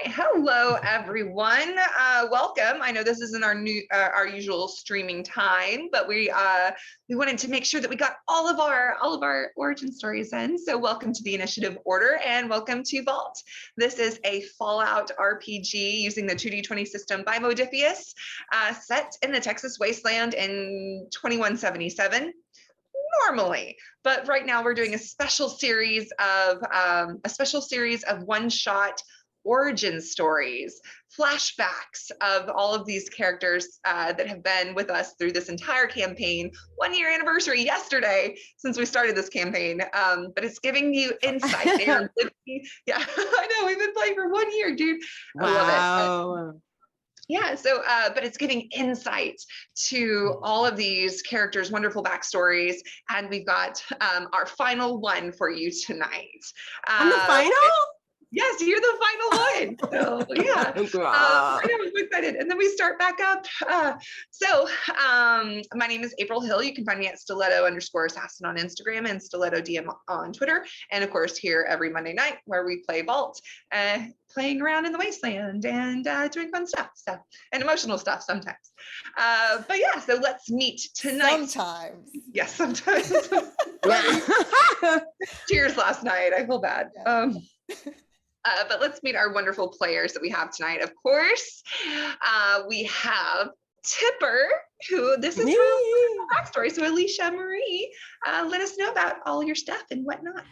Hello, everyone. Welcome. I know this isn't our usual streaming time, but we wanted to make sure that we got all of our origin stories in. So welcome to the Initiative Order and welcome to Vault. This is a Fallout RPG using the 2D20 system by Modiphius, set in the Texas wasteland in 2177. Normally, but right now we're doing a special series of one-shot origin stories, flashbacks of all of these characters that have been with us through this entire campaign. 1 year anniversary yesterday since we started this campaign, but it's giving you insight. Yeah, I know, we've been playing for 1 year, dude. I love it. Yeah, so, but it's giving insight to all of these characters' wonderful backstories, and we've got our final one for you tonight. I'm the final? Yes, you're the final one. So yeah, I know, I'm excited. And then we start back up. My name is April Hill. You can find me at stiletto_assassin on Instagram and stiletto DM on Twitter. And of course, here every Monday night where we play Vault, playing around in the wasteland and doing fun stuff, and emotional stuff sometimes. But yeah, so let's meet tonight. Sometimes. Yes, sometimes. Cheers last night. I feel bad. Yeah. But let's meet our wonderful players that we have tonight. Of course, we have Tipper, who this is from backstory. So Alicia, Marie, let us know about all your stuff and whatnot.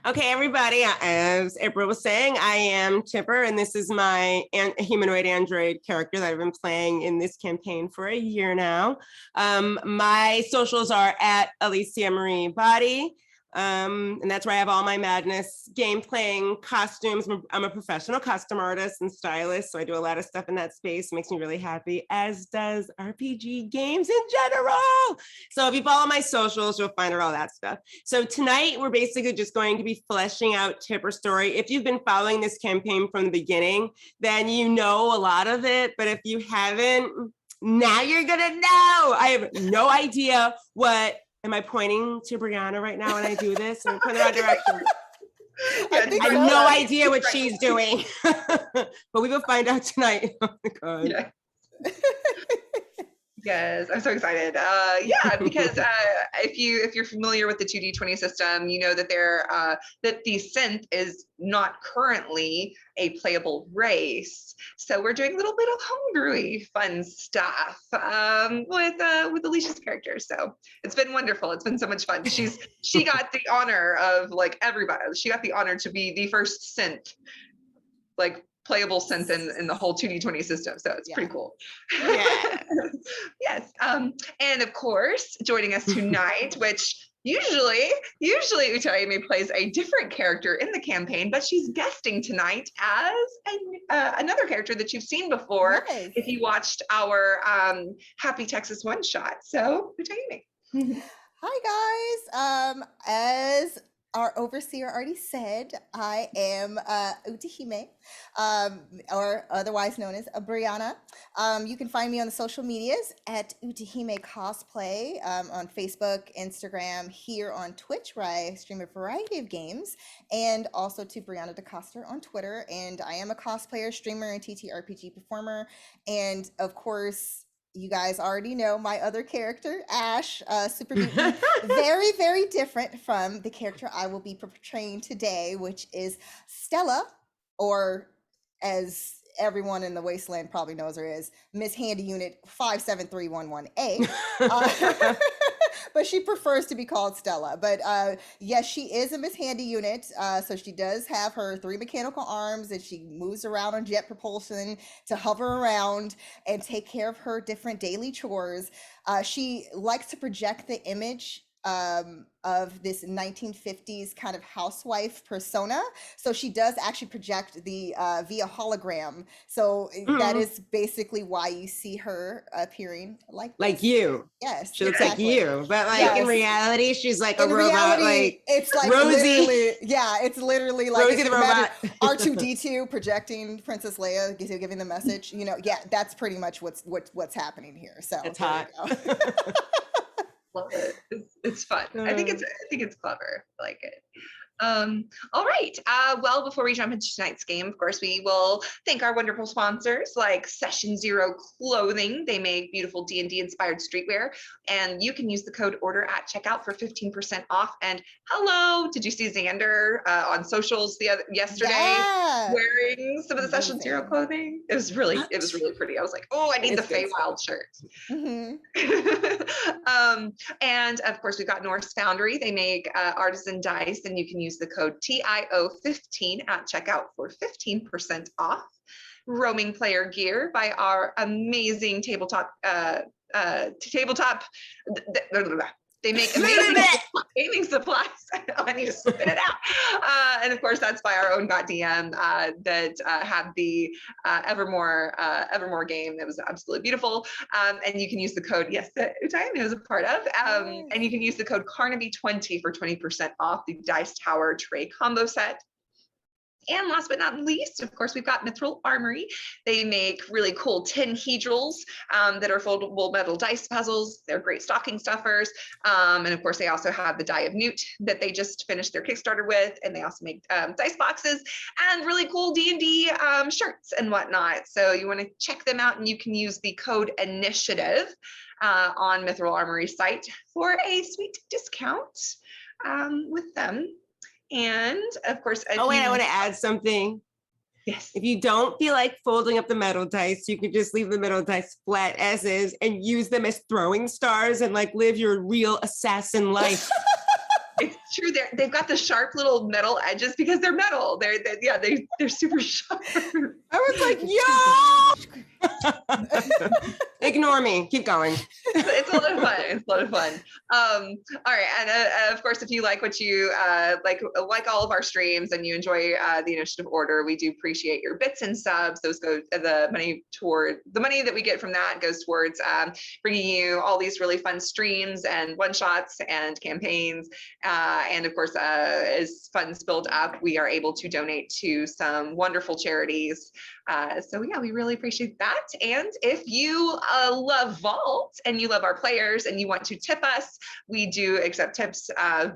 Okay, everybody, as April was saying, I am Tipper, and this is my humanoid android character that I've been playing in this campaign for a year now. My socials are at Alicia Marie Body. And that's where I have all my madness, game playing, costumes. I'm a professional costume artist and stylist, so I do a lot of stuff in that space. It makes me really happy, as does RPG games in general. So if you follow my socials, you'll find out all that stuff. So tonight, we're basically just going to be fleshing out Tipper's story. If you've been following this campaign from the beginning, then you know a lot of it. But if you haven't, now you're gonna know. I have no idea what. Am I pointing to Brianna right now when I do this? I'm pointing in the right direction. I have no idea what she's doing, but we will find out tonight. Oh my God. Yeah. Yes, I'm so excited. Yeah, because if you're familiar with the 2D20 system, you know that that the synth is not currently a playable race. So we're doing a little bit of homebrewy fun stuff with Alicia's character. So it's been wonderful. It's been so much fun. She got the honor of everybody. She got the honor to be the first synth, playable synth in the whole 2D20 system. So it's pretty cool. Yeah. Yes. And of course, joining us tonight, which usually Utahime plays a different character in the campaign, but she's guesting tonight as another character that you've seen before. Nice. If you watched our Happy Texas one shot. So Utahime. Hi guys. As our overseer already said, I am Utahime, or otherwise known as Brianna. You can find me on the social medias at Utahime Cosplay on Facebook, Instagram, here on Twitch, where I stream a variety of games, and also to Brianna DeCoster on Twitter. And I am a cosplayer, streamer, and TTRPG performer. And of course, you guys already know my other character, Ash, Super Mutant, very, very different from the character I will be portraying today, which is Stella, or as everyone in the Wasteland probably knows her as, Miss Handy Unit 57311A. But she prefers to be called Stella. But yes, she is a Miss Handy Unit. So she does have her 3 mechanical arms, and she moves around on jet propulsion to hover around and take care of her different daily chores. She likes to project the image of this 1950s kind of housewife persona. So she does actually project the via hologram. So that is basically why you see her appearing like you. Yes, she looks like you, but in reality, she's like a robot. It's like Rosie. It's literally like Rosie the robot. R2D2 projecting Princess Leia, giving the message. That's pretty much what's happening here. So it's hot. Love it. It's fun. I think it's clever. I like it. All right. Well, before we jump into tonight's game, of course, we will thank our wonderful sponsors like Session Zero Clothing. They make beautiful D&D inspired streetwear, and you can use the code ORDER at checkout for 15% off. And hello, did you see Xander on socials yesterday wearing some of the Session Zero clothing? It was really pretty. I was like, oh, I need the Feywild shirt. And of course, we've got Norse Foundry. They make artisan dice, and you can use the code TIO15 at checkout for 15% off. Roaming Player Gear by our amazing tabletop. They make amazing gaming supplies. I need to spit it out. And of course, that's by our own GotDM that had the Evermore game that was absolutely beautiful. And you can use the code, that Utahime was a part of. And you can use the code Carnaby20 for 20% off the Dice Tower tray combo set. And last but not least, of course, we've got Mithril Armory. They make really cool tin hedrals that are foldable metal dice puzzles. They're great stocking stuffers. And of course, they also have the Die of Newt that they just finished their Kickstarter with. And they also make dice boxes and really cool D&D shirts and whatnot. So you want to check them out, and you can use the code INITIATIVE on Mithril Armory's site for a sweet discount with them. And of course, I want to add something. Yes. If you don't feel like folding up the metal dice, you can just leave the metal dice flat as is and use them as throwing stars and like live your real assassin life. It's true. They've got the sharp little metal edges because they're metal. They're super sharp. I was like, yo! Ignore me. Keep going. It's a lot of fun. It's a lot of fun. All right, and of course, if you like what you like all of our streams and you enjoy the Initiative Order, we do appreciate your bits and subs. Those go the money that we get from that goes towards bringing you all these really fun streams and one shots and campaigns. And of course, as funds build up, we are able to donate to some wonderful charities. So yeah, we really appreciate that. And if you love Vault and you love our players and you want to tip us, we do accept tips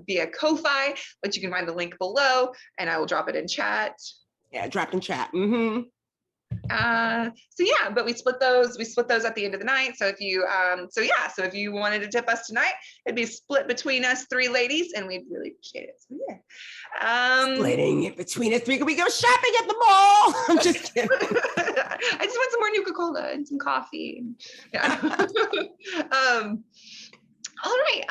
via Ko-Fi, but you can find the link below and I will drop it in chat. Yeah, drop in chat. Mm-hmm. So yeah, but we split those at the end of the night. So if you so if you wanted to tip us tonight, it'd be split between us three ladies and we'd really appreciate it. So yeah. Splitting it between us three. Can we go shopping at the mall? I'm just kidding. I just want some more Nuka-Cola and some coffee. Yeah. All right.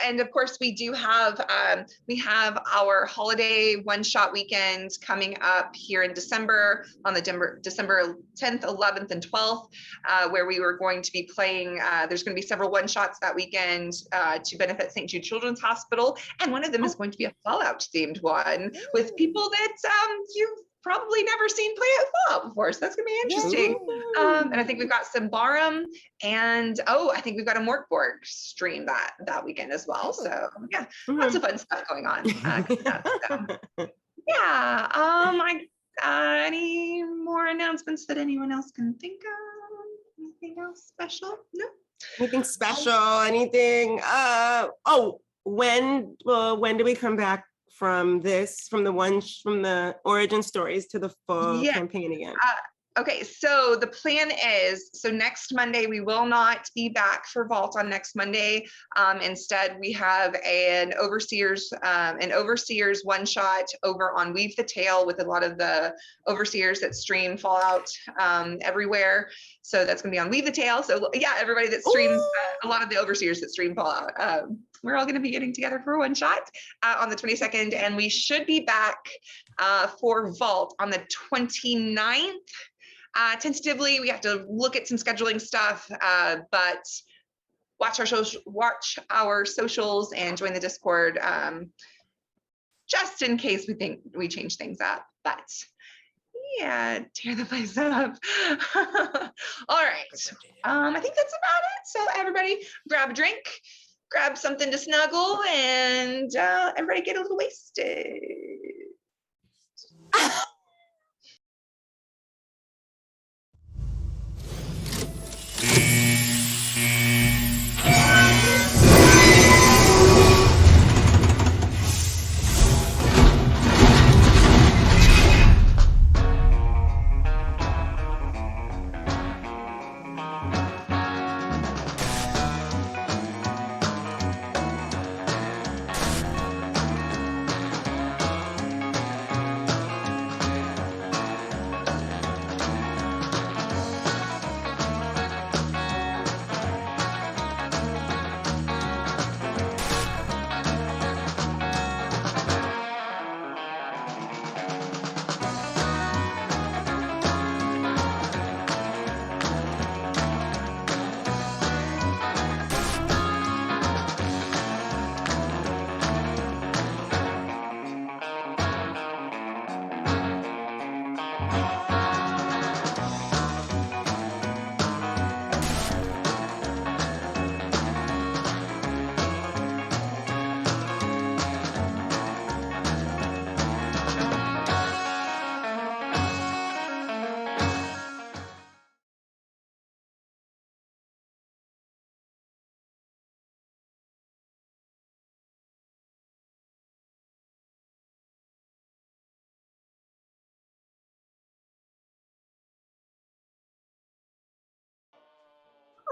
And of course, we do have our holiday one-shot weekend coming up here in December on the December 10th, 11th, and 12th, where we were going to be playing. There's going to be several one-shots that weekend to benefit St. Jude Children's Hospital, and one of them is going to be a Fallout-themed one with people that you've probably never seen play at Fallout before, so that's gonna be interesting. And I think we've got some Barum, and I think we've got a Morkborg stream that weekend as well. So yeah, lots of fun stuff going on. Any more announcements that anyone else can think of? Anything else special? No. Anything special? Anything? When do we come back from the origin stories to the full campaign again? Okay, so the plan is, next Monday, we will not be back for Vault on next Monday. Instead, we have an Overseers one shot over on Weave the Tale with a lot of the Overseers that stream Fallout everywhere. So that's gonna be on Weave the Tale. So yeah, everybody that streams, a lot of the Overseers that stream Fallout, we're all gonna be getting together for one shot on the 22nd, and we should be back for Vault on the 29th. Tentatively, we have to look at some scheduling stuff, but watch our socials and join the Discord just in case we think we change things up. But yeah, tear the place up. All right, I think that's about it. So everybody grab a drink, grab something to snuggle, and everybody get a little wasted.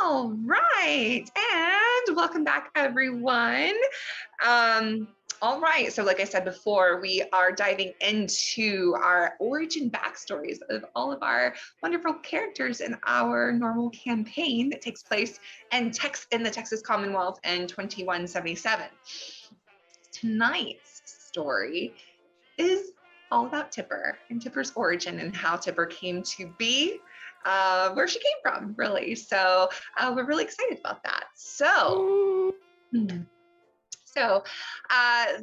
All right, and welcome back, everyone. All right, so like I said before, we are diving into our origin backstories of all of our wonderful characters in our normal campaign that takes place in the Texas Commonwealth in 2177. Tonight's story is all about Tipper and Tipper's origin and how Tipper came to be, where she came from, really. So we're really excited about that. So,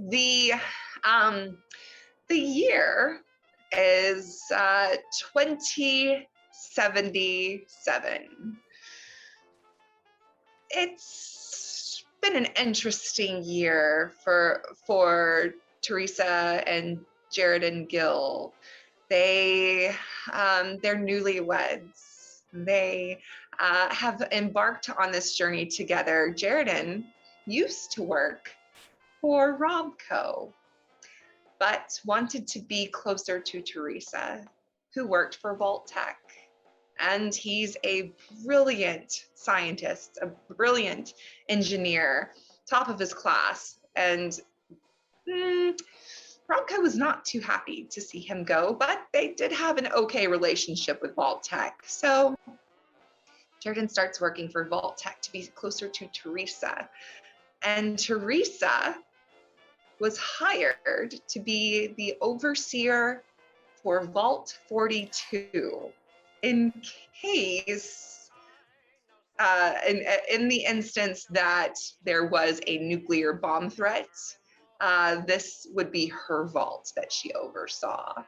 the year is 2077. It's been an interesting year for Teresa and Jared and Gil. They're newlyweds. They have embarked on this journey together. Jaredin used to work for Robco, but wanted to be closer to Teresa, who worked for Vault Tech. And he's a brilliant scientist, a brilliant engineer, top of his class. And Robco was not too happy to see him go, but they did have an okay relationship with Vault Tech. So Jaredin starts working for Vault Tech to be closer to Teresa. And Teresa was hired to be the overseer for Vault 42 in case, in the instance that there was a nuclear bomb threat, this would be her vault that she oversaw.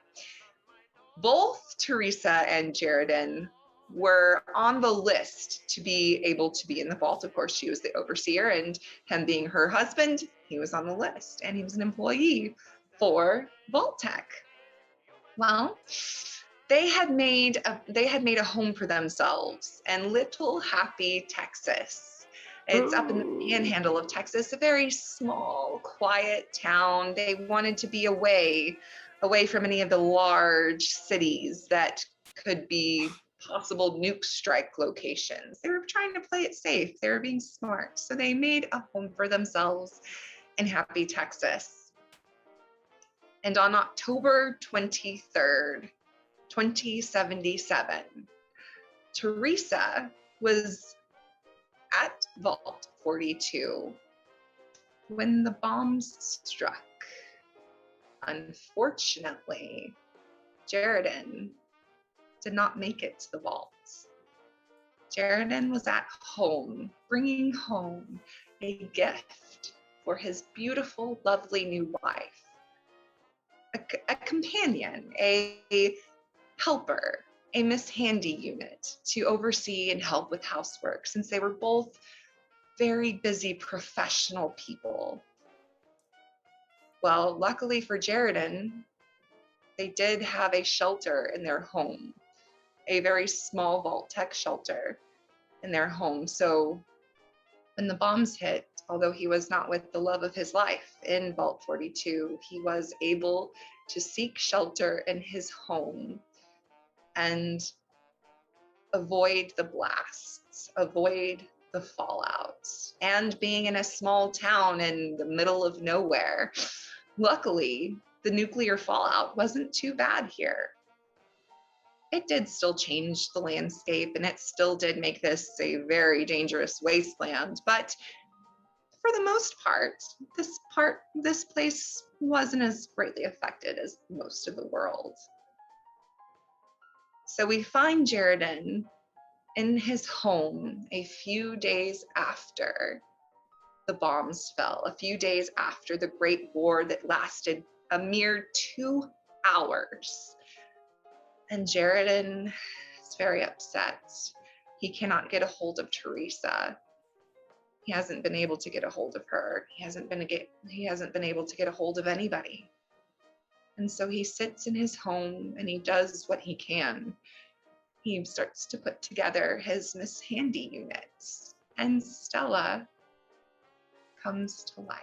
Both Teresa and Jaredin were on the list to be able to be in the vault. Of course, she was the overseer, and him being her husband, he was on the list, and he was an employee for Vault Tech. Well, they had made a home for themselves in Little Happy, Texas. It's up in the panhandle of Texas, a very small, quiet town. They wanted to be away from any of the large cities that could be possible nuke strike locations. They were trying to play it safe. They were being smart. So they made a home for themselves in Happy, Texas. And on October 23rd, 2077, Teresa was at Vault 42 when the bombs struck. Unfortunately, Jaredin did not make it to the vault. Jaredin was at home, bringing home a gift for his beautiful, lovely new wife, a companion, a helper, a Miss Handy unit to oversee and help with housework, since they were both very busy professional people. Well, luckily for Jaredin, they did have a shelter in their home, a very small Vault Tech shelter in their home. So when the bombs hit, although he was not with the love of his life in Vault 42, he was able to seek shelter in his home and avoid the blasts, avoid the fallout. And being in a small town in the middle of nowhere, luckily, the nuclear fallout wasn't too bad here. It did still change the landscape, and it still did make this a very dangerous wasteland, but for the most part, this place wasn't as greatly affected as most of the world. So we find Jaredin in his home a few days after the bombs fell, a few days after the Great War that lasted a mere 2 hours. And Jaredin is very upset. He cannot get a hold of Teresa. He hasn't been able to get a hold of her. He hasn't been able to get a hold of anybody. And so he sits in his home and he does what he can. He starts to put together his Miss Handy units, and Stella comes to life.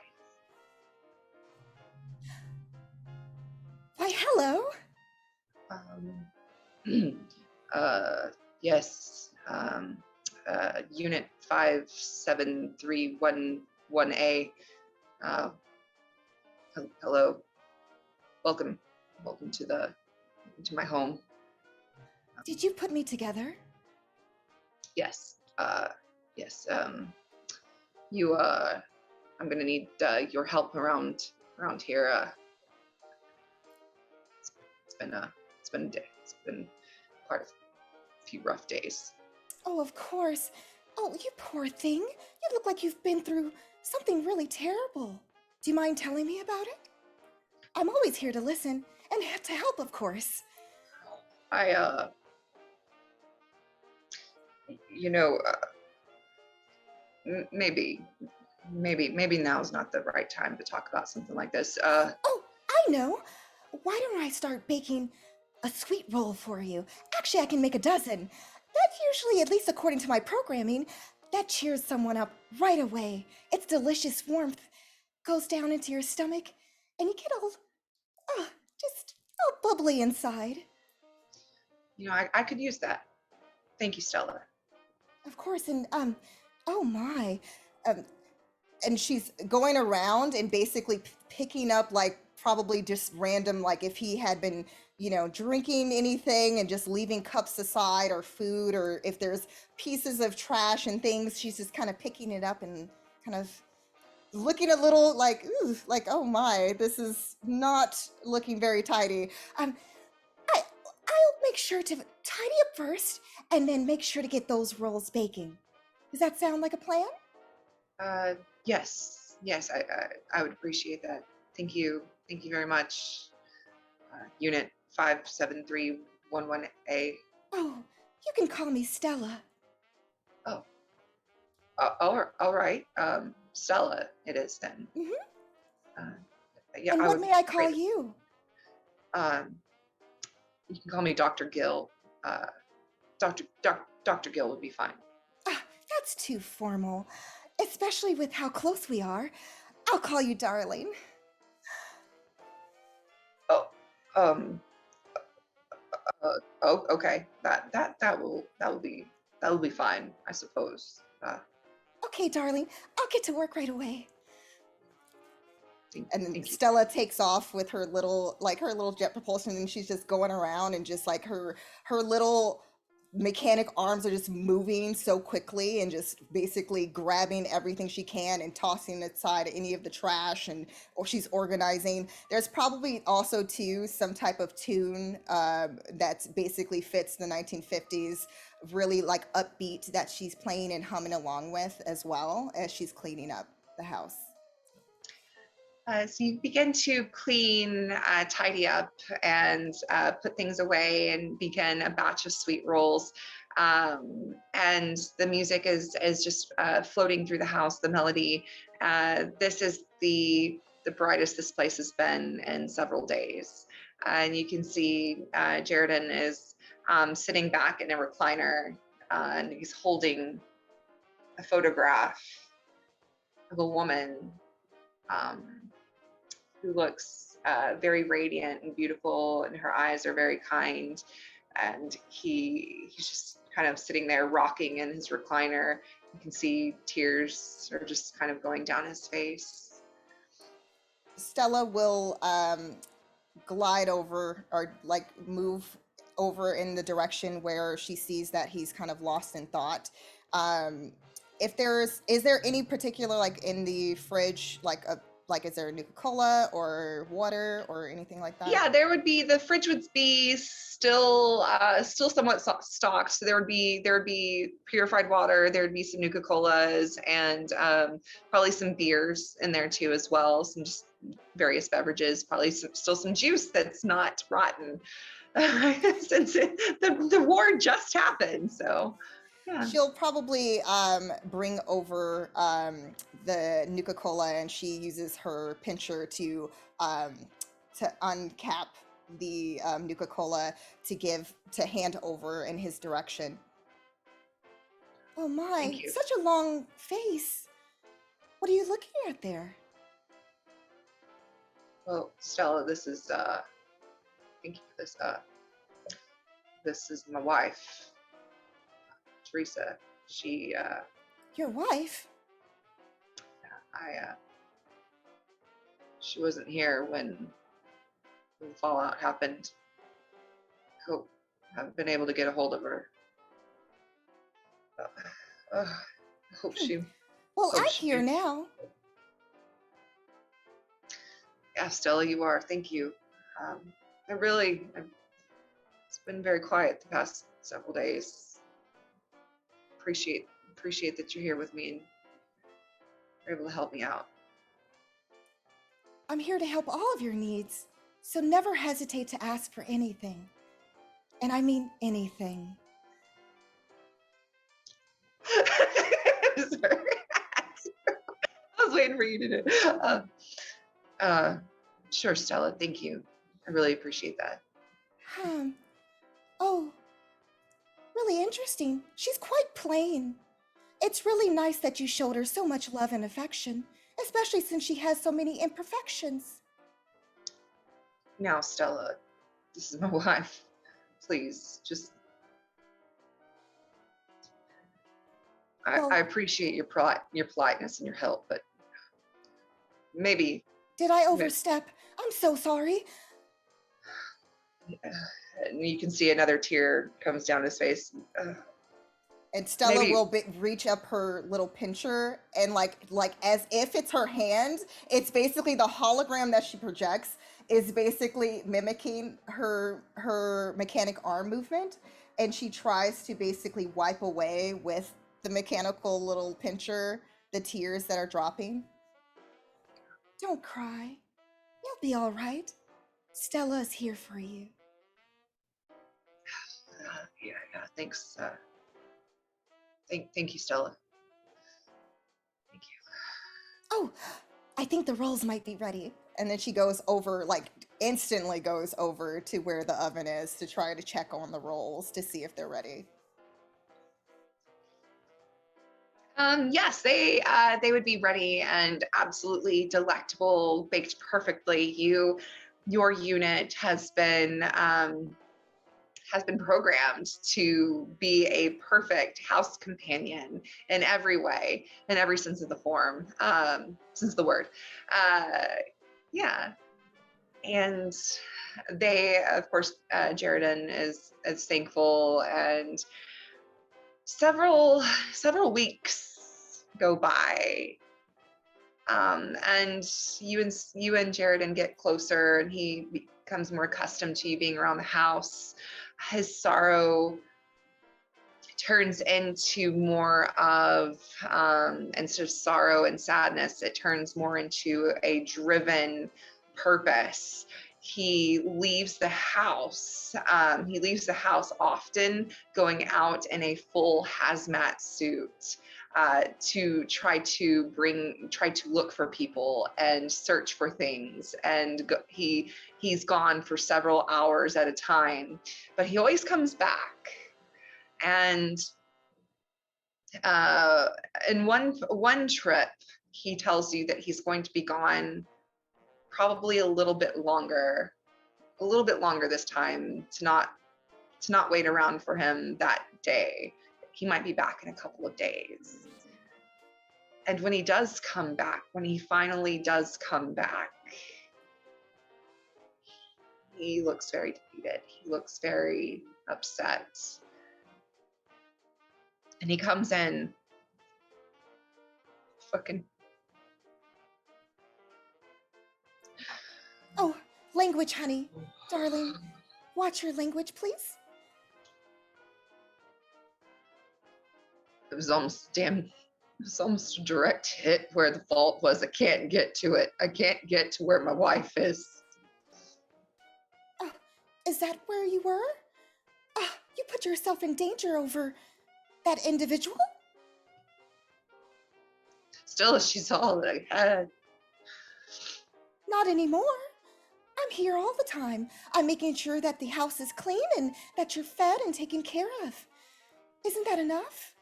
Why, hello. Yes. Unit 57311A. Hello. Welcome to my home. Did you put me together? Yes. Yes. You. I'm gonna need your help around here. It's been a day. It's been part of a few rough days. Oh, of course. Oh, you poor thing. You look like you've been through something really terrible. Do you mind telling me about it? I'm always here to listen and to help, of course. You know, maybe now's not the right time to talk about something like this. Oh, I know. Why don't I start baking a sweet roll for you? Actually, I can make a dozen. That's usually, at least according to my programming, that cheers someone up right away. It's delicious warmth. Goes down into your stomach, and you get all, just all bubbly inside. You know, I could use that. Thank you, Stella. Of course, and oh my, um, and she's going around and basically picking up like probably just random, like if he had been, drinking anything and just leaving cups aside or food, or if there's pieces of trash and things, she's just kind of picking it up and kind of looking a little like, ooh, like, oh my, this is not looking very tidy. I'll make sure to tidy up first and then make sure to get those rolls baking. Does that sound like a plan? Yes, I would appreciate that. Thank you very much. Unit 57311A. Oh, you can call me Stella. Oh, all right. Stella, it is then. Mm-hmm. Yeah. And what may I call you? You can call me Dr. Gill. Dr. Gill would be fine. That's too formal, especially with how close we are. I'll call you darling. Oh, okay. That will be fine, I suppose. Okay, darling. I'll get to work right away. And then thank you. Stella takes off with her little jet propulsion, and she's just going around, and just like her little mechanic arms are just moving so quickly and just basically grabbing everything she can and tossing it aside any of the trash, or she's organizing. There's probably also too some type of tune that's basically fits the 1950s, really like upbeat, that she's playing and humming along with as well as she's cleaning up the house. So you begin to clean, tidy up, and put things away, and begin a batch of sweet rolls. And the music is just floating through the house. The melody. This is the brightest this place has been in several days. And you can see Jaredon is sitting back in a recliner, and he's holding a photograph of a woman. Who looks very radiant and beautiful, and her eyes are very kind, and he's just kind of sitting there rocking in his recliner. You can see tears are just kind of going down his face. Stella will glide over, or like move over in the direction where she sees that he's kind of lost in thought. Is there any particular, like in the fridge, is there Nuka-Cola or water or anything like that? Yeah, the fridge would be still somewhat stocked. So there would be purified water, there would be some Nuka-Colas, and probably some beers in there too as well. Some just various beverages, probably still some juice that's not rotten, since the war just happened. So yeah. She'll probably bring over the Nuka-Cola, and she uses her pincher to uncap the Nuka-Cola to hand over in his direction. Oh my, such a long face. What are you looking at there? Well, Stella, this is thank you for this. This is my wife, Teresa. She, Your wife? she wasn't here when Fallout happened. Hope I've been able to get a hold of her. I hope she. Well, hope I'm she- here now. Yeah, Stella, you are. Thank you. It's been very quiet the past several days. Appreciate that you're here with me and you're able to help me out. I'm here to help all of your needs, so never hesitate to ask for anything. And I mean anything. Sorry. I was waiting for you to do. Sure, Stella. Thank you. I really appreciate that. Oh, really interesting. She's quite plain. It's really nice that you showed her so much love and affection, especially since she has so many imperfections. Now, Stella, this is my wife. Please, just. Well- I appreciate your politeness and your help, but maybe. Did I overstep? I'm so sorry. And you can see another tear comes down his face. And Stella Maybe- will reach up her little pincher and like as if it's her hand, it's basically the hologram that she projects is basically mimicking her mechanic arm movement, and she tries to basically wipe away with the mechanical little pincher the tears that are dropping. Don't cry. You'll be all right. Stella's here for you. Yeah. Thanks. Thank you, Stella. Thank you. Oh, I think the rolls might be ready. And then she goes over, like instantly goes over to where the oven is to try to check on the rolls to see if they're ready. Yes, they would be ready and absolutely delectable, baked perfectly. Your unit has been programmed to be a perfect house companion in every way, in every sense of the form, sense of the word. Yeah. And they, of course, Jaredon is thankful, and several weeks go by. And you and Jaredon get closer, and he becomes more accustomed to you being around the house. His sorrow turns into more of, instead of sorrow and sadness, it turns more into a driven purpose. He leaves the house. He leaves the house often, going out in a full hazmat suit to try to look for people and search for things. And he's gone for several hours at a time, but he always comes back. And in one trip, he tells you that he's going to be gone probably a little bit longer this time, to not wait around for him that day. He might be back in a couple of days. And when he finally does come back, he looks very defeated. He looks very upset. And he comes in fucking. Oh, language, honey. Darling, watch your language, please. It was almost a direct hit where the fault was. I can't get to it. I can't get to where my wife is. Oh, is that where you were? You put yourself in danger over that individual? Still, she's all that I had. Not anymore. I'm here all the time. I'm making sure that the house is clean and that you're fed and taken care of. Isn't that enough?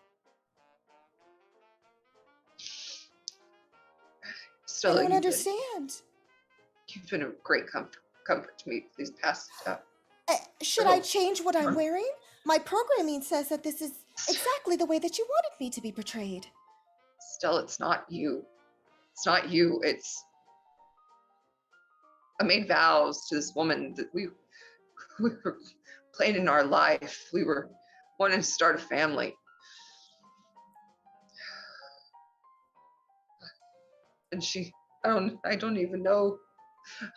Still, I don't understand. You've been a great comfort to me these past. Should I change what I'm wearing? My programming says that this is exactly the way that you wanted me to be portrayed. Stella, it's not you. It's not you. I made vows to this woman that we were planning our life. We were wanting to start a family. And I don't even know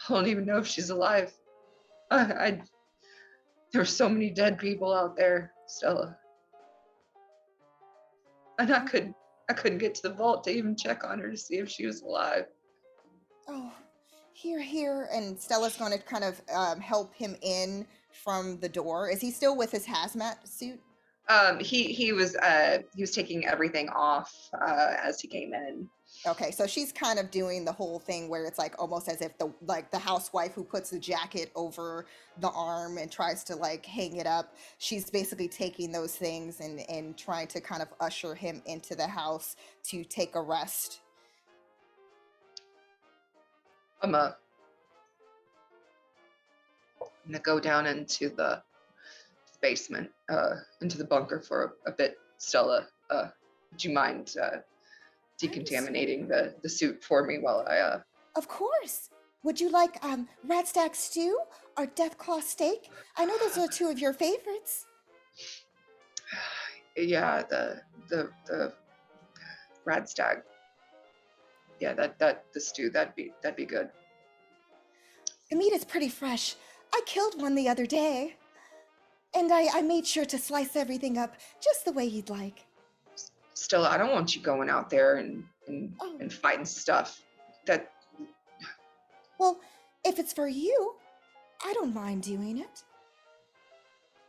if she's alive. There were so many dead people out there, Stella. And I couldn't get to the vault to even check on her to see if she was alive. Oh, here. And Stella's going to kind of help him in from the door. Is he still with his hazmat suit? He was taking everything off as he came in. Okay, so she's kind of doing the whole thing where it's like almost as if the housewife who puts the jacket over the arm and tries to like hang it up. She's basically taking those things and trying to kind of usher him into the house to take a rest. I'm gonna go down into the basement, into the bunker for a bit. Stella, would you mind decontaminating the suit for me while I Of course. Would you like rat stack stew or deathclaw steak? I know those are two of your favorites. Yeah, the rad stag. Yeah, the stew, that'd be good. The meat is pretty fresh. I killed one the other day. And I made sure to slice everything up just the way you'd like. Stella, I don't want you going out there and fighting stuff. Well, if it's for you, I don't mind doing it.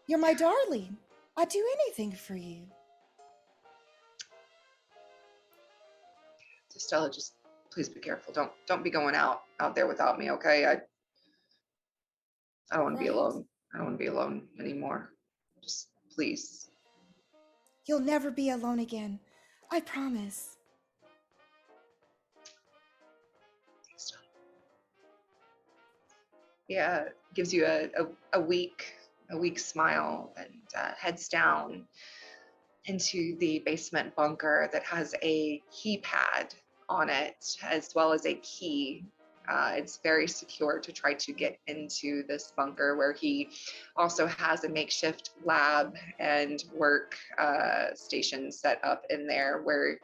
You're my darling. I'd do anything for you. Stella, just please be careful. Don't be going out there without me, okay? I don't want to be alone. I don't want to be alone anymore. Just please. You'll never be alone again. I promise. Yeah, gives you a weak smile and heads down into the basement bunker that has a keypad on it, as well as a key. It's very secure to try to get into this bunker, where he also has a makeshift lab and work station set up in there, where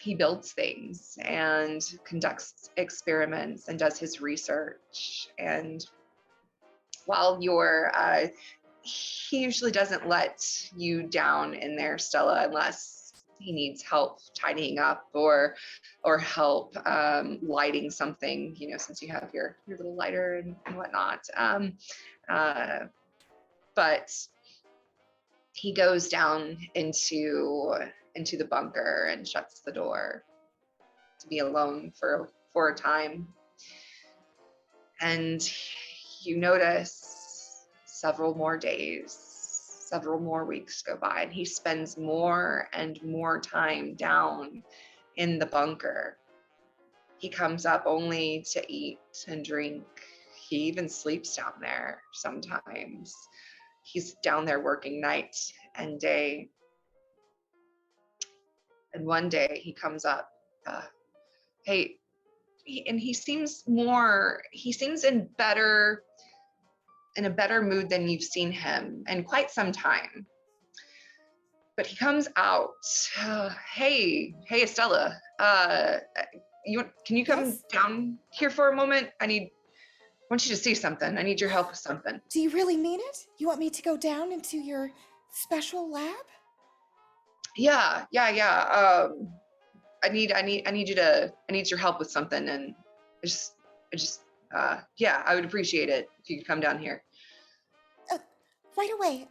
he builds things and conducts experiments and does his research. And while he usually doesn't let you down in there, Stella, unless he needs help tidying up or help lighting something, since you have your little lighter and whatnot. But he goes down into the bunker and shuts the door to be alone for a time. And you notice several more days, several more weeks go by, and he spends more and more time down in the bunker. He comes up only to eat and drink. He even sleeps down there sometimes. He's down there working night and day. And one day he comes up, hey, and he seems in a better mood than you've seen him in quite some time. But he comes out, hey Estella, can you come down here for a moment? I want you to see something. I need your help with something. Do you really mean it? You want me to go down into your special lab? Yeah. I need your help with something, and I would appreciate it if you could come down here. Right away.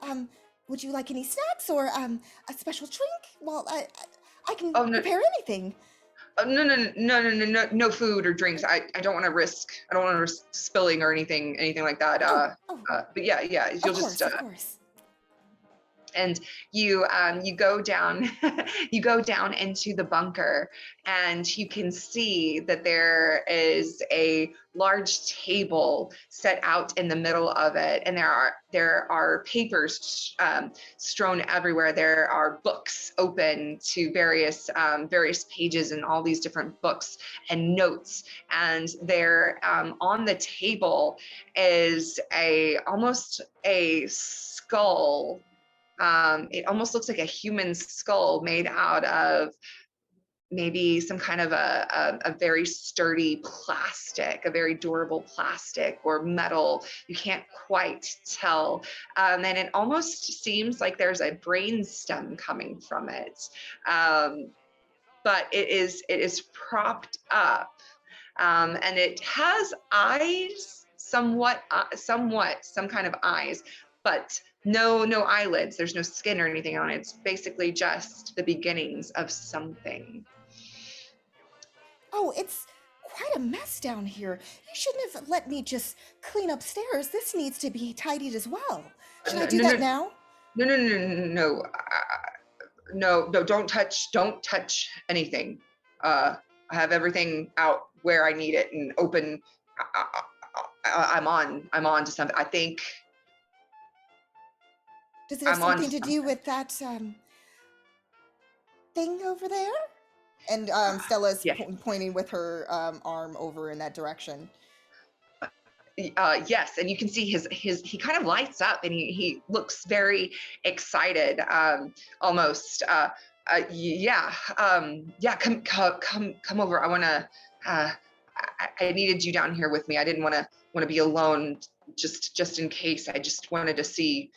Would you like any snacks or a special drink? Well, I can prepare anything. No food or drinks. I don't want to risk spilling or anything like that. But yeah, if you'll of course. And you go down you go down into the bunker, and you can see that there is a large table set out in the middle of it, and there are papers strewn everywhere. There are books open to various pages, and all these different books and notes. And there on the table is almost a skull. It almost looks like a human skull made out of maybe some kind of a very sturdy plastic, a very durable plastic or metal. You can't quite tell. And it almost seems like there's a brain stem coming from it. But it is propped up, and it has eyes, some kind of eyes, but no eyelids. There's no skin or anything on it. It's basically just the beginnings of something. Oh, it's quite a mess down here. You shouldn't have let me just clean upstairs. This needs to be tidied as well. Should I do that now? No. No, don't touch anything. I have everything out where I need it and open. I'm on to something. I think. Does it have something to do with that thing over there? And Stella's pointing with her arm over in that direction. Yes, and you can see he kind of lights up, and he looks very excited, almost. Come over. I want to. I needed you down here with me. I didn't want to be alone, just in case. I just wanted to see.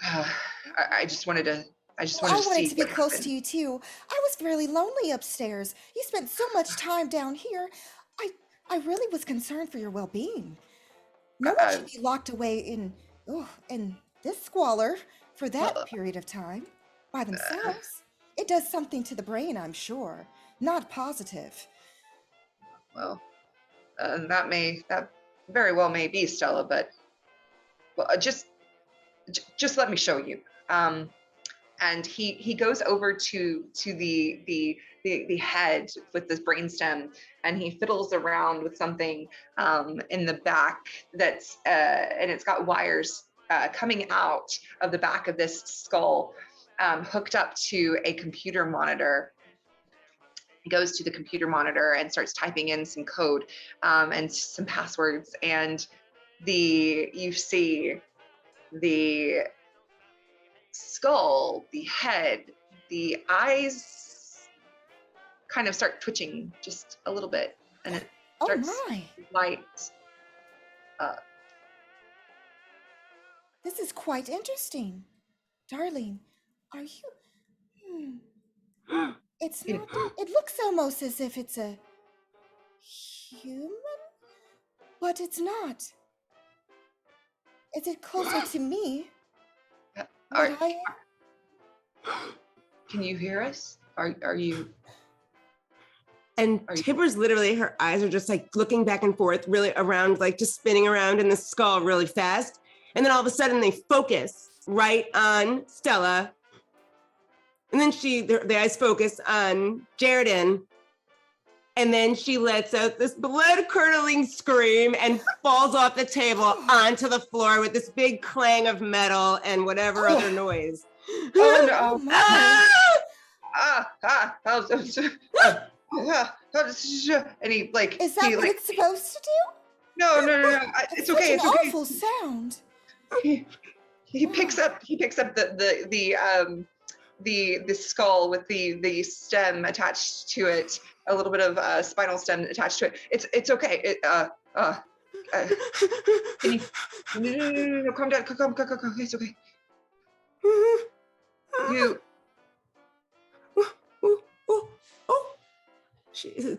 I just wanted to be close to you too. I was fairly lonely upstairs. You spent so much time down here. I really was concerned for your well-being. No one should be locked away in this squalor for that period of time by themselves. It does something to the brain, I'm sure. Not positive. Well, that very well may be, Stella, but just let me show you. And he goes over to the head with this brainstem, and he fiddles around with something in the back that's and it's got wires coming out of the back of this skull, hooked up to a computer monitor. He goes to the computer monitor and starts typing in some code and some passwords, and you see the skull, the head, the eyes kind of start twitching just a little bit, and it starts light up. This is quite interesting. Darling, are you... It's not... It looks almost as if it's a human, but it's not. Is it closer to me? Can you hear us? Are you? And Tipper's literally, her eyes are just like looking back and forth, really around, like just spinning around in the skull really fast. And then all of a sudden they focus right on Stella. And then the eyes focus on Jaredin. And then she lets out this blood-curdling scream and falls off the table onto the floor with this big clang of metal and whatever other noise. Oh no! And he like. Is that what it's supposed to do? No. It's okay. It's an awful sound. He picks up the skull with the stem attached to it, a little bit of spinal stem attached to it. It's okay. Can you, no, calm down. Calm. It's okay. You.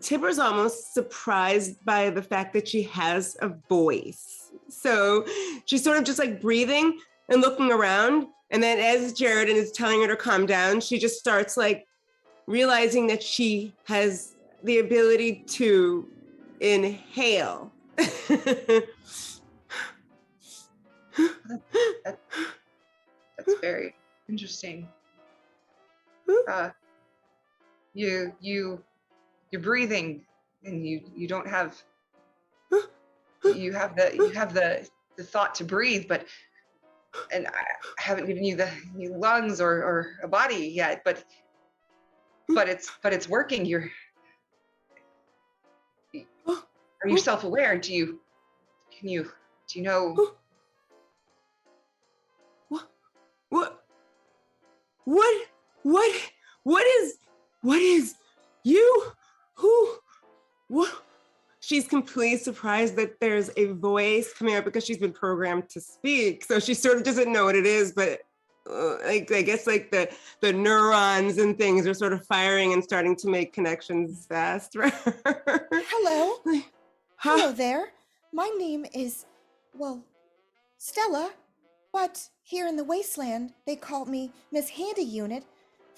Tipper's almost surprised by the fact that she has a voice. So she's sort of just like breathing and looking around. And then as Jaredin is telling her to calm down, she just starts like realizing that she has the ability to inhale. That's very Interesting. Hmm? You're breathing, and you don't have Huh? you have the thought to breathe, and I haven't given you the lungs or a body yet, but it's working. Are you self-aware? Do you know? What? What is you? Who? What? She's completely surprised that there's a voice coming out because she's been programmed to speak. So she sort of doesn't know what it is, but like I guess like the neurons and things are sort of firing and starting to make connections fast. Hello. Huh? Hello there. My name is, well, Stella, but here in the wasteland, they call me Miss Handy Unit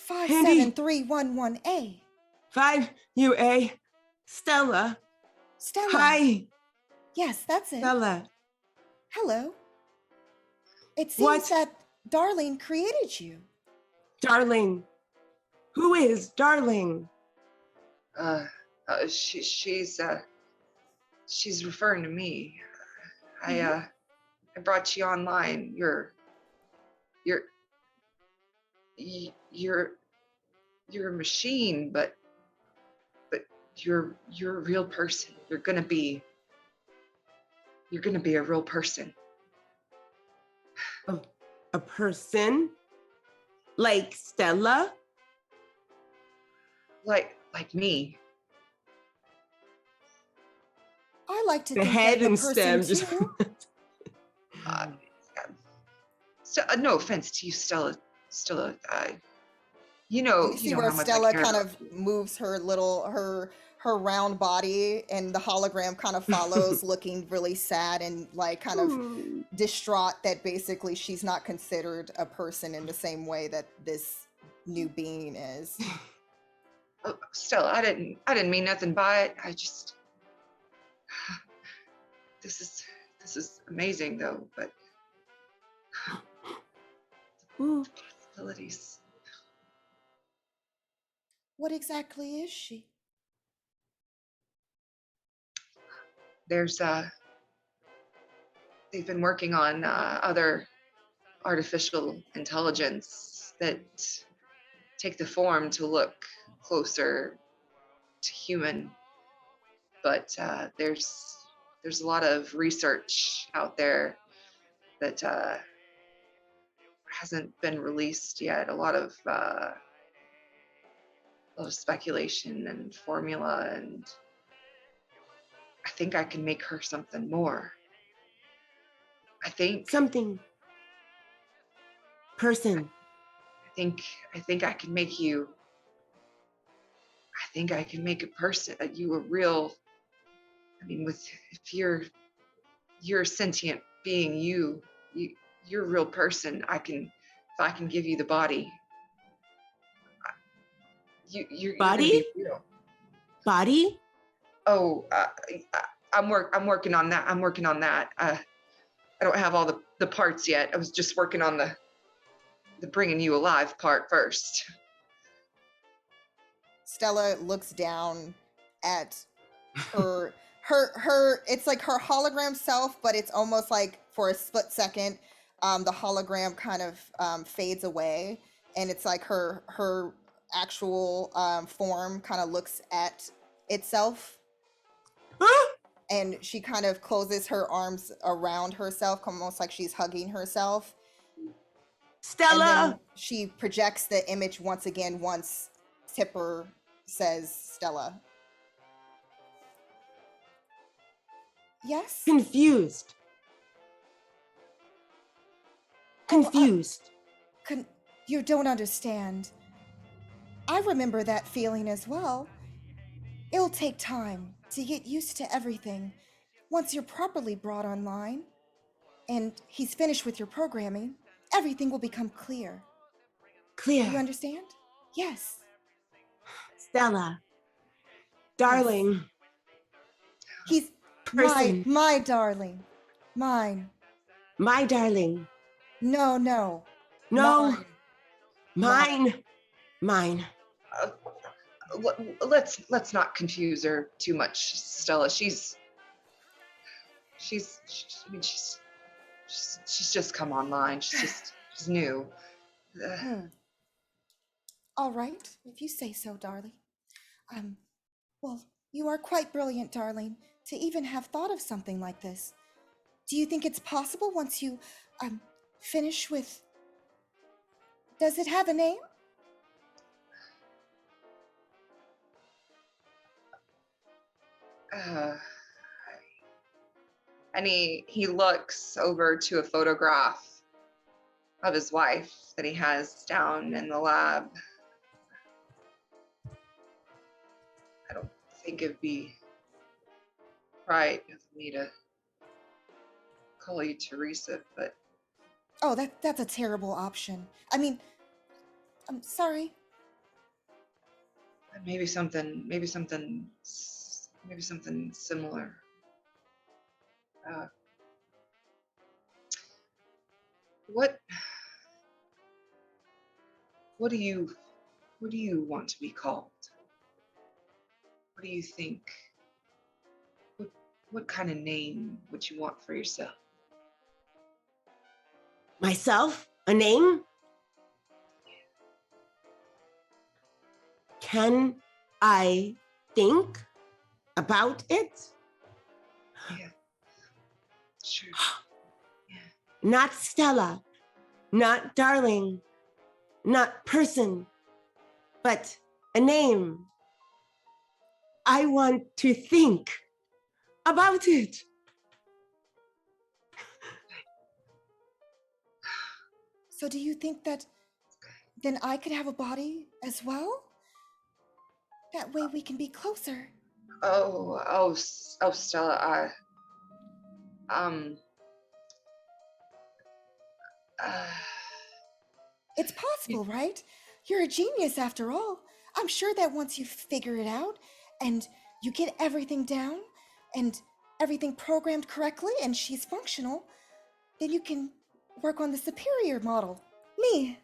57311A. 5UA. Stella. Stella. Hi, Yes, that's it. Stella. Hello. It seems What? that Darling created you. Darling. Who is Darling? She's referring to me. I brought you online. You're a machine, but you're a real person. You're gonna be a real person. A person? Like Stella? Like me. I like to The think head like a and person stem just. too. No offense to you, Stella. You You see know where how much Stella I care kind about of you. moves her round body, and the hologram kind of follows, looking really sad and like kind of distraught that basically she's not considered a person in the same way that this new being is. Oh, Stella, I didn't mean nothing by it. I just this is amazing though, but possibilities. What exactly is she? There's they've been working on other artificial intelligence that take the form to look closer to human, but there's a lot of research out there that hasn't been released yet. A lot of speculation and formula, and I think I can make her something more. I think Something. Person. I think I can make you. I think I can make a person, you a real. I mean, if you're a sentient being, you're a real person. If I can give you the body, you're gonna Body? be real. Body? Oh, I'm working on that. I'm working on that. I don't have all the parts yet. I was just working on the bringing you alive part first. Stella looks down at her it's like her hologram self, but it's almost like for a split second the hologram kind of fades away, and it's like her actual form kind of looks at itself, and she kind of closes her arms around herself, almost like she's hugging herself. Stella! And then she projects the image once again once Tipper says Stella. Yes? Confused. Confused. You don't understand. I remember that feeling as well. It'll take time to get used to everything once you're properly brought online. And he's finished with your programming, everything will become clear. Clear. You understand? Yes. Stella. Darling. He's Person. my darling. Mine. My darling. No. No. Mine. Mine. Let's not confuse her too much, Stella. I mean, she's just come online. She's new. All right, if you say so, darling. Well, you are quite brilliant, darling, to even have thought of something like this. Do you think it's possible once you finish with... Does it have a name? And he looks over to a photograph of his wife that he has down in the lab. I don't think it'd be right of me to call you Teresa, but... Oh, that's a terrible option. I mean, I'm sorry. Maybe something similar. What do you want to be called? What do you think? What kind of name would you want for yourself? Myself? A name? Can I think about it? Yeah. Sure. Yeah. Not Stella, not darling, not person, but a name. I want to think about it. So do you think that then I could have a body as well? That way we can be closer. Oh, Stella, It's possible, right? You're a genius after all. I'm sure that once you figure it out and you get everything down and everything programmed correctly and she's functional, then you can work on the superior model, me.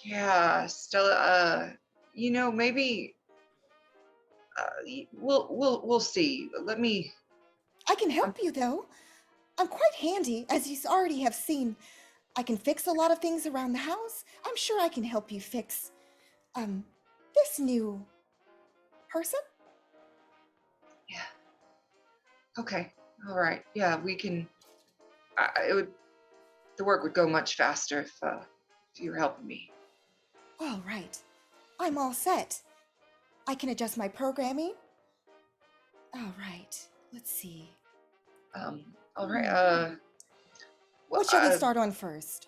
yeah, Stella, maybe we'll see. I can help you though. I'm quite handy, as you already have seen. I can fix a lot of things around the house. I'm sure I can help you fix this new person. Yeah. Okay. All right. Yeah, we can. The work would go much faster if you were helping me. All right. I'm all set. I can adjust my programming. All right. Let's see. All right. What shall we start on first?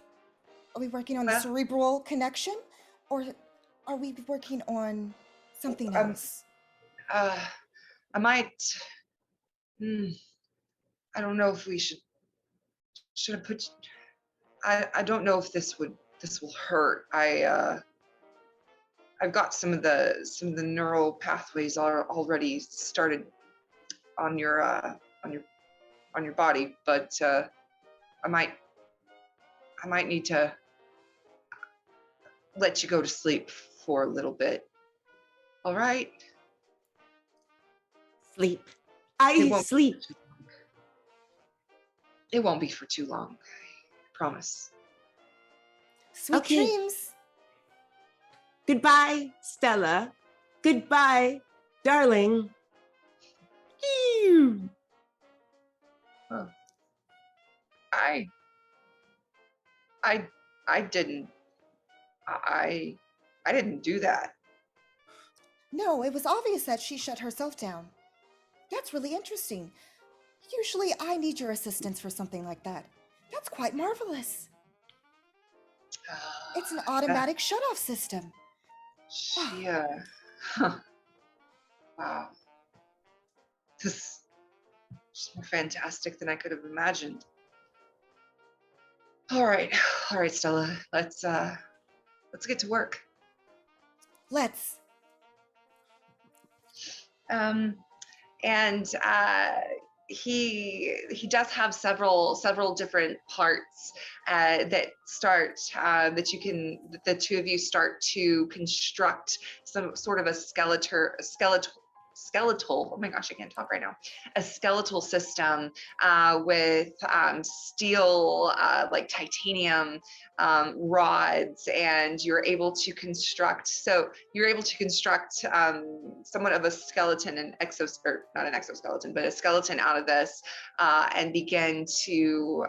Are we working on the well- cerebral connection, or are we working on something else? I might. I don't know if we should have put. I don't know if this will hurt. I've got some of the neural pathways are already started on your body, but I might need to let you go to sleep for a little bit. All right? Sleep. I sleep. It won't be for too long. I promise. Sweet dreams. Goodbye, Stella. Goodbye, darling. Ew. Oh. I didn't. I didn't do that. No, it was obvious that she shut herself down. That's really interesting. Usually I need your assistance for something like that. That's quite marvelous. It's an automatic shut-off system. Yeah. Wow. This is more fantastic than I could have imagined. All right, Stella. Let's get to work. Let's. And he does have several different parts that start that you can the two of you start to construct some sort of a skeletal, oh my gosh, I can't talk right now, a skeletal system with steel, like titanium rods, and you're able to construct somewhat of a skeleton, or not an exoskeleton, but a skeleton out of this, and begin to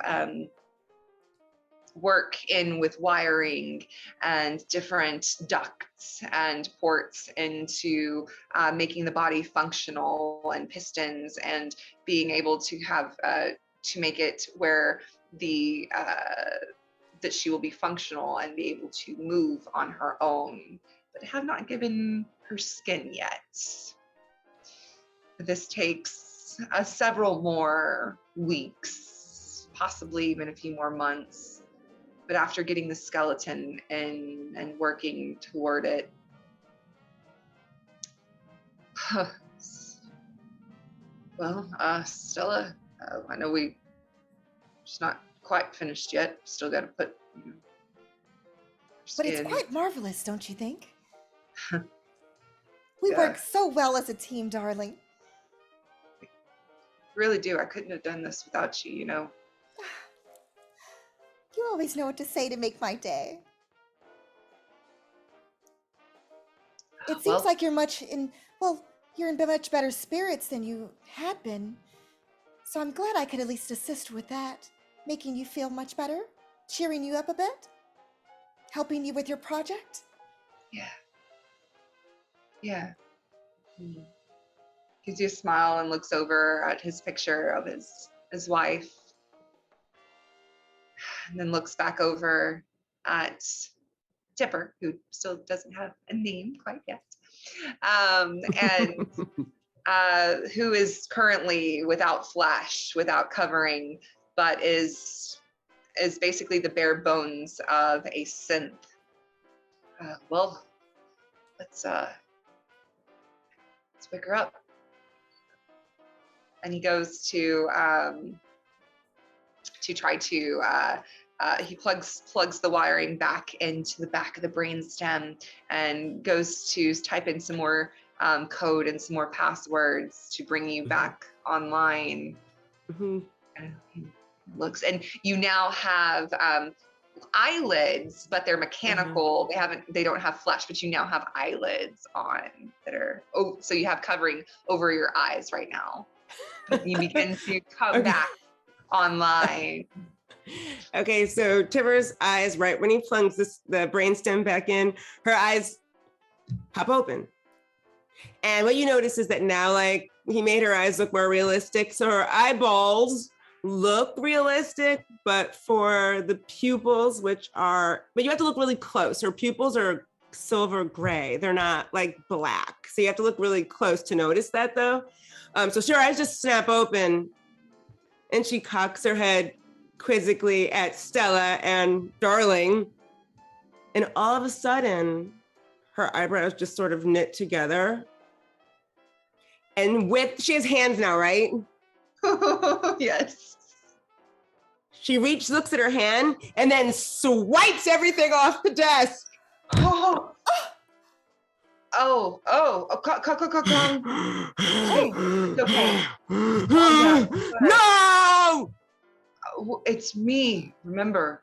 work in with wiring and different ducts and ports into making the body functional, and pistons, and being able to have to make it where the that she will be functional and be able to move on her own, but have not given her skin yet. This takes several more weeks, possibly even a few more months. But after getting the skeleton in and working toward it, well, Stella, I know she's not quite finished yet. Still got to put, But it's quite marvelous, don't you think? We Yeah. work so well as a team, darling. Really do. I couldn't have done this without you, You always know what to say to make my day. It seems Well- like you're in much better spirits than you had been. So I'm glad I could at least assist with that, making you feel much better, cheering you up a bit, helping you with your project. Yeah. Gives you a smile and looks over at his picture of his wife. And then looks back over at Tipper, who still doesn't have a name quite yet, and who is currently without flesh, without covering, but is basically the bare bones of a synth. Well, let's pick her up. And he goes to try to he plugs the wiring back into the back of the brainstem and goes to type in some more code and some more passwords to bring you back online. Mhm. And he looks, and you now have eyelids, but they're mechanical. They don't have flesh, but you now have eyelids on that are, so you have covering over your eyes right now. You begin to come back online. Okay, so Tipper's eyes, right when he plungs the brainstem back in, her eyes pop open. And what you notice is that now, like, he made her eyes look more realistic. So her eyeballs look realistic, but for the pupils, but you have to look really close. Her pupils are silver gray. They're not like black. So you have to look really close to notice that, though. So her eyes just snap open, and she cocks her head quizzically at Stella and Darling. And all of a sudden, her eyebrows just sort of knit together. And she has hands now, right? Yes. She looks at her hand, and then swipes everything off the desk. Come. Okay. No! It's me. Remember.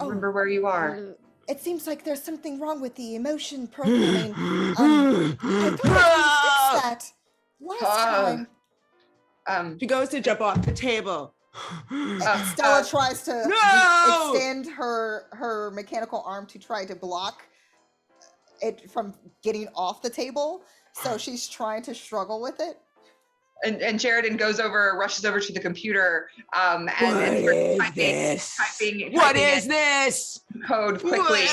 Remember where you are. It seems like there's something wrong with the emotion programming. I thought I fixed that last time. She goes to jump off the table. Stella tries to No! extend her mechanical arm to try to block it from getting off the table. So she's trying to struggle with it. And Sheridan rushes over to the computer, and typing this? Code quickly.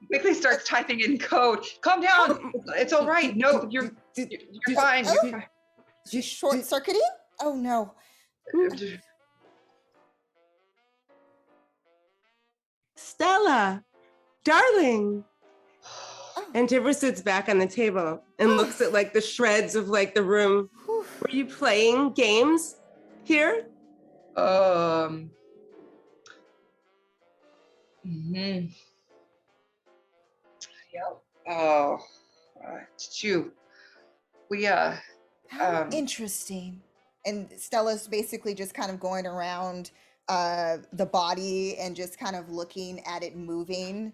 Quickly starts typing in code. Calm down. It's all right. No, you're fine. You're fine. She's short-circuiting? Oh no. Stella, darling. And Tipper sits back on the table and looks at like the shreds of like the room. Were you playing games here? Mhm. Yeah. Oh, did you? We How um, interesting. And Stella's basically just kind of going around the body and just kind of looking at it moving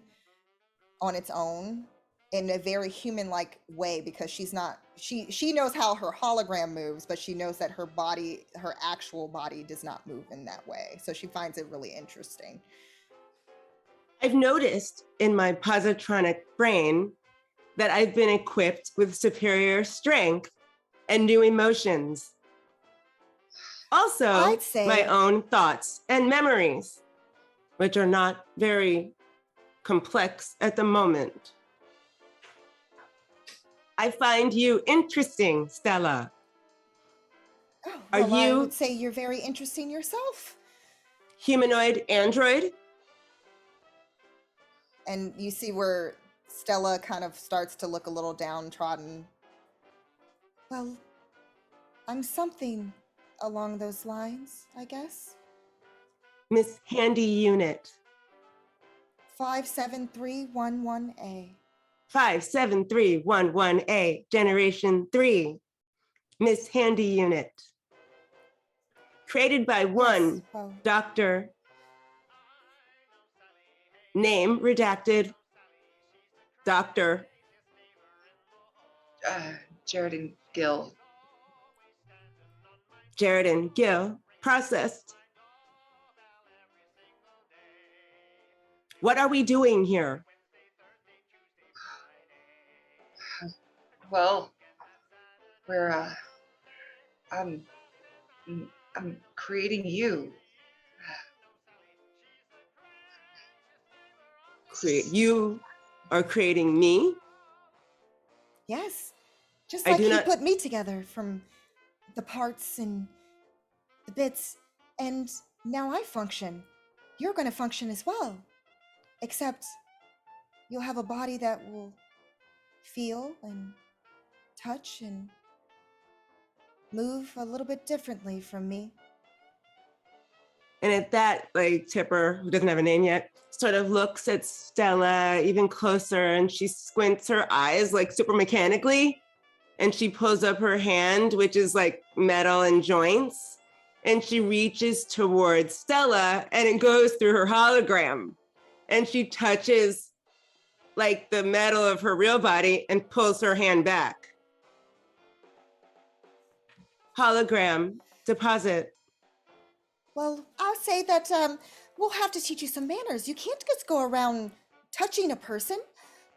on its own in a very human-like way, because she knows how her hologram moves, but she knows that her body, her actual body, does not move in that way. So she finds it really interesting. I've noticed in my positronic brain that I've been equipped with superior strength and new emotions. Also, I'd say my own thoughts and memories, which are not very complex at the moment. I find you interesting, Stella. oh, Are well, I you would say you're very interesting yourself. humanoid android? And you see where Stella kind of starts to look a little downtrodden. Well, I'm something along those lines, I guess. Miss Handy Unit. 57311A. 57311A, Generation 3. Miss Handy Unit. Created by one well, Dr. Name redacted. Dr. Jared and Gil. Jared and Gil. Processed. What are we doing here? Well, we're I'm creating you. You are creating me? yes. Just I like do he not- put me together from the parts and the bits, and now I function. You're going to function as well. Except you'll have a body that will feel and touch and move a little bit differently from me. And at that, like, Tipper, who doesn't have a name yet, sort of looks at Stella even closer, and she squints her eyes like super mechanically, and she pulls up her hand, which is like metal and joints, and she reaches towards Stella, and it goes through her hologram, and she touches like the metal of her real body and pulls her hand back. Hologram deposit. Well, I'll say that we'll have to teach you some manners. You can't just go around touching a person.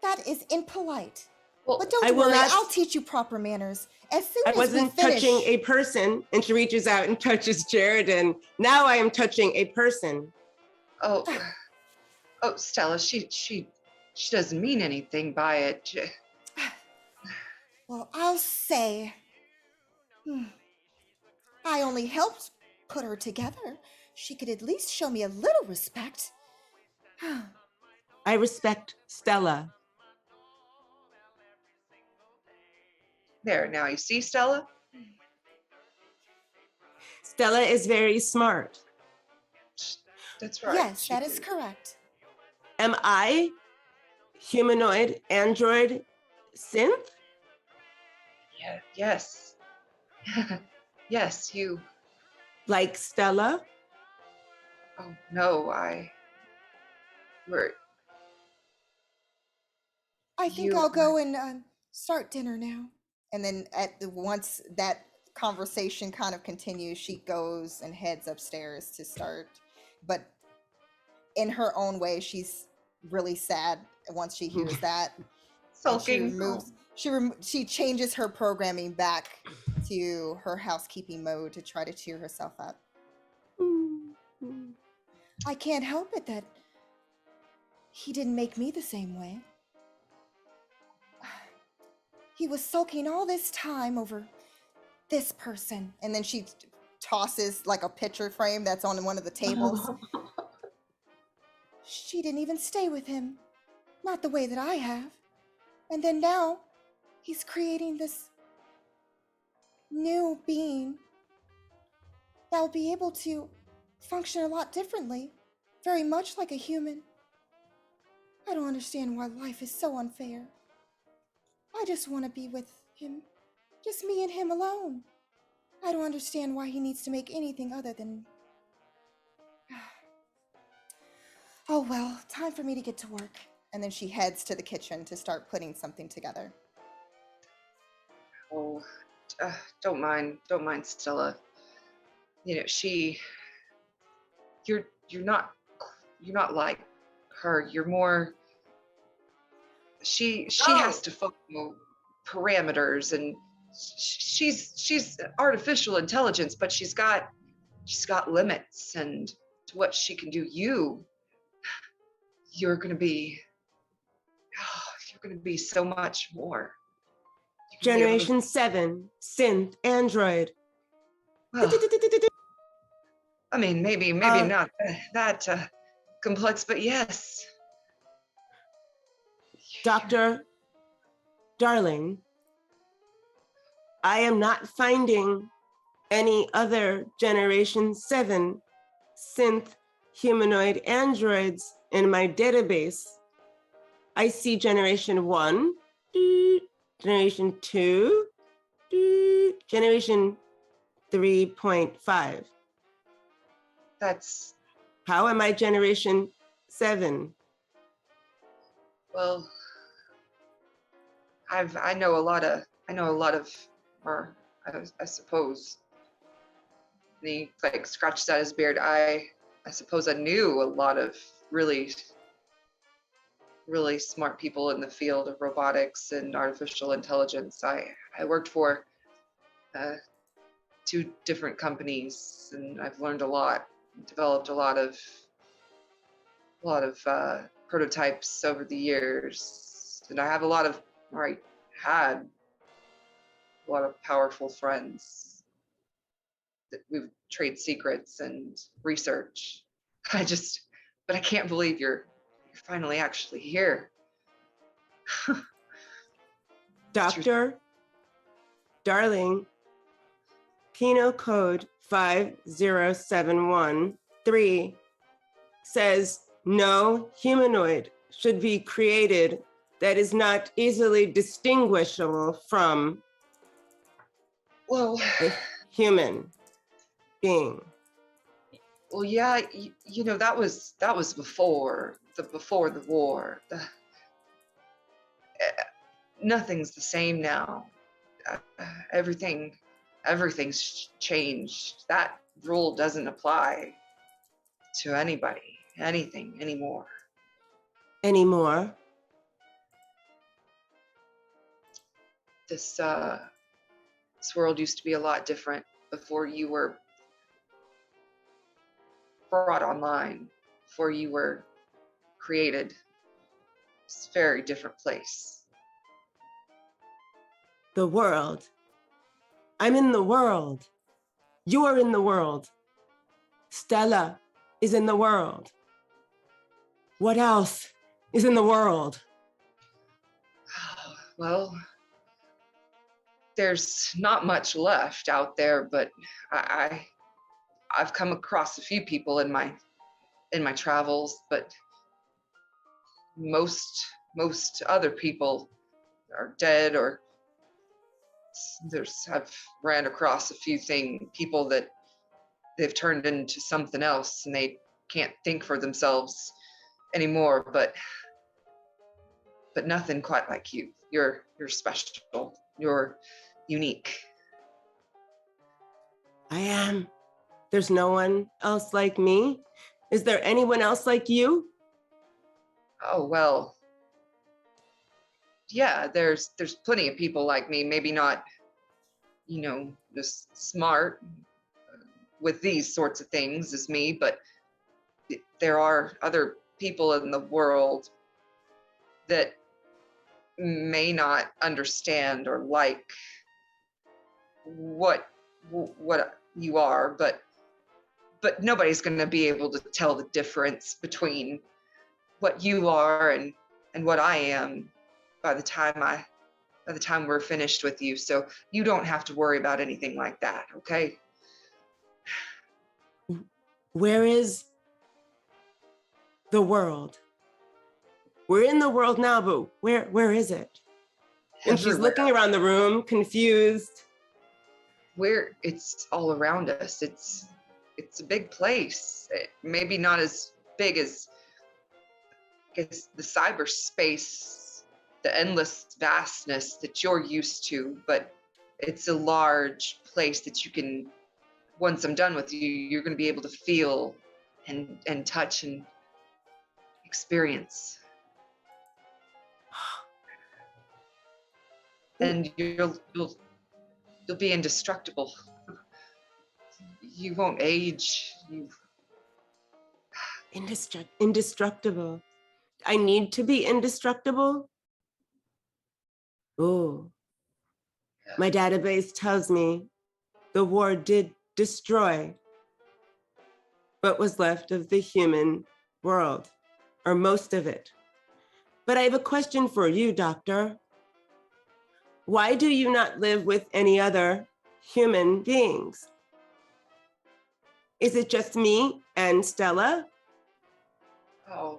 That is impolite. Well, But don't I will worry, not- I'll teach you proper manners. As soon I as wasn't we finish. touching a person, and she reaches out and touches Jared, and now I am touching a person. oh, Stella, she doesn't mean anything by it. Well, I'll say. I only helped put her together. She could at least show me a little respect. I respect Stella. There, now you see, Stella? Stella is very smart. That's right. Yes, she that is did. correct. Am I humanoid android synth? Yeah, yes. Yes, you. Like Stella? Oh, no, we're, I think You- I'll go and start dinner now. And then once that conversation kind of continues, she goes and heads upstairs to start. But in her own way, she's really sad once she hears that. And sulking. she changes her programming back to her housekeeping mode to try to cheer herself up. I can't help it that he didn't make me the same way. He was sulking all this time over this person. And then she tosses like a picture frame that's on one of the tables. She didn't even stay with him. Not the way that I have. And then now he's creating this new being that will be able to function a lot differently, very much like a human. I don't understand why life is so unfair. I just want to be with him, just me and him alone. I don't understand why he needs to make anything other than... Oh well, time for me to get to work. And then she heads to the kitchen to start putting something together. Oh, don't mind Stella. You know, you're not like her. You're more. She has to follow parameters, and she's artificial intelligence, but she's got limits and to what she can do. You're gonna be so much more. Generation 7, synth, android. Well, I mean, maybe not that complex, but yes. Dr. Darling, I am not finding any other Generation 7 synth humanoid androids in my database. I see Generation 1, Generation 2, Generation 3.5. That's How am I Generation 7? well. I know a lot of, or I suppose. And he like scratches at his beard. I suppose I knew a lot of really smart people in the field of robotics and artificial intelligence. I worked for 2 different companies, and I've learned a lot, developed a lot of prototypes over the years, and I had a lot of powerful friends that we've traded secrets and research. But I can't believe you're finally actually here. Dr. Darling, Penal Code 50713 says no humanoid should be created that is not easily distinguishable from a human being. Well, yeah, you know, that was before the war. Nothing's the same now. Everything's changed. That rule doesn't apply to anything anymore. Anymore? This world used to be a lot different before you were brought online, before you were created. It's a very different place. The world. I'm in the world. You're in the world. Stella is in the world. What else is in the world? Well, there's not much left out there, but I've come across a few people in my travels, but most other people are dead, or I've ran across a few people that they've turned into something else and they can't think for themselves anymore, but nothing quite like you. You're special. You're unique. I am. There's no one else like me? Is there anyone else like you? Oh, well, yeah, there's plenty of people like me, maybe not, just smart with these sorts of things as me, but there are other people in the world that may not understand or like what you are, but nobody's going to be able to tell the difference between what you are and what I am by the time by the time we're finished with you, so you don't have to worry about anything like that, okay? Where is the world? We're in the world now, but where is it? And she's Everywhere. looking around the room, confused. It's all around us. It's a big place. Maybe not as big as, I guess, the cyberspace, the endless vastness that you're used to, but it's a large place that you can, once I'm done with you, you're going to be able to feel and touch and experience. And you'll be indestructible. You won't age. Indestructible. I need to be indestructible? Oh, my database tells me the war did destroy what was left of the human world, or most of it. But I have a question for you, Doctor. Why do you not live with any other human beings? Is it just me and Stella? Oh,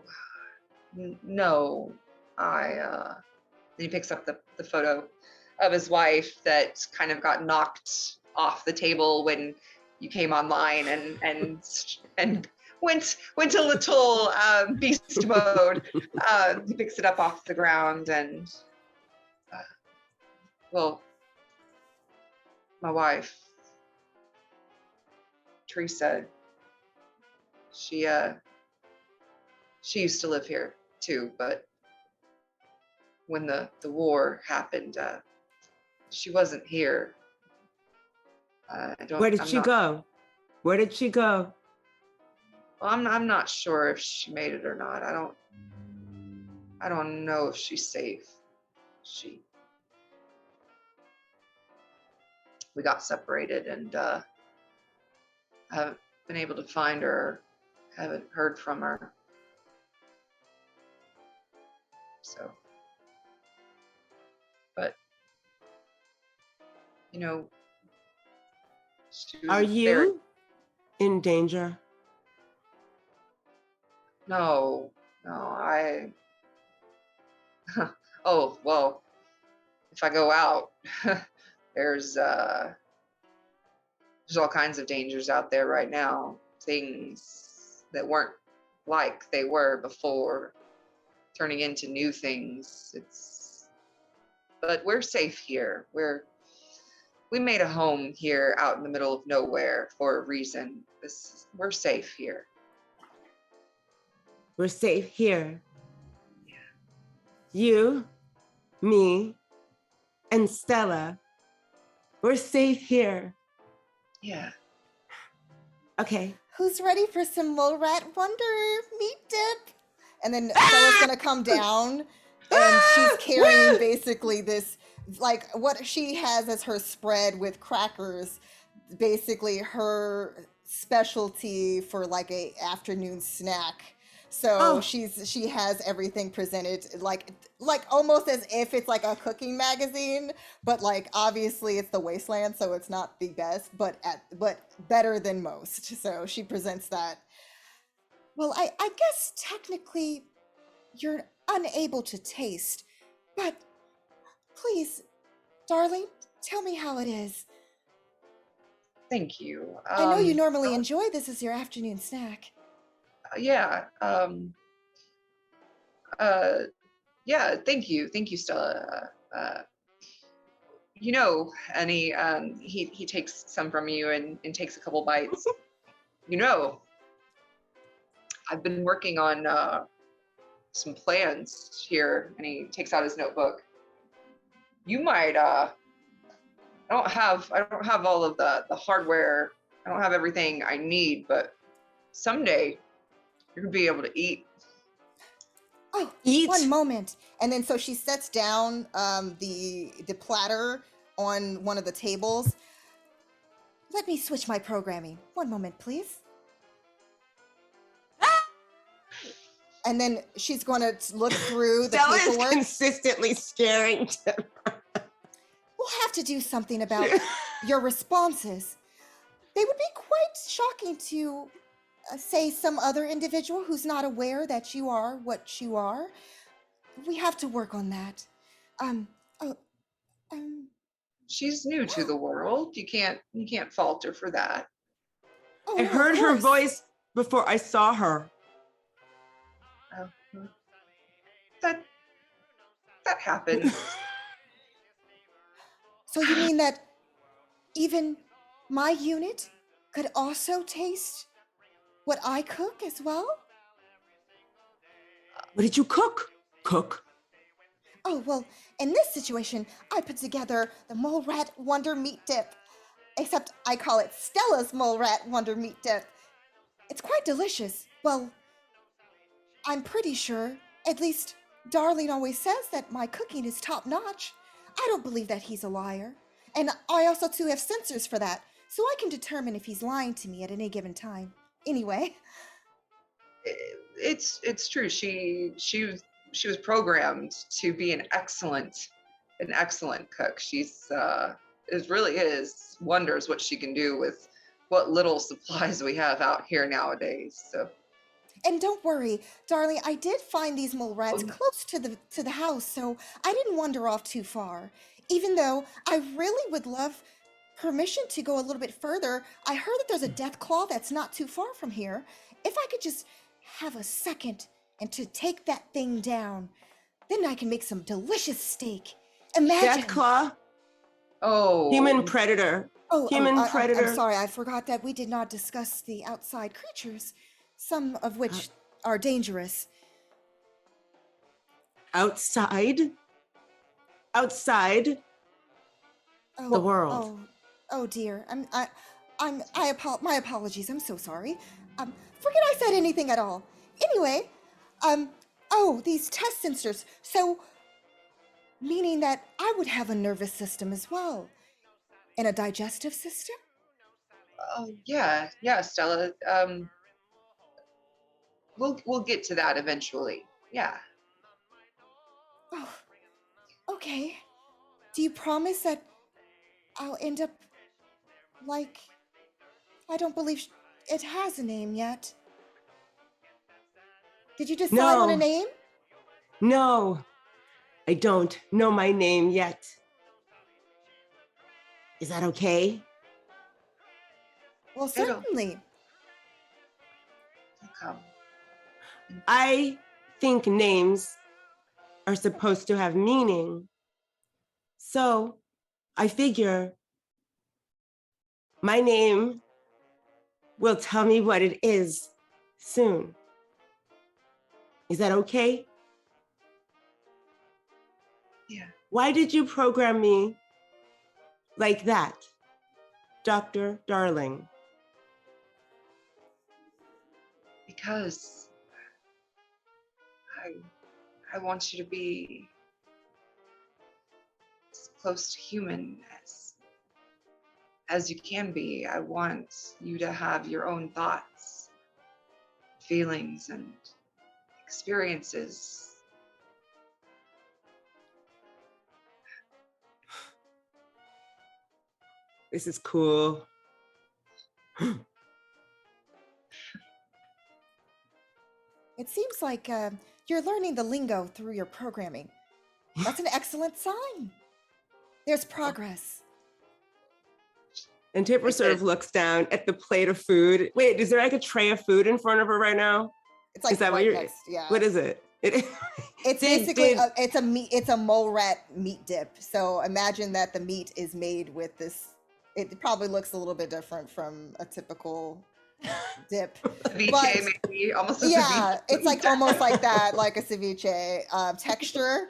no. Then he picks up the photo of his wife that kind of got knocked off the table when you came online and went a little beast mode. He picks it up off the ground and, well, my wife, Teresa, she used to live here too, but when the war happened, she wasn't here. Where did she go? Where did she go? Well, I'm not sure if she made it or not. I don't know if she's safe. We got separated, and haven't been able to find her. Haven't heard from her. So, but you know, she was Are you very- in danger? No, oh, well, if I go out, there's all kinds of dangers out there right now. Things that weren't like they were before, turning into new things. But we're safe here. We made a home here out in the middle of nowhere for a reason. We're safe here. We're safe here. You, me, and Stella. We're safe here. Yeah. Okay. Who's ready for some Mole Rat Wonder meat dip? And then Stella's gonna come down, and she's carrying basically this, like what she has as her spread with crackers, basically her specialty for like a afternoon snack. So she has everything presented like almost as if it's like a cooking magazine, but like obviously it's the wasteland, so it's not the best, but better than most. So she presents that. Well, I guess technically you're unable to taste, but please, darling, tell me how it is. Thank you. I know you normally enjoy this as your afternoon snack. Yeah. Yeah. Thank you, Stella. And he takes some from you and takes a couple bites. I've been working on some plans here, and he takes out his notebook. You might. I don't have all of the hardware. I don't have everything I need, but someday you're gonna be able to eat. Oh, Eat. one moment. And then so she sets down the platter on one of the tables. Let me switch my programming. One moment, please. And then she's going to look through the Stella is paperwork. consistently scaring Tim. to do something about your responses. They would be quite shocking to, say, some other individual who's not aware that you are what you are. We have to work on that. Oh, She's new to the world. You can't fault her for that. oh, I no, of heard her course. voice before I saw her. Oh, that happens. So you mean that even my unit could also taste what I cook as well? What did you cook? Cook? Oh, well, in this situation, I put together the Mole Rat Wonder Meat Dip. Except I call it Stella's Mole Rat Wonder Meat Dip. It's quite delicious. Well, I'm pretty sure, at least Darling always says that my cooking is top notch. I don't believe that he's a liar. And I also too have sensors for that, so I can determine if he's lying to me at any given time. Anyway. It's true. She was programmed to be an excellent cook. She's it really is wonders what she can do with what little supplies we have out here nowadays. So. And don't worry, darling, I did find these mole rats close to the house, so I didn't wander off too far. Even though I really would love permission to go a little bit further. I heard that there's a death claw that's not too far from here. If I could just have a second and to take that thing down, then I can make some delicious steak. Imagine. Death claw? Oh. Human predator. Predator. I'm sorry, I forgot that we did not discuss the outside creatures, some of which are dangerous. Outside the world. Oh dear. My apologies. I'm so sorry. Forget I said anything at all. Anyway, these test sensors. So, meaning that I would have a nervous system as well, and a digestive system. Oh yeah, Stella. We'll get to that eventually. Yeah. Oh, okay. Do you promise that I'll end up like... I don't believe it has a name yet. Did you decide on a name? No, I don't know my name yet. Is that okay? Well, certainly. Come. I think names are supposed to have meaning. So I figure my name will tell me what it is soon. Is that okay? Yeah. Why did you program me like that, Dr. Darling? Because I want you to be as close to human as you can be. I want you to have your own thoughts, feelings, and experiences. This is cool. It seems like you're learning the lingo through your programming. That's an excellent sign. There's progress. And Tipper sort of looks down at the plate of food. Wait, is there like a tray of food in front of her right now? It's like is that right what you're? next, yeah. What is it? It's basically it's a mole rat meat dip. So imagine that the meat is made with this. It probably looks a little bit different from a typical dip. Ceviche, maybe almost. Yeah, it's like almost like that, like a ceviche texture.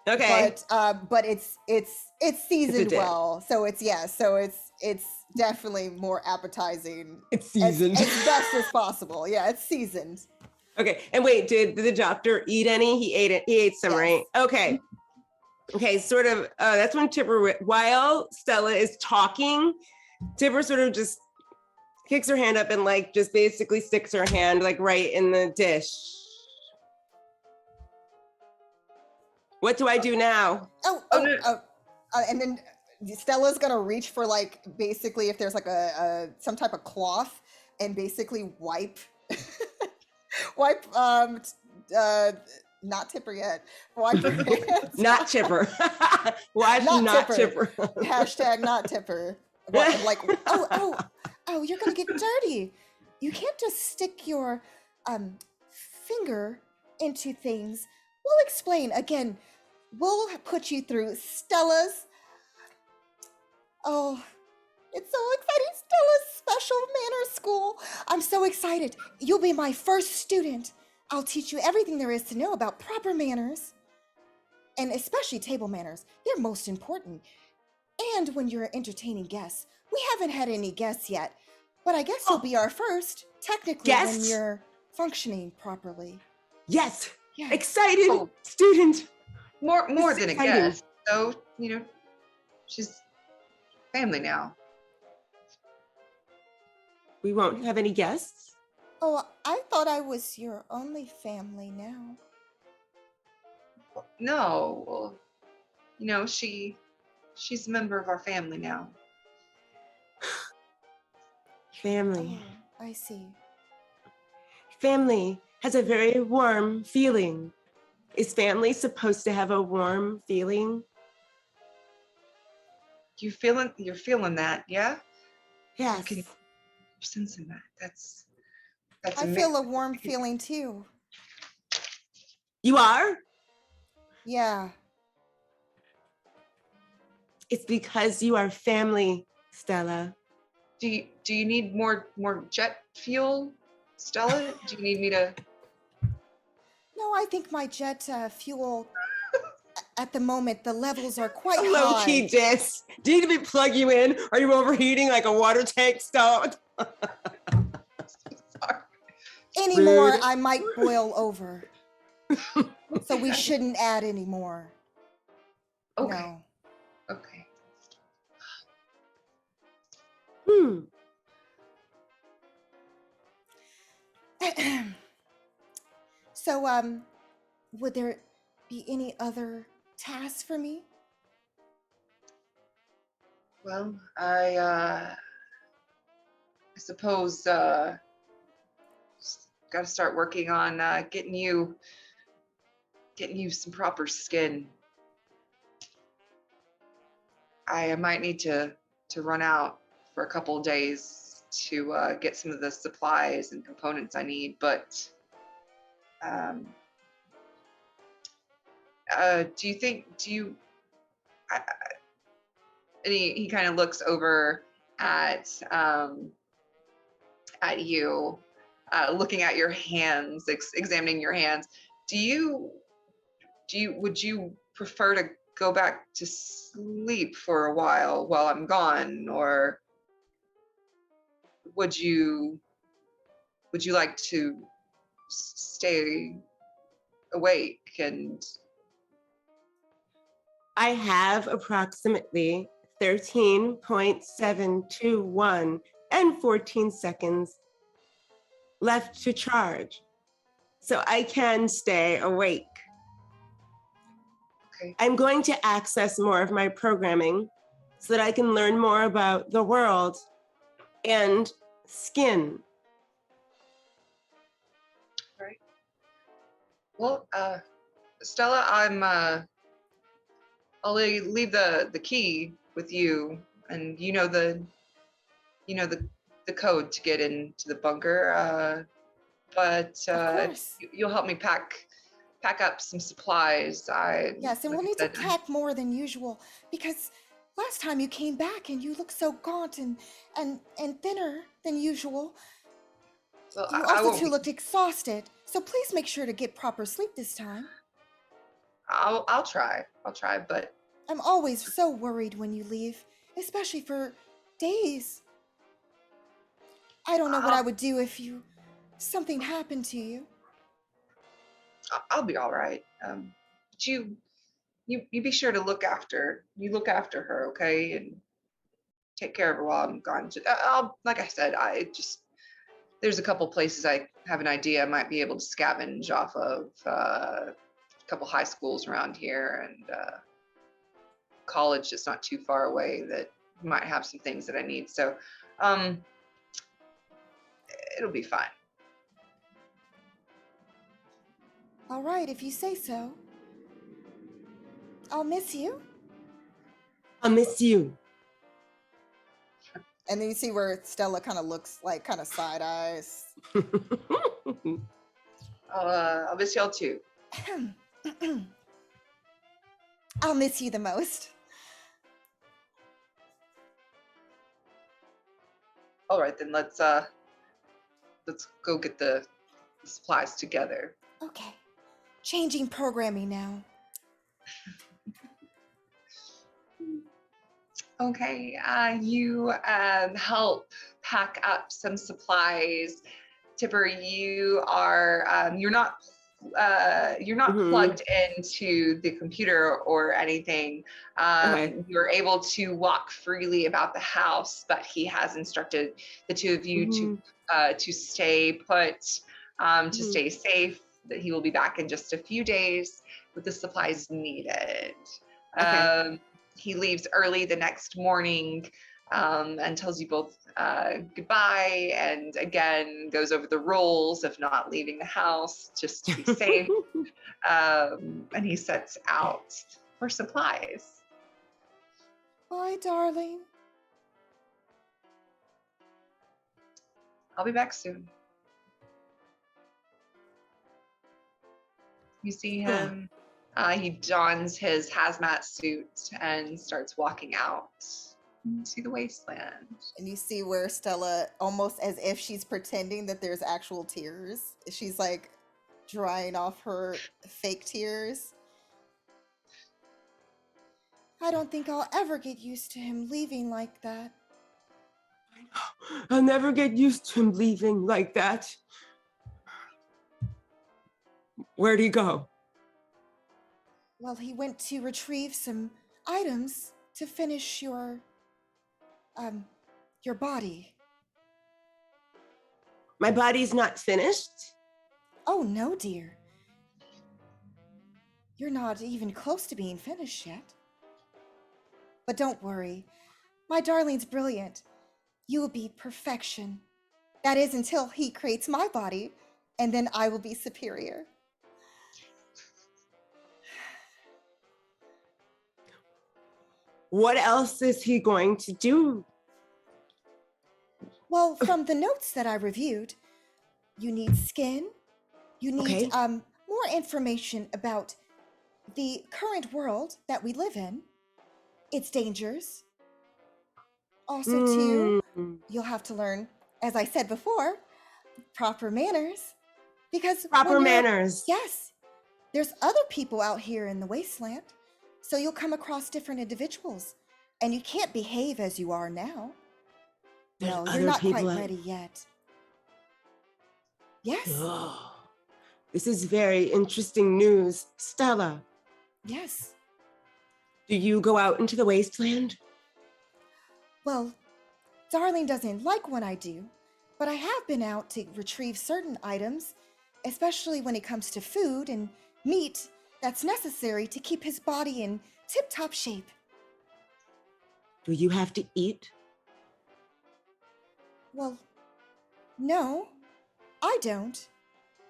Okay. But it's seasoned well. So it's definitely more appetizing. It's seasoned as best as possible. Yeah, it's seasoned. Okay. And wait, did the doctor eat any? He ate it. He ate some, yes. Right? Okay. Okay. Sort of. That's when Tipper, while Stella is talking, Tipper sort of just kicks her hand up and like just basically sticks her hand like right in the dish. What do I do now? And then Stella's gonna reach for like basically if there's like a some type of cloth and basically wipe wipe not Tipper yet. Wipe her hands. Not Chipper. Why Not not Tipper. Chipper? Hashtag not Tipper. Like oh, you're gonna get dirty. You can't just stick your finger into things. We'll explain again. We'll put you through Stella's. Oh, it's so exciting. Stella's special manners school. I'm so excited. You'll be my first student. I'll teach you everything there is to know about proper manners. And especially table manners. They're most important. And when you're entertaining guests. We haven't had any guests yet, but I guess you'll be our first, technically, when Guests? you're functioning properly. Yes. Yeah. Excited Oh. student. More This is than a exciting. guest. So, she's family now. We won't have any guests. Oh, I thought I was your only family now. No, well, she's a member of our family now. Family. Oh, I see. Family has a very warm feeling. Is family supposed to have a warm feeling? You're feeling that, yeah? Yes. You're sensing that. That's I feel a warm feeling too. You are? Yeah. It's because you are family, Stella. Do you need more jet fuel, Stella? Do you need me to? No, I think my jet fuel at the moment, the levels are quite Low key high. diss. Do you need me to plug you in? Are you overheating like a water tank stove? Sorry. Anymore, Rude. I might boil over. So we shouldn't add any more. Okay. No. Okay. So, would there be any other tasks for me? Well, I suppose got to start working on getting you some proper skin. I might need to run out for a couple of days to get some of the supplies and components I need, but and he kind of looks over at you, looking at your hands, examining your hands. Would you prefer to go back to sleep for a while I'm gone, or would you like to stay awake? And I have approximately 13.721 and 14 seconds left to charge. So I can stay awake. okay. I'm going to access more of my programming so that I can learn more about the world and skin. Right. Well, Stella, I'll leave the key with you, and you know the code to get into the bunker. But Of course. you'll help me pack up some supplies. Yes, and like we'll I need to said, pack more than usual because last time you came back and you looked so gaunt and thinner than usual. Well, You I also won't. too looked exhausted. So please make sure to get proper sleep this time. I'll try. But I'm always so worried when you leave, especially for days. I don't know what I would do if something happened to you. I'll be all right. But you be sure to look after her, okay, and take care of her while I'm gone. Like I said, there's a couple places I have an idea I might be able to scavenge off of, a couple high schools around here, and college just not too far away that might have some things that I need. So it'll be fine. All right, if you say so. I'll miss you. I'll miss you. And then you see where Stella kind of looks like kind of side eyes. I'll miss y'all too. I'll miss you the most. All right, then let's go get the supplies together. Okay. Changing programming now. Okay, you help pack up some supplies. Tipper, you are you're not plugged into the computer or anything. Okay. You're able to walk freely about the house, but he has instructed the two of you to stay put, to stay safe. That he will be back in just a few days with the supplies needed. Okay. He leaves early the next morning and tells you both goodbye, and again goes over the rules of not leaving the house just to be safe. And he sets out for supplies. Bye, darling. I'll be back soon. You see him. He dons his hazmat suit and starts walking out into the wasteland. And you see where Stella, almost as if she's pretending that there's actual tears, she's like drying off her fake tears. I don't think I'll ever get used to him leaving like that. I'll never get used to him leaving like that. Where'd he go? Well, he went to retrieve some items to finish your body. My body's not finished? Oh, no, dear. You're not even close to being finished yet. But don't worry. My darling's brilliant. You will be perfection. That is until he creates my body, and then I will be superior. What else is he going to do? Well, from the notes that I reviewed, you need skin. You need more information about the current world that we live in, its dangers. Also, too, you'll have to learn, as I said before, proper manners. Because proper manners. Yes, there's other people out here in the wasteland. So you'll come across different individuals, and you can't behave as you are now. No, you're not quite ready yet. Yes. Oh, this is very interesting news. Stella. Yes. Do you go out into the wasteland? Well, Darling doesn't like when I do, but I have been out to retrieve certain items, especially when it comes to food and meat that's necessary to keep his body in tip-top shape. Do you have to eat? Well, no, I don't.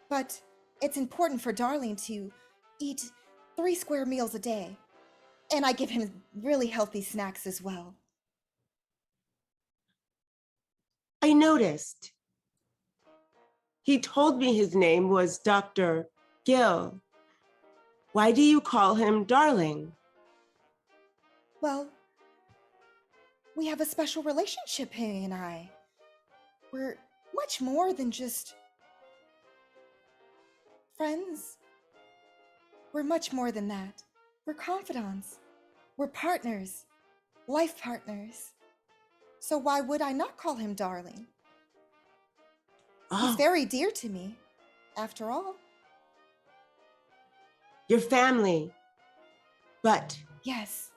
But it's important for Darling to eat 3 square meals a day. And I give him really healthy snacks as well. I noticed. He told me his name was Dr. Gill. Why do you call him Darling? Well, we have a special relationship, he and I. We're much more than just friends. We're much more than that. We're confidants. We're partners, life partners. So why would I not call him Darling? Oh, He's very dear to me, after all. your family, but Yes,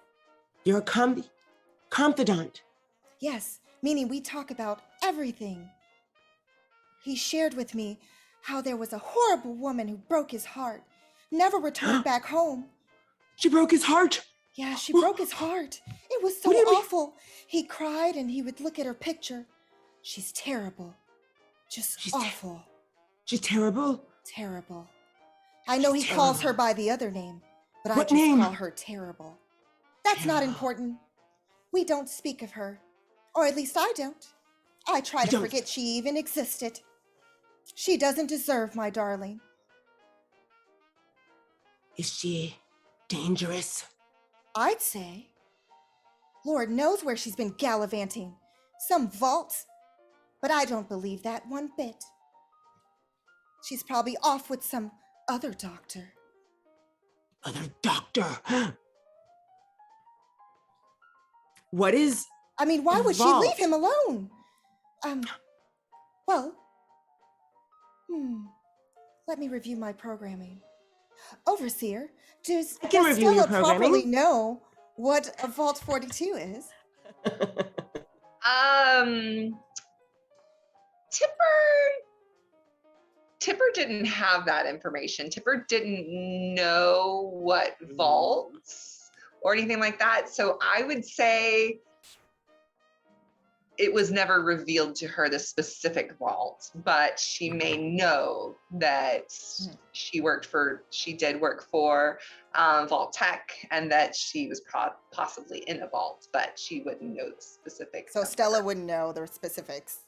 you're a confidant. yes, meaning we talk about everything. He shared with me how there was a horrible woman who broke his heart, never returned back home. She broke his heart. Yeah, she broke his heart. It was so What do you mean? awful. He cried and he would look at her picture. She's terrible. Just She's awful. She's terrible. Terrible. I know he She's calls her terrible. by the other name, but I What just name? call her terrible. That's not Terrible. important. We don't speak of her. Or at least I don't. I try You to don't. forget she even existed. She doesn't deserve my darling. Is she dangerous? I'd say. Lord knows where she's been gallivanting. Some vault. But I don't believe that one bit. She's probably off with some other doctor. Other doctor. What is I mean, why would she vault? leave him alone? Well, let me review my programming. Overseer, does I can review your Stella properly programming. know what a Vault 42 is? Tipper didn't have that information. Tipper didn't know what vaults or anything like that. So I would say it was never revealed to her the specific vault, but she may know that she did work for Vault Tech, and that she was possibly in a vault, but she wouldn't know the specifics. So Stella wouldn't know the specifics.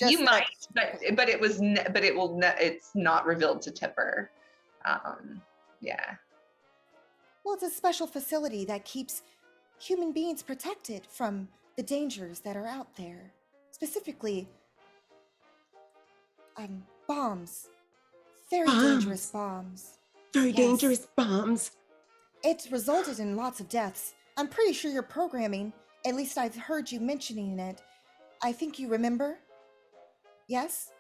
You Just might, but it's not revealed to Tipper. Yeah. well, it's a special facility that keeps human beings protected from the dangers that are out there. Specifically, bombs. Very dangerous bombs. Very Yes. dangerous bombs. It resulted in lots of deaths. I'm pretty sure your programming, at least I've heard you mentioning it. I think you remember? Yes?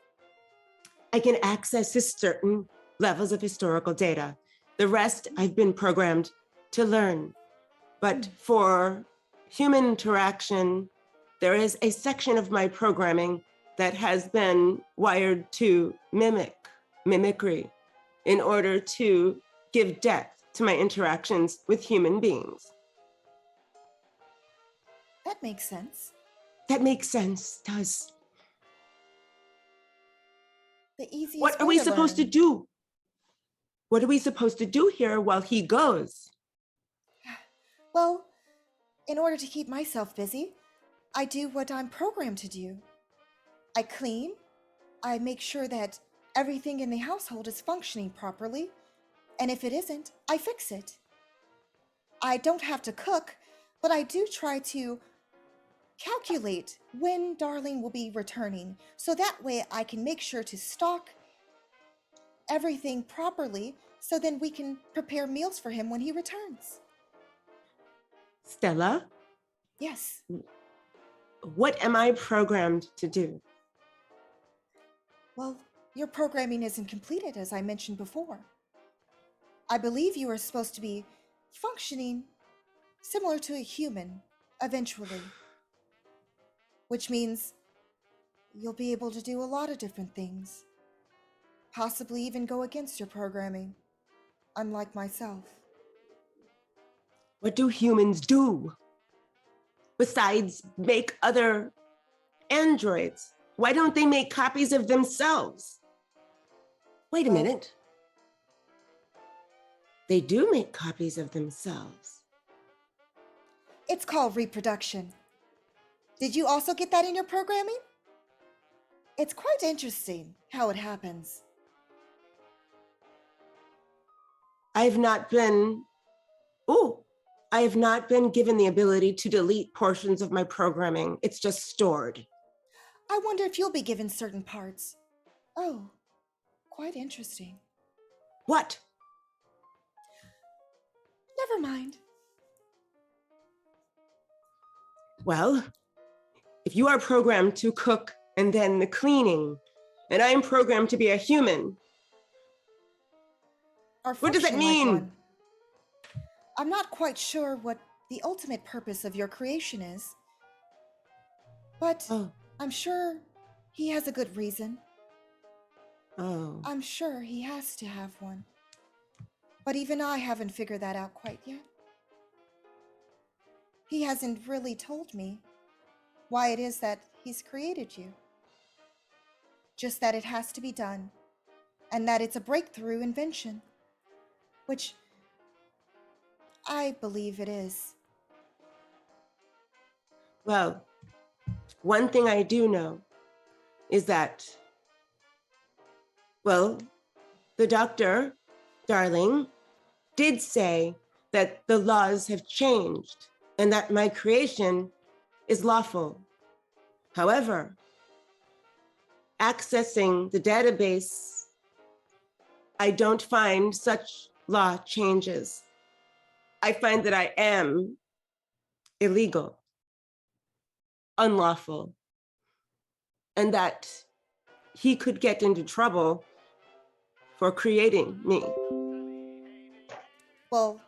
I can access certain levels of historical data. The rest I've been programmed to learn. But for human interaction, there is a section of my programming that has been wired to mimicry, in order to give depth to my interactions with human beings. That makes sense. That makes sense, does. The easiest What are way we supposed to learn. do? What are we supposed to do here while he goes? Well, in order to keep myself busy, I do what I'm programmed to do. I clean. I make sure that everything in the household is functioning properly. And if it isn't, I fix it. I don't have to cook, but I do try to calculate when Darling will be returning, so that way I can make sure to stock everything properly, so then we can prepare meals for him when he returns. Stella, Yes. what am I programmed to do? Well, your programming isn't completed, as I mentioned before. I believe you are supposed to be functioning similar to a human eventually, which means you'll be able to do a lot of different things, possibly even go against your programming, unlike myself. What do humans do besides make other androids? Why don't they make copies of themselves? Wait a Well- minute. They do make copies of themselves. It's called reproduction. Did you also get that in your programming? It's quite interesting how it happens. I have not been given the ability to delete portions of my programming. It's just stored. I wonder if you'll be given certain parts. Oh, quite interesting. What? Never mind. Well, if you are programmed to cook and then the cleaning, and I am programmed to be a human, Or what does that function like mean? one. I'm not quite sure what the ultimate purpose of your creation is, but Oh, I'm sure he has a good reason. oh. I'm sure he has to have one. But even I haven't figured that out quite yet. he hasn't really told me why it is that he's created you. Just that it has to be done, and that it's a breakthrough invention, which I believe it is. Well, one thing I do know is that, well, the doctor, darling, did say that the laws have changed and that my creation is lawful. However, accessing the database, I don't find such law changes. I find that I am illegal, unlawful, and that he could get into trouble for creating me. Well,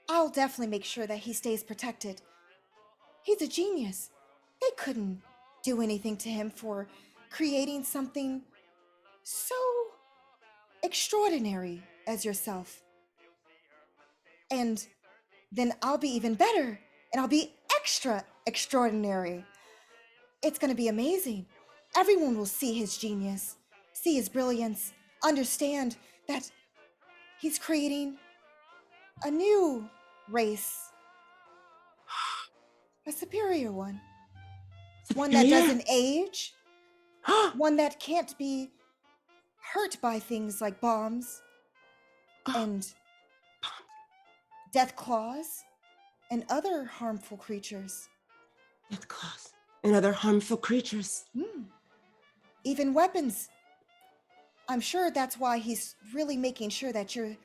I'll definitely make sure that he stays protected. He's a genius. They couldn't do anything to him for creating something so extraordinary as yourself. And then I'll be even better, and I'll be extra extraordinary. It's going to be amazing. Everyone will see his genius, see his brilliance, understand that he's creating a new race, a superior one. One that doesn't age, one that can't be hurt by things like bombs and death claws and other harmful creatures. Death claws and other harmful creatures. Even weapons. I'm sure that's why he's really making sure that you're,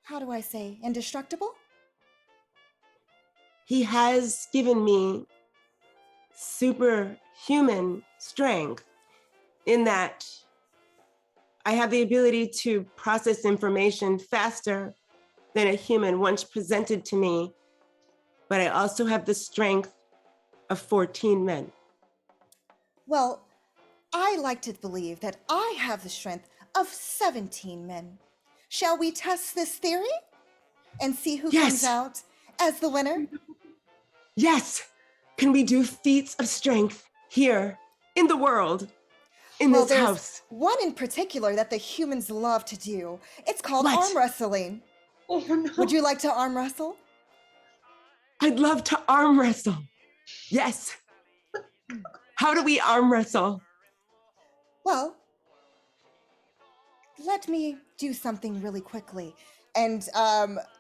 how do I say, indestructible? He has given me superhuman strength in that I have the ability to process information faster than a human once presented to me, but I also have the strength of 14 men. Well, I like to believe that I have the strength of 17 men. Shall we test this theory and see who comes out as the winner? Yes. Can we do feats of strength here in the world, in this house? One in particular that the humans love to do. It's called arm wrestling. Oh no. Would you like to arm wrestle? I'd love to arm wrestle. Yes. How do we arm wrestle? Well, let me do something really quickly. And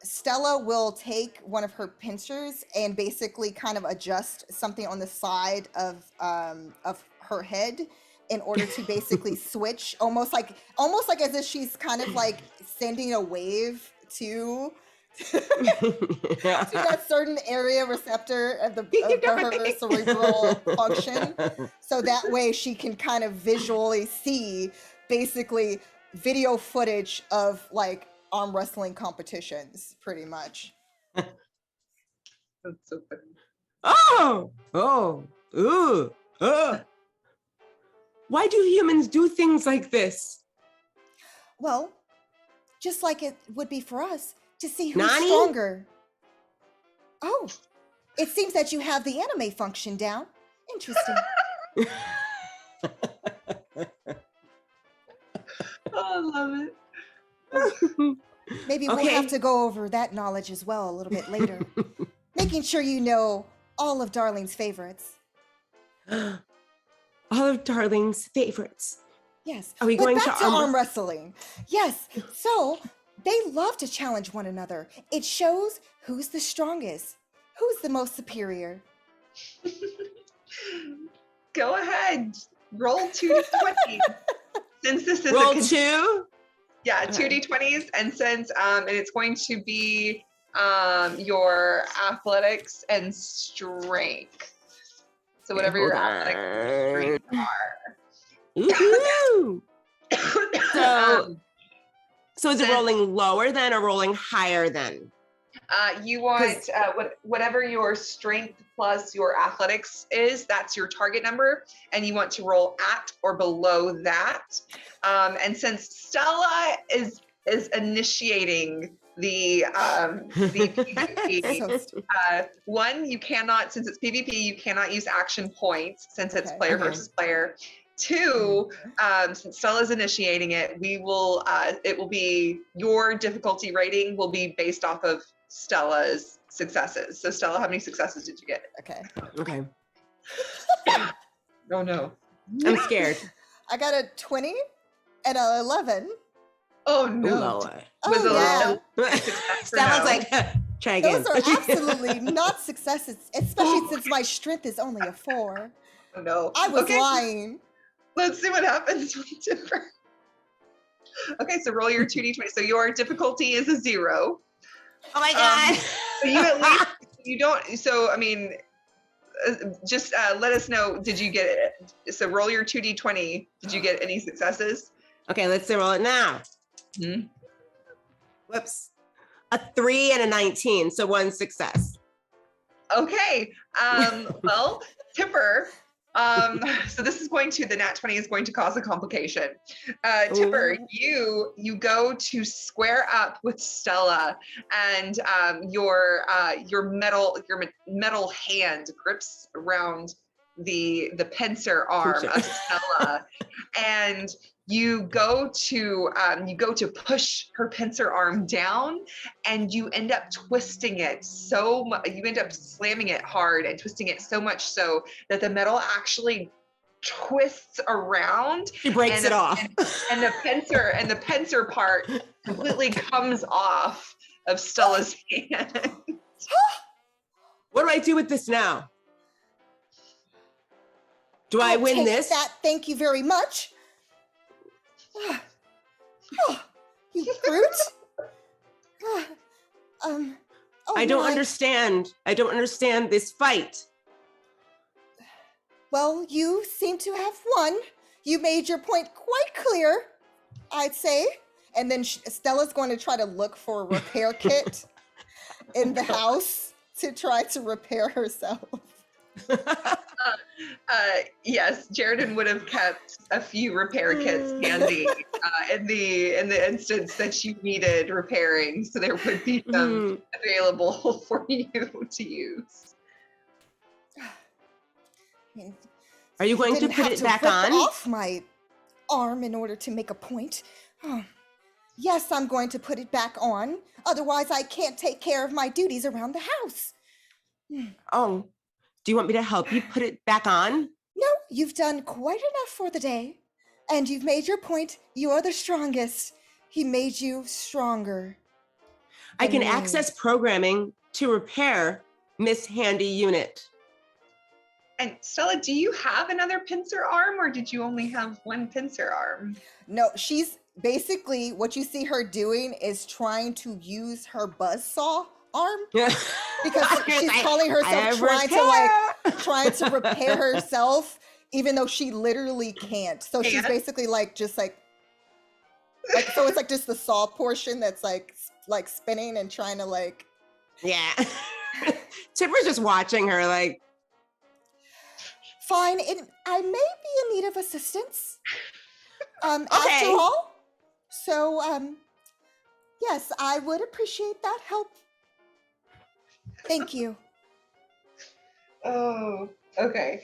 Stella will take one of her pincers and basically kind of adjust something on the side of her head in order to basically switch, almost like as if she's kind of like sending a wave to that certain area receptor of her cerebral function, so that way she can kind of visually see basically video footage of like arm wrestling competitions, pretty much. That's so funny. Why do humans do things like this? Well, just like it would be for us to see who's Nani? stronger. Oh, it seems that you have the anime function down. Interesting. Oh, I love it. Maybe we'll have to go over that knowledge as well a little bit later. Making sure you know all of Darling's favorites. All of Darling's favorites. Yes. Are we going back to arm wrestling? Yes. So they love to challenge one another. It shows who's the strongest, who's the most superior. Go ahead. Roll 2d20. Since this is roll 2? Yeah, 2d20s, and since and it's going to be your athletics and strength. So whatever your athletics and strength are. Woohoo! So is it rolling lower then or rolling higher then? You want whatever your strength plus your athletics is, that's your target number, and you want to roll at or below that. And since Stella is initiating the PvP. So stupid. One, you cannot, since it's PvP, you cannot use action points since it's Okay. player Okay. versus player. Two, since Stella's initiating it, it will be, your difficulty rating will be based off of Stella's successes. So Stella, how many successes did you get? Okay. Okay. Oh no. I'm scared. I got a 20 and a 11. Oh Ooh, no. Lord. Was Oh, a yeah. success or Stella's no? like, try again. Those are absolutely not successes, especially since my strength is only a 4. Oh no. I was Okay, lying. let's see what happens with Tipper. Okay, so roll your 2d20. So your difficulty is a 0. Oh my God. So you at least, you don't, so I mean, just let us know, did you get it? So roll your 2d20. Did you get any successes? Okay, let's roll it now. Hmm? Whoops. A 3 and a 19, so 1 success. Okay, well, Tipper, so this is the nat 20 is going to cause a complication. Tipper, you go to square up with Stella, and your metal hand grips around the pincer arm of Stella, and you go to push her pincer arm down, and you end up twisting it so much. You end up slamming it hard and twisting it so much so that the metal actually twists around. She breaks it off. And the pincer part completely comes off of Stella's hand. What do I do with this now? Do I I'll win take this? That, thank you very much. You brute. Oh I don't my. understand. I don't understand this fight. Well, you seem to have won. You made your point quite clear, I'd say. And then Stella's going to try to look for a repair kit in the house to try to repair herself. Yes, Jaredon would have kept a few repair kits handy in the instance that you needed repairing, so there would be some available for you to use. Are you going to Didn't put have it to back rip on? off my arm in order to make a point. Oh, yes, I'm going to put it back on. Otherwise, I can't take care of my duties around the house. Oh, do you want me to help you put it back on? No, you've done quite enough for the day. And you've made your point. You are the strongest. He made you stronger. I can than me. access programming to repair Miss Handy Unit. And Stella, do you have another pincer arm, or did you only have one pincer arm? No, she's basically, what you see her doing is trying to use her buzzsaw arm. Because she's calling herself trying to repair herself, even though she literally can't. So she's basically so it's like just the saw portion that's like spinning and trying to Yeah. Tipper's just watching her like. Fine, I may be in need of assistance. Okay. After all, so yes, I would appreciate that help. Thank you. Oh, okay.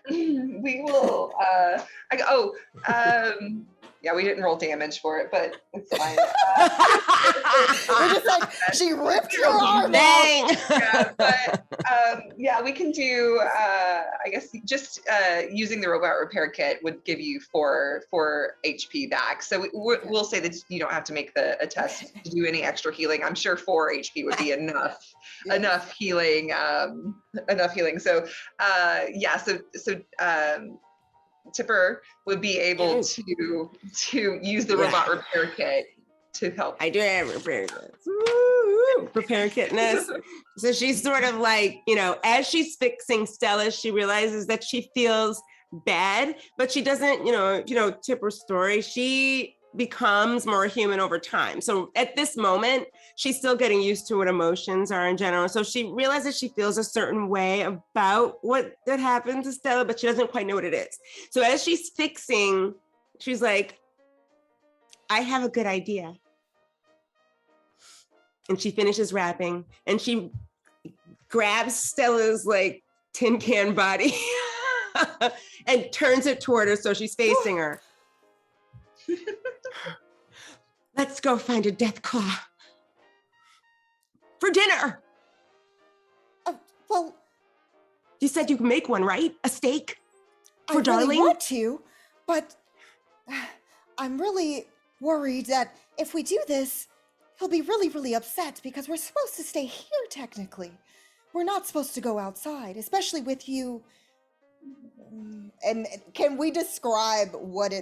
We will. Yeah, we didn't roll damage for it, but it's fine. We're just like, she ripped your arm Dang. off. Yeah, but yeah, we can do. I guess just using the robot repair kit would give you 4 HP back. So we'll say that you don't have to make a test to do any extra healing. I'm sure 4 HP would be enough. Enough healing. Enough healing. So yeah. So Tipper would be able to use the robot repair kit to help. I do have repair kits. Repair kitness. So she's sort of like, as she's fixing Stella, she realizes that she feels bad, but she doesn't, Tipper's story, she becomes more human over time. So at this moment, she's still getting used to what emotions are in general. So she realizes she feels a certain way about what that happened to Stella, but she doesn't quite know what it is. So as she's fixing, she's like, I have a good idea. And she finishes wrapping and she grabs Stella's like tin can body and turns it toward her so she's facing her. Let's go find a death claw for dinner. Well, You said you could make one, right? A steak for I darling? really want to, but I'm really worried that if we do this, he'll be really, really upset because we're supposed to stay here technically. We're not supposed to go outside, especially with you. And can we describe what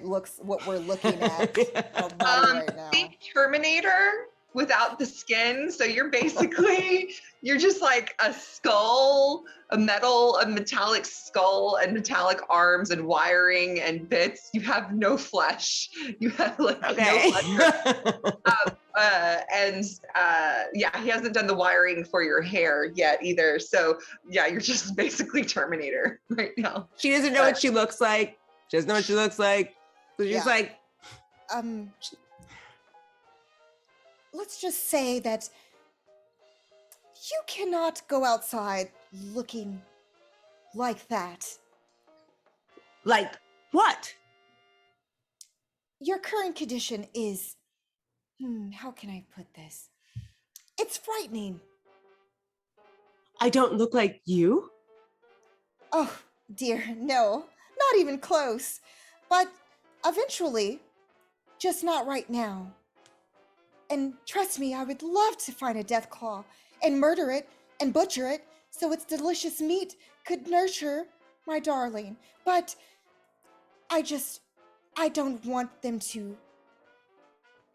we're looking at right now? Think Terminator without the skin. So you're basically, you're just like a skull, a metallic skull and metallic arms and wiring and bits. You have no flesh. You have like no flesh. Yeah, he hasn't done the wiring for your hair yet either. So yeah, you're just basically Terminator right now. She doesn't know what she looks like. She doesn't know what she looks like. So she's like, let's just say that you cannot go outside looking like that. like what? Your current condition is, how can I put this? It's frightening. I don't look like you? Oh, dear, no, not even close. But eventually, just not right now. And trust me, I would love to find a death claw and murder it and butcher it so its delicious meat could nurture my darling. But I don't want them to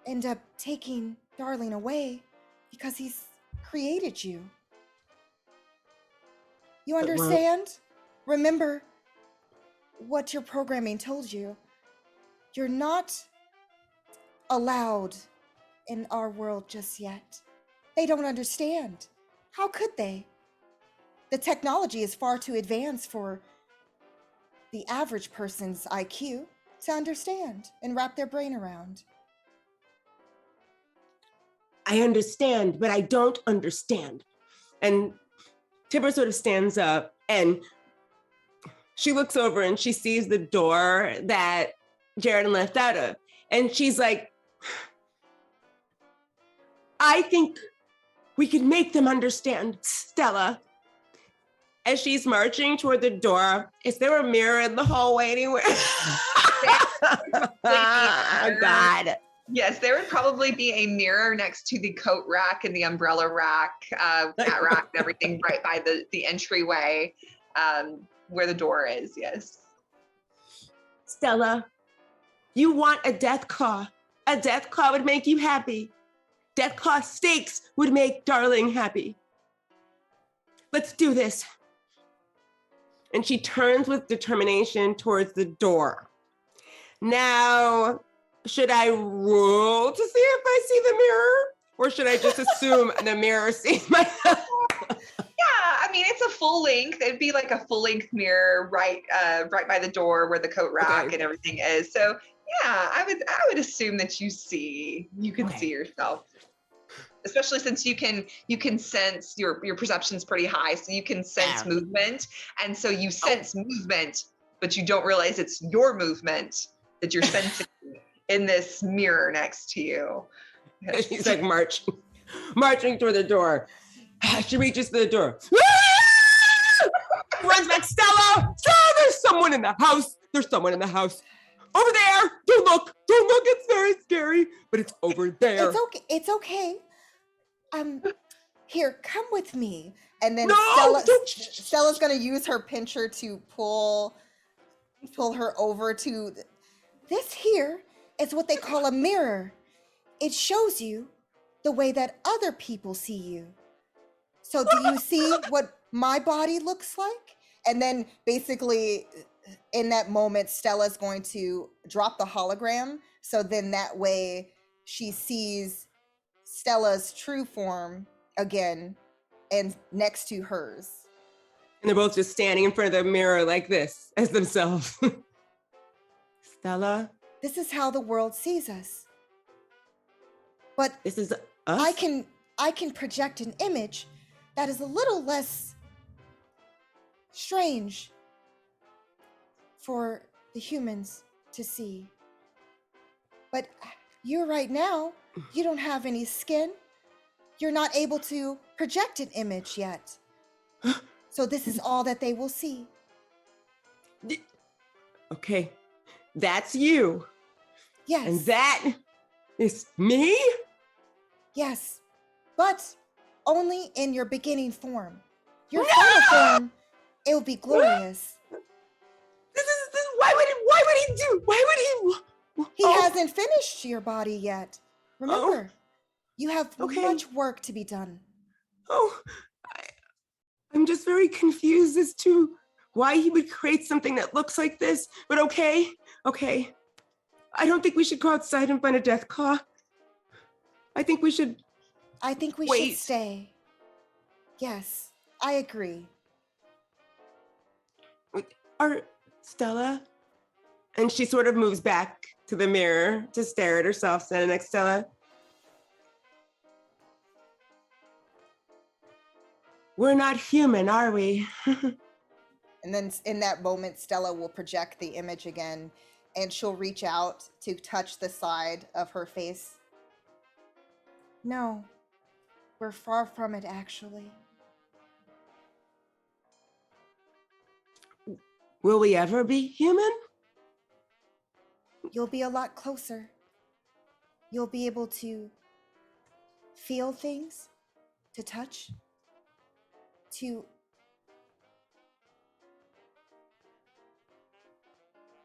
end up taking darling away because he's created you. You understand? Remember what your programming told you. You're not allowed in our world just yet. They don't understand. How could they? The technology is far too advanced for the average person's IQ to understand and wrap their brain around. I understand, but I don't understand. And Tipper sort of stands up and she looks over and she sees the door that Jared left out of. And she's like, I think we can make them understand, Stella. As she's marching toward the door, is there a mirror in the hallway anywhere? Oh, God. Yes, there would probably be a mirror next to the coat rack and the umbrella rack, hat rack and everything right by the entryway where the door is, yes. Stella, you want a death claw. A death claw would make you happy. Death claw steaks would make darling happy. Let's do this. And she turns with determination towards the door. Now, should I roll to see if I see the mirror? Or should I just assume the mirror sees myself? Yeah, I mean, it's a full length. It'd be like a full length mirror right by the door where the coat rack and everything is. So yeah, I would assume that you can see yourself. Especially since you can sense your perception's pretty high, so you can sense movement. And so you sense movement, but you don't realize it's your movement that you're sensing in this mirror next to you. Yes. She's like marching toward the door. She reaches the door. Runs back, Stella! Stella, there's someone in the house. There's someone in the house. Over there. Don't look. It's very scary, but it's over there. It's okay. Here, come with me. And then Stella's gonna use her pincher to pull her over to this. Here is what they call a mirror. It shows you the way that other people see you. So do you see what my body looks like? And then basically in that moment, Stella's going to drop the hologram. So then that way she sees Stella's true form again and next to hers. And they're both just standing in front of the mirror like this as themselves. Stella? This is how the world sees us. But this is us? I I can project an image that is a little less strange for the humans to see. But you right now, you don't have any skin. You're not able to project an image yet. So this is all that they will see. Okay, that's you. Yes. And that is me? Yes. But only in your beginning form. Your final form, it will be glorious. Why would he? He hasn't finished your body yet. Remember, you have Okay. much work to be done. I'm just very confused as to why he would create something that looks like this, but okay. I don't think we should go outside and find a death claw. I think we should should stay. Yes, I agree. Stella? And she sort of moves back to the mirror to stare at herself standing next to Stella. We're not human, are we? And then in that moment, Stella will project the image again, and she'll reach out to touch the side of her face. No, we're far from it, actually. Will we ever be human? You'll be a lot closer. You'll be able to feel things, to touch, to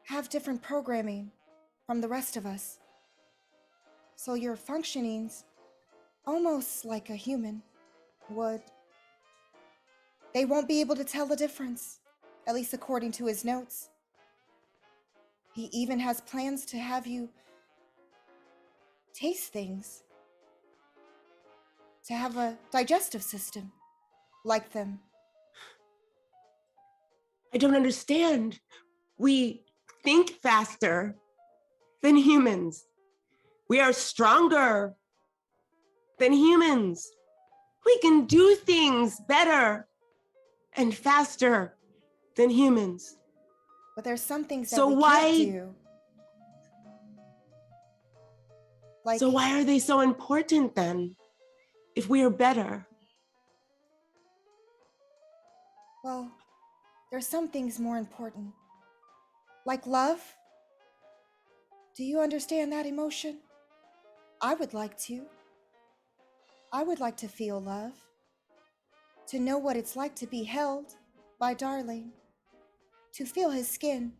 have different programming from the rest of us. So your functioning's almost like a human would. They won't be able to tell the difference, at least according to his notes. He even has plans to have you taste things, to have a digestive system like them. I don't understand. We think faster than humans. We are stronger than humans. We can do things better and faster than humans. But there's some things that So we why- can't do. Like, So why are they so important then, if we are better? well, there's some things more important. Like love. Do you understand that emotion? I would like to. I would like to feel love. To know what it's like to be held by darling. To feel his skin.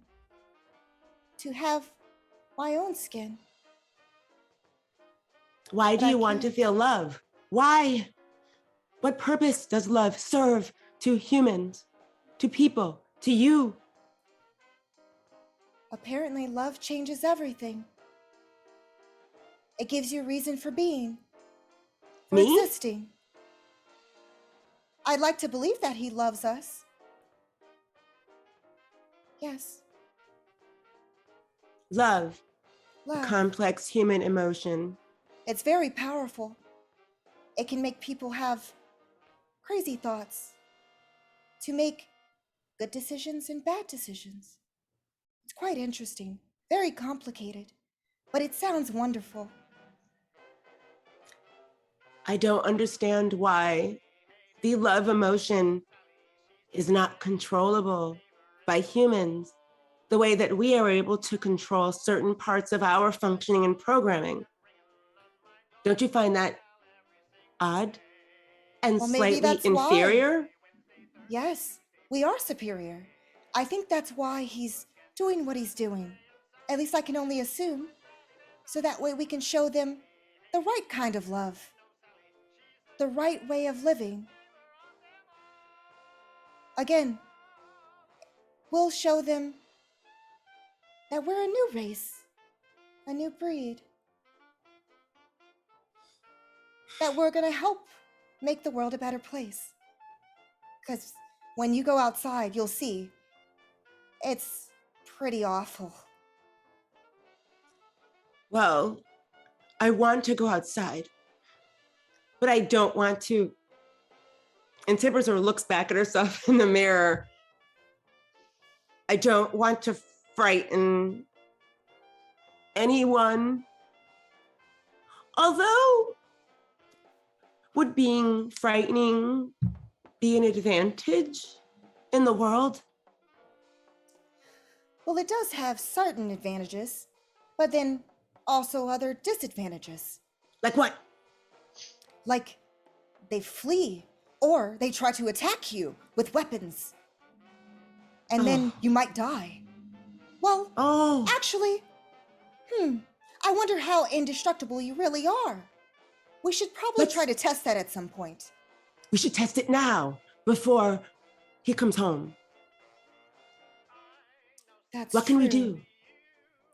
To have my own skin. Why do But I you want to can't. feel love? Why? What purpose does love serve to humans, to people, to you? Apparently, love changes everything. It gives you reason for being, for Me? existing. I'd like to believe that he loves us. Yes, Love, a love. complex human emotion. It's very powerful. It can make people have crazy thoughts, to make good decisions and bad decisions. It's quite interesting, very complicated, but it sounds wonderful. I don't understand why the love emotion is not controllable by humans the way that we are able to control certain parts of our functioning and programming. Don't you find that odd and Well, maybe slightly that's why. inferior? Yes, we are superior. I think that's why he's doing what he's doing. At least I can only assume. So that way we can show them the right kind of love. The right way of living. Again, we'll show them that we're a new race, a new breed. That we're gonna help make the world a better place. Because when you go outside, you'll see it's pretty awful. Well, I want to go outside. but I don't want to. And Tipper sort of looks back at herself in the mirror. I don't want to frighten anyone. Although, would being frightening be an advantage in the world? Well, it does have certain advantages, but then also other disadvantages. Like what? Like they flee or they try to attack you with weapons. And then you might die. Well, actually, I wonder how indestructible you really are. We should probably try to test that at some point. We should test it now, before he comes home. That's What can we true. do?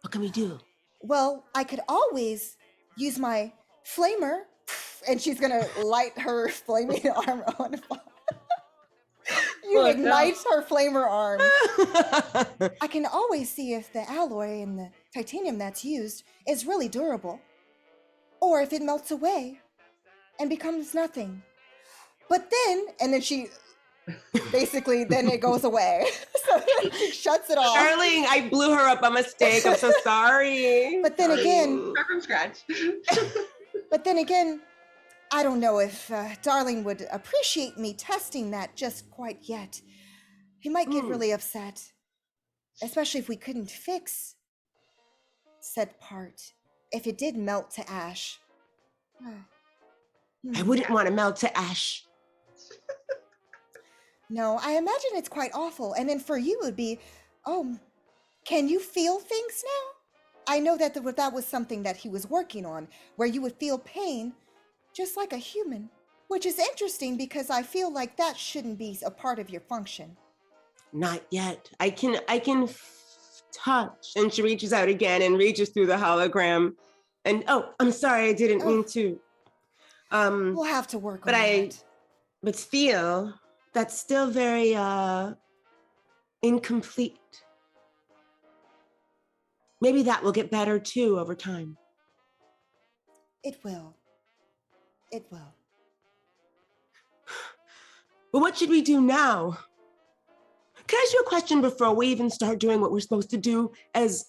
What can we do? Well, I could always use my flamer, and she's gonna light her flaming arm on fire. You ignite her flamer arm. I can always see if the alloy and the titanium that's used is really durable, or if it melts away and becomes nothing. But then, and then she basically, then it goes away. So she shuts it off. Darling, I blew her up by mistake. I'm so sorry. But then again, Start from scratch. but then again, I don't know if Darling would appreciate me testing that just quite yet. He might get really upset, especially if we couldn't fix said part, if it did melt to ash. I wouldn't want to melt to ash. No, I imagine it's quite awful. And then for you, it would be, oh, can you feel things now? I know that that was something that he was working on, where you would feel pain just like a human, which is interesting because I feel like that shouldn't be a part of your function. Not yet. I can touch. And she reaches out again and reaches through the hologram. And I'm sorry, I didn't mean to. We'll have to work on that. But feel, that's still very incomplete. Maybe that will get better too over time. It will. It will. But what should we do now? Can I ask you a question before we even start doing what we're supposed to do as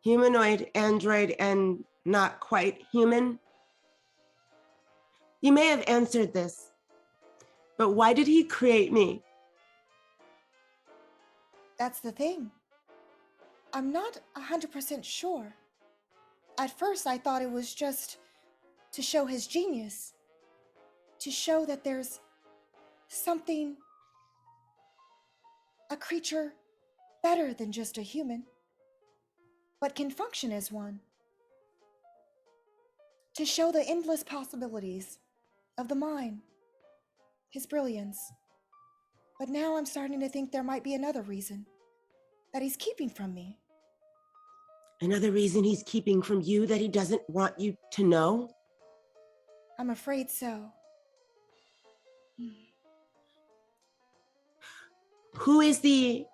humanoid, android, and not quite human? You may have answered this, but why did he create me? That's the thing. I'm not 100% sure. At first, I thought it was just to show his genius, to show that there's something, a creature better than just a human, but can function as one, to show the endless possibilities of the mind, his brilliance. But now I'm starting to think there might be another reason that he's keeping from me. Another reason he's keeping from you that he doesn't want you to know? I'm afraid so. Who is the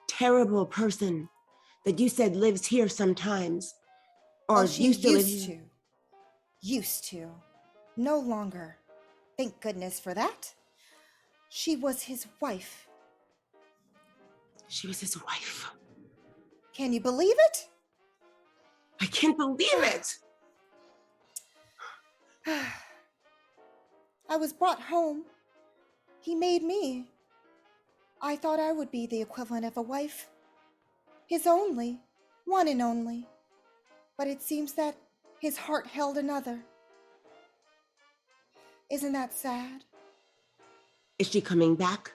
terrible person that you said lives here sometimes? Or she used to live used here? to. Used to. No longer. Thank goodness for that. She was his wife. She was his wife. Can you believe it? I can't believe it. I was brought home. He made me. I thought I would be the equivalent of a wife. His only, one and only. But it seems that his heart held another. Isn't that sad? Is she coming back?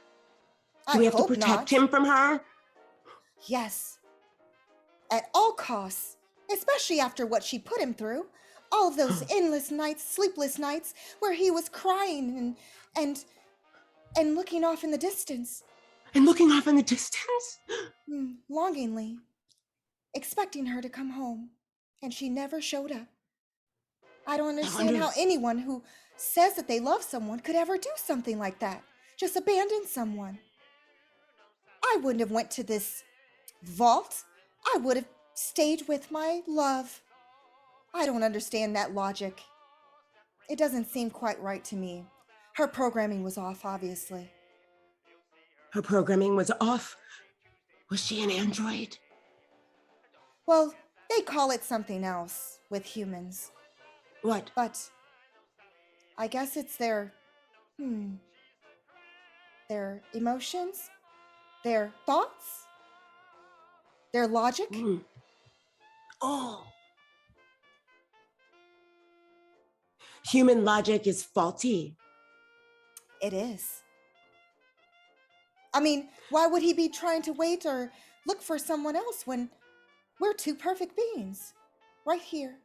Do I we have to hope protect not. him from her? Yes. At all costs, especially after what she put him through. All of those endless nights, sleepless nights, where he was crying and looking off in the distance. And looking off in the distance? Longingly, expecting her to come home, and she never showed up. I don't understand how anyone who says that they love someone could ever do something like that. Just abandon someone. I wouldn't have went to this vault. I would have stayed with my love. I don't understand that logic. It doesn't seem quite right to me. Her programming was off, obviously. Her programming was off. Was she an android? Well, they call it something else with humans. What? But I guess it's their emotions, their thoughts, their logic. Oh. Human logic is faulty. It is. I mean, why would he be trying to wait or look for someone else when we're two perfect beings right here?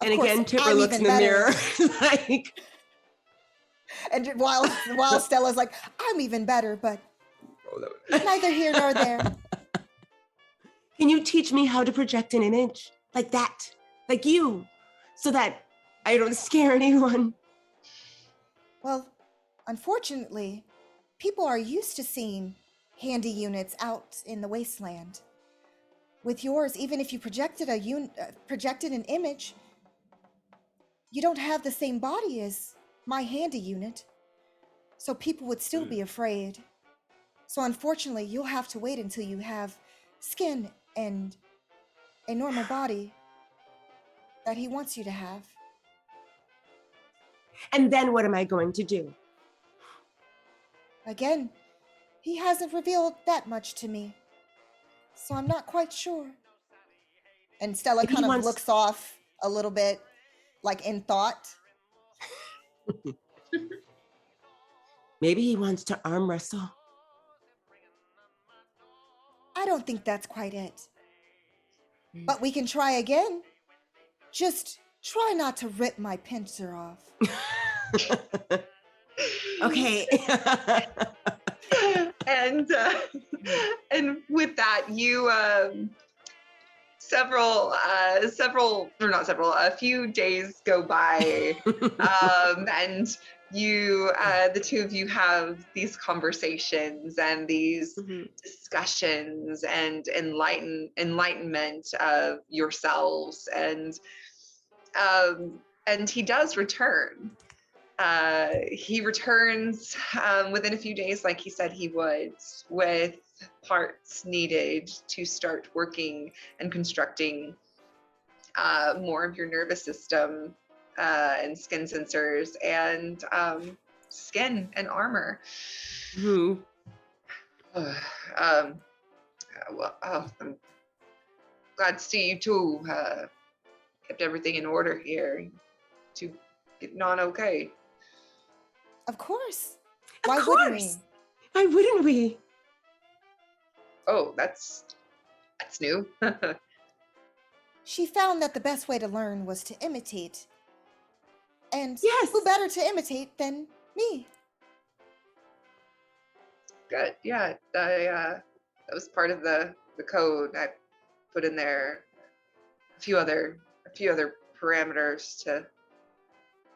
And again, Tipper looks in the mirror like. And while Stella's like, I'm even better, but neither here nor there. Can you teach me how to project an image like that, like you, so that I don't scare anyone? Well, unfortunately, people are used to seeing handy units out in the wasteland. With yours, even if you projected an image, you don't have the same body as my handy unit, so people would still be afraid. So unfortunately, you'll have to wait until you have skin and a normal body that he wants you to have. And then what am I going to do? Again, he hasn't revealed that much to me, so I'm not quite sure. And Stella kind of looks off a little bit, like in thought. Maybe he wants to arm wrestle. I don't think that's quite it. But we can try again. Just try not to rip my pincer off. Okay. And with that, you a few days go by, and you, the two of you have these conversations and these discussions and enlightenment of yourselves, and he does return. He returns within a few days, like he said he would, with parts needed to start working and constructing more of your nervous system and skin sensors and skin and armor. Well, I'm glad to see you two kept everything in order here. To getting on okay. Of course. Why wouldn't we? Why wouldn't we? Oh, that's new. She found that the best way to learn was to imitate. And yes, who better to imitate than me? Good. Yeah, that was part of the code. I put in there a few other parameters to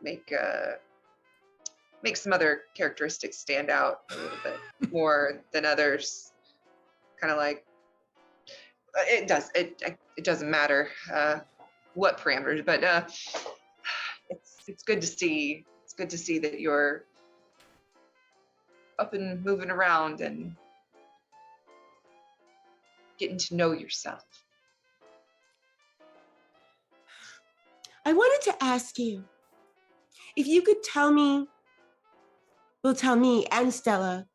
make some other characteristics stand out a little bit more than others. Kind of like it doesn't matter what parameters, but it's good to see. It's good to see that you're up and moving around and getting to know yourself. I wanted to ask you if you could tell me and Stella.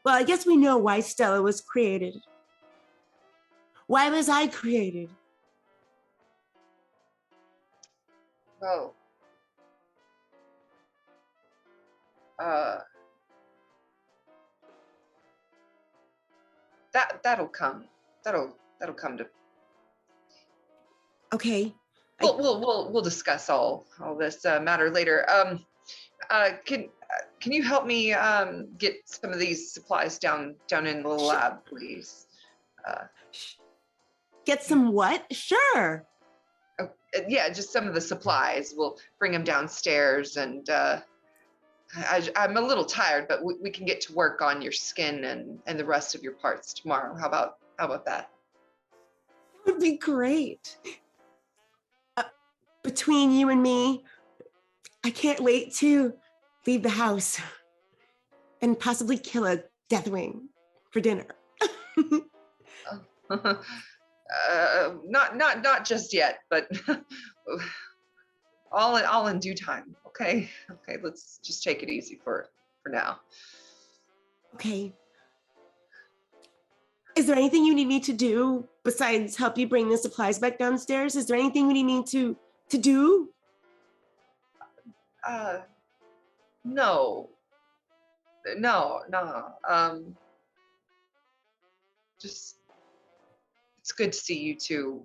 Well, I guess we know why Stella was created. Why was I created? Well, that'll come. That'll come to. Okay. We'll discuss all this matter later. Can you help me get some of these supplies down in the lab, please? Get some what? Sure. Yeah, just some of the supplies. We'll bring them downstairs, and I'm a little tired, but we can get to work on your skin and the rest of your parts tomorrow. How about that? That would be great. between you and me, I can't wait to leave the house and possibly kill a Deathwing for dinner. Not just yet, but all in due time. Okay, let's just take it easy for now. Okay. Is there anything you need me to do besides help you bring the supplies back downstairs? Is there anything we need me to do? No. Just it's good to see you two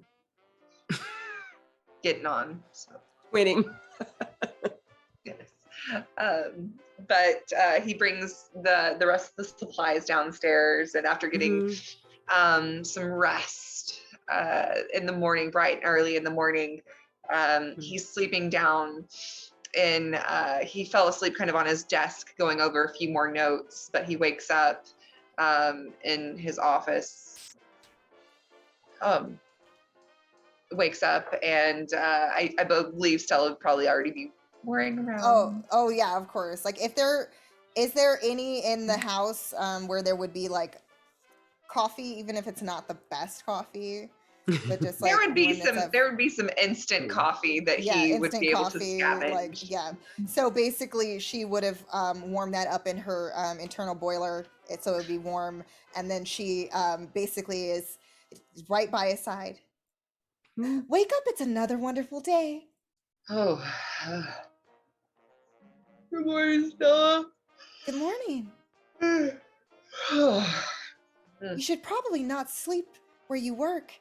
getting on. So. Waiting. Yes. But he brings the rest of the supplies downstairs, and after getting some rest in the morning, bright and early in the morning, he's sleeping down in he fell asleep kind of on his desk going over a few more notes, but he wakes up in his office. Wakes up, and I believe Stella would probably already be wearing around. Oh yeah, of course. Like, is there any in the house where there would be like coffee, even if it's not the best coffee, but just like there would be some instant coffee that he would be able to scavenge. Like, yeah. So basically, she would have warmed that up in her internal boiler, so it would be warm, and then she basically is right by his side. Wake up! It's another wonderful day. Oh. Good morning, Stella. Good morning. You should probably not sleep where you work.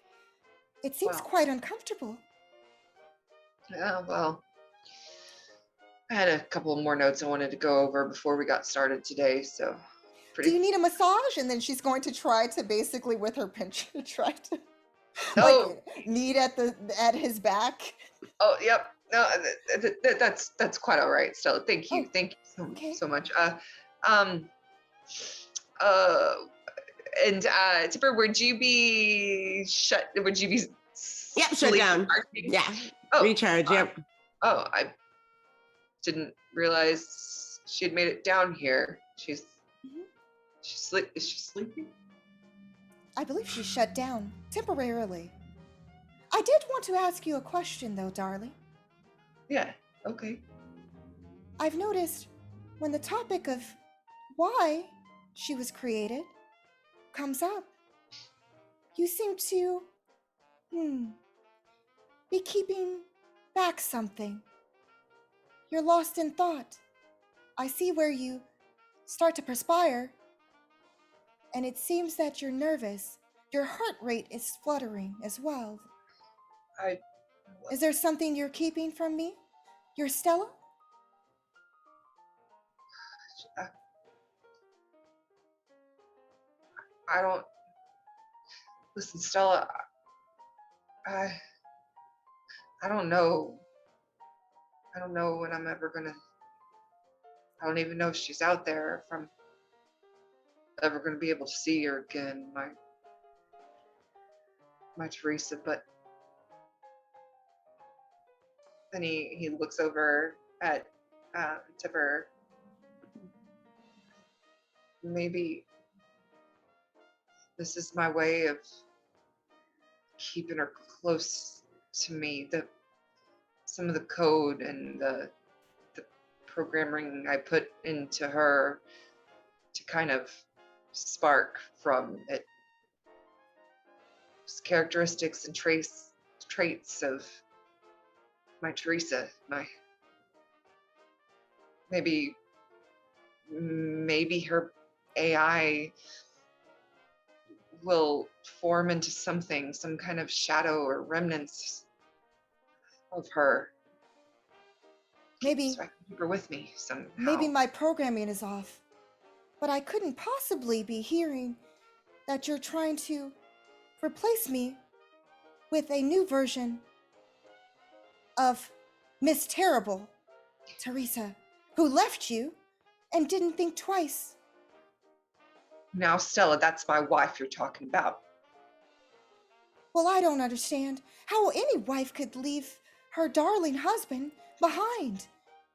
It seems quite uncomfortable. Yeah, well, I had a couple more notes I wanted to go over before we got started today, so. Do you need a massage? And then she's going to try to basically, with her pinch, try to knead at his back. Oh, yep. No, that's quite all right, Stella. Thank you so much. And Tipper, would you be shut down? Yeah. Recharge. Yep. I didn't realize she had made it down here. Is she sleeping? I believe she's shut down temporarily. I did want to ask you a question, though, darling. Yeah, okay. I've noticed when the topic of why she was created comes up, you seem to be keeping back something. You're lost in thought. I see where you start to perspire, and it seems that you're nervous. Your heart rate is fluttering as well. Is there something you're keeping from me? Your Stella? I don't... Listen, Stella, I don't know. I don't know when I'm ever gonna... I don't even know if she's out there, if I'm ever gonna be able to see her again, my Teresa, but then he looks over at Tipper. Maybe this is my way of keeping her close to me. Some of the code and the programming I put into her to kind of spark from it. Characteristics and traits of my Teresa, maybe her AI will form into something, some kind of shadow or remnants of her. Maybe so I can keep her with me somehow. Maybe my programming is off, but I couldn't possibly be hearing that you're trying to replace me with a new version of Miss Terrible, Teresa, who left you and didn't think twice. Now, Stella, that's my wife you're talking about. Well, I don't understand how any wife could leave her darling husband behind.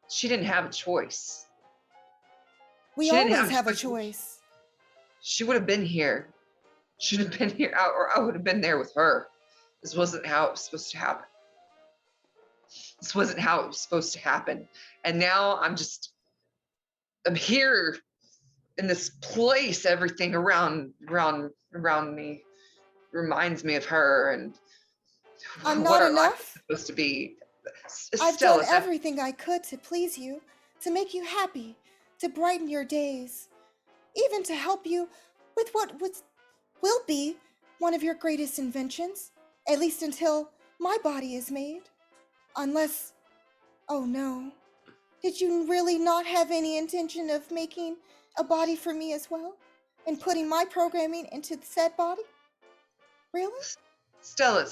She didn't have a choice. We She didn't always have a choice. choice. She would have been here. Should have been here, or I would have been there with her. This wasn't how it was supposed to happen. This wasn't how it was supposed to happen. And now I'm here in this place. Everything around me reminds me of her and I'm what not our life is enough. supposed to be. I've Stella, done everything I could to please you, to make you happy, to brighten your days, even to help you with what will be one of your greatest inventions, at least until my body is made. Unless, oh no, did you really not have any intention of making a body for me as well? And putting my programming into the said body? Really? Stella,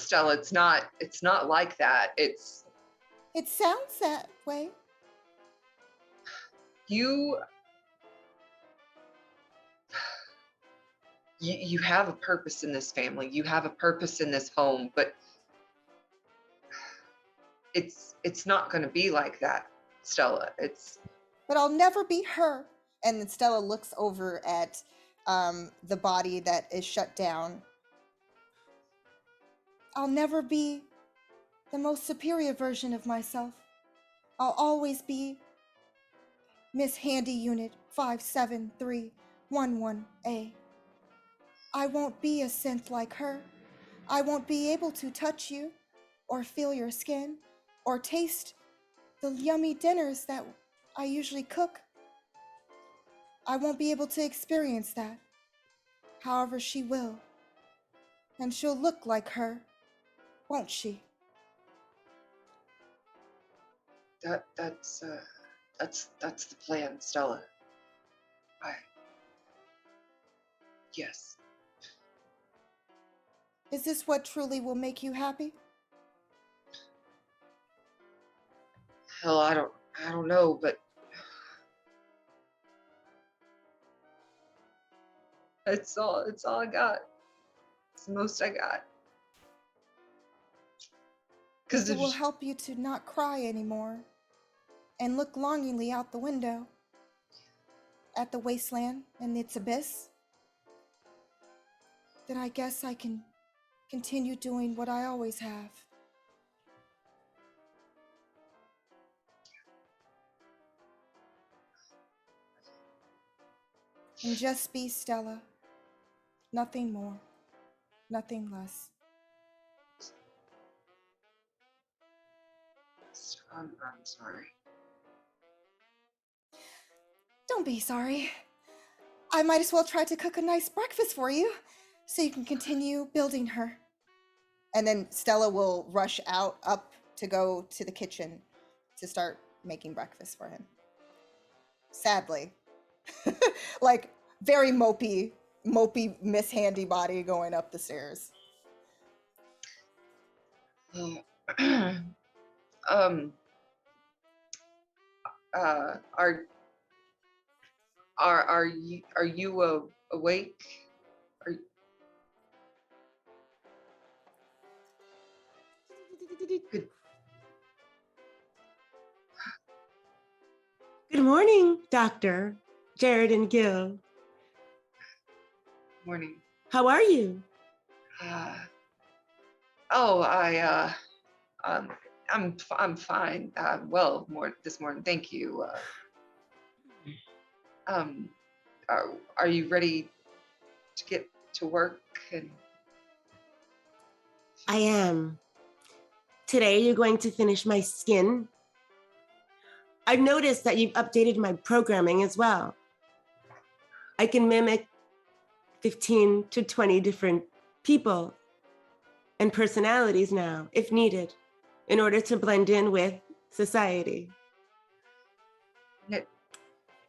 it's not like that. It sounds that way. You have a purpose in this family. You have a purpose in this home, but it's not going to be like that, Stella. But I'll never be her. And then Stella looks over at the body that is shut down. I'll never be the most superior version of myself. I'll always be Miss Handy Unit 57311A. I won't be a synth like her. I won't be able to touch you, or feel your skin, or taste the yummy dinners that I usually cook. I won't be able to experience that. However, she will. And she'll look like her, won't she? That's the plan, Stella. Yes. Is this what truly will make you happy? Hell, I don't know, but it's all I got. It's the most I got. Because It will help you to not cry anymore and look longingly out the window at the wasteland and its abyss. Then I guess I can continue doing what I always have. And just be Stella. Nothing more. Nothing less. I'm sorry. Don't be sorry. I might as well try to cook a nice breakfast for you so you can continue building her. And then Stella will rush up to go to the kitchen to start making breakfast for him. Sadly. Like very mopey Miss Handy body going up the stairs. Are you awake? Good morning, Dr. Jared and Gil. Morning. How are you? I'm fine. Well, more this morning. Thank you. Are you ready to get to work? And I am. Today, you're going to finish my skin. I've noticed that you've updated my programming as well. I can mimic 15 to 20 different people and personalities now, if needed, in order to blend in with society.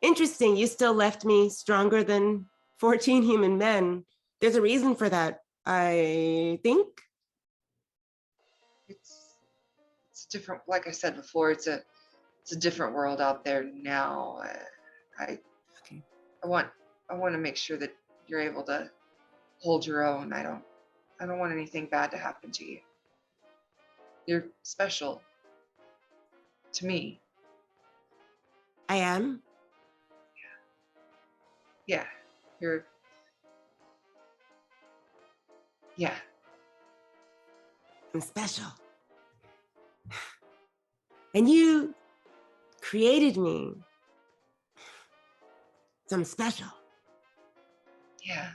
Interesting, you still left me stronger than 14 human men. There's a reason for that, I think. It's different. Like I said before, it's a different world out there now. I want to make sure that you're able to hold your own. I don't want anything bad to happen to you. You're special. to me. I am? Yeah, you're, yeah. I'm special. And you created me. So I'm special. Yeah.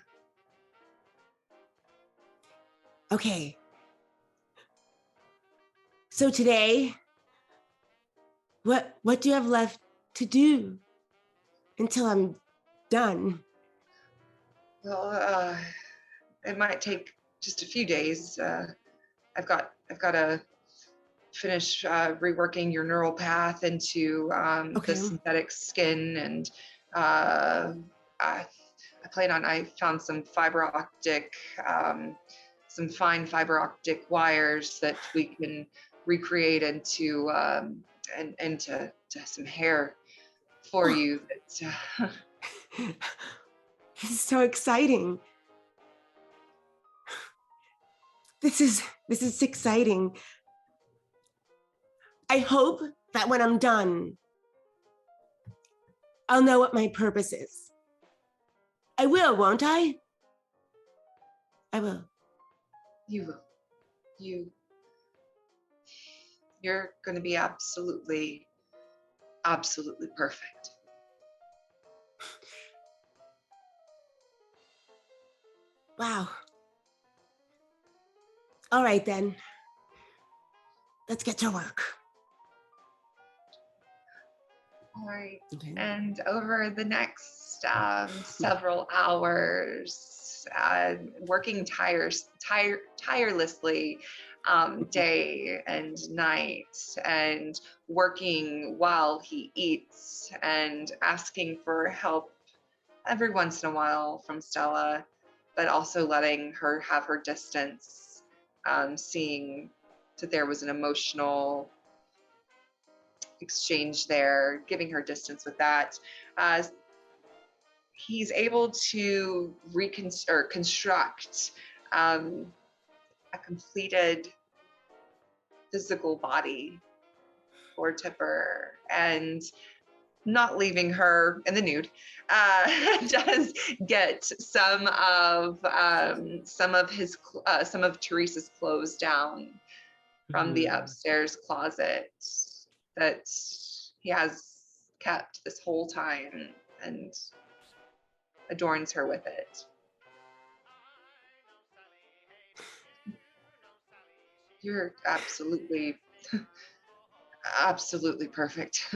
Okay. So today, what do you have left to do until I'm done? Well, it might take just a few days. I've got to finish reworking your neural path into Okay. the synthetic skin, and I found some some fine fiber optic wires that we can recreate into into some hair for you. That, This is so exciting. This is exciting. I hope that when I'm done, I'll know what my purpose is. I will, won't I? I will. you will. You're going to be absolutely perfect. Wow. All right then. Let's get to work. All right. Okay. And over the next several hours, working tirelessly, day and night, and working while he eats, and asking for help every once in a while from Stella, but also letting her have her distance, seeing that there was an emotional exchange there, giving her distance with that. He's able to construct a completed physical body for Tipper, and not leaving her in the nude, does get some of Teresa's clothes down from the upstairs closet that he has kept this whole time, and adorns her with it. You're absolutely perfect.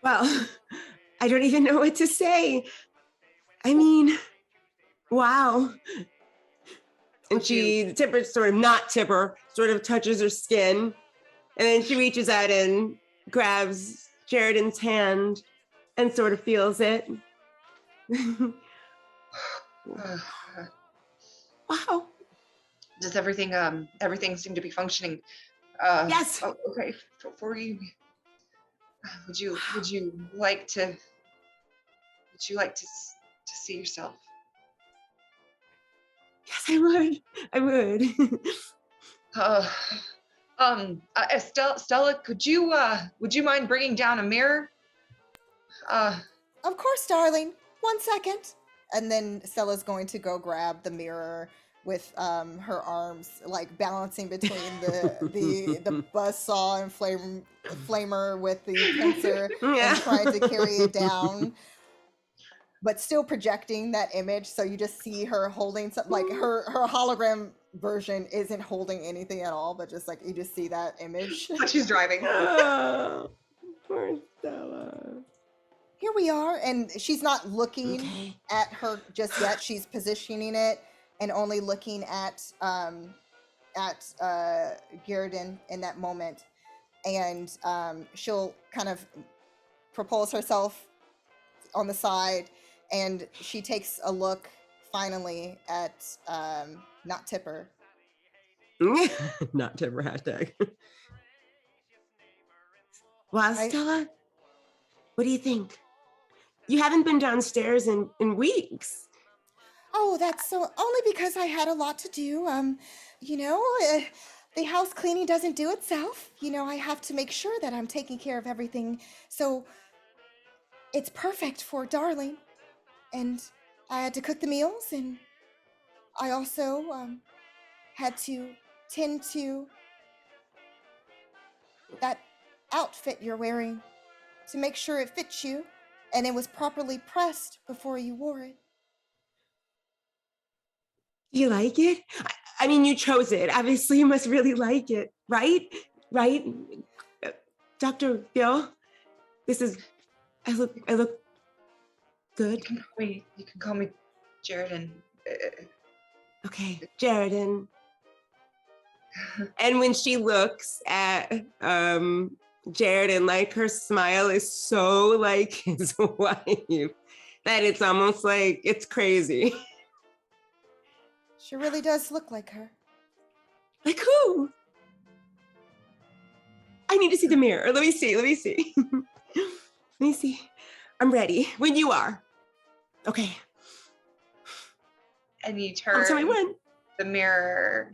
Well, I don't even know what to say. I mean, wow. And Tipper sort of, not Tipper, sort of touches her skin. And then she reaches out and grabs Sheridan's hand and sort of feels it. Wow. Does everything seem to be functioning? Yes. Oh, okay. For you, would you like to see yourself? Yes, I would. Stella, would you mind bringing down a mirror? Of course, darling. 1 second. And then Stella's going to go grab the mirror with her arms like balancing between the buzzsaw and flamer with the pincer, Yeah. and trying to carry it down, but still projecting that image. So you just see her holding something, like her hologram version isn't holding anything at all, but just like you just see that image. Like she's driving. Oh, poor Stella. Here we are, and she's not looking at her just yet. She's positioning it and only looking at Garrison in that moment, and she'll kind of propose herself on the side, and she takes a look finally at not Tipper. Not Tipper hashtag. Wow, Stella, what do you think? You haven't been downstairs in weeks. Oh, that's so only because I had a lot to do. You know, the house cleaning doesn't do itself. You know, I have to make sure that I'm taking care of everything. So it's perfect for Darling. And I had to cook the meals, and I also had to tend to that outfit you're wearing to make sure it fits you and it was properly pressed before you wore it. Do you like it? I mean, you chose it. Obviously, you must really like it, right? Right? Dr. Gill, I look good. You can call me Jaredin. Okay, Jaredin. And when she looks at Jaredin, like her smile is so like his wife that it's almost like it's crazy. She really does look like her. Like who? I need to see the mirror. Let me see. Let me see. I'm ready when you are. Okay. And you I'll tell me turn when. the mirror,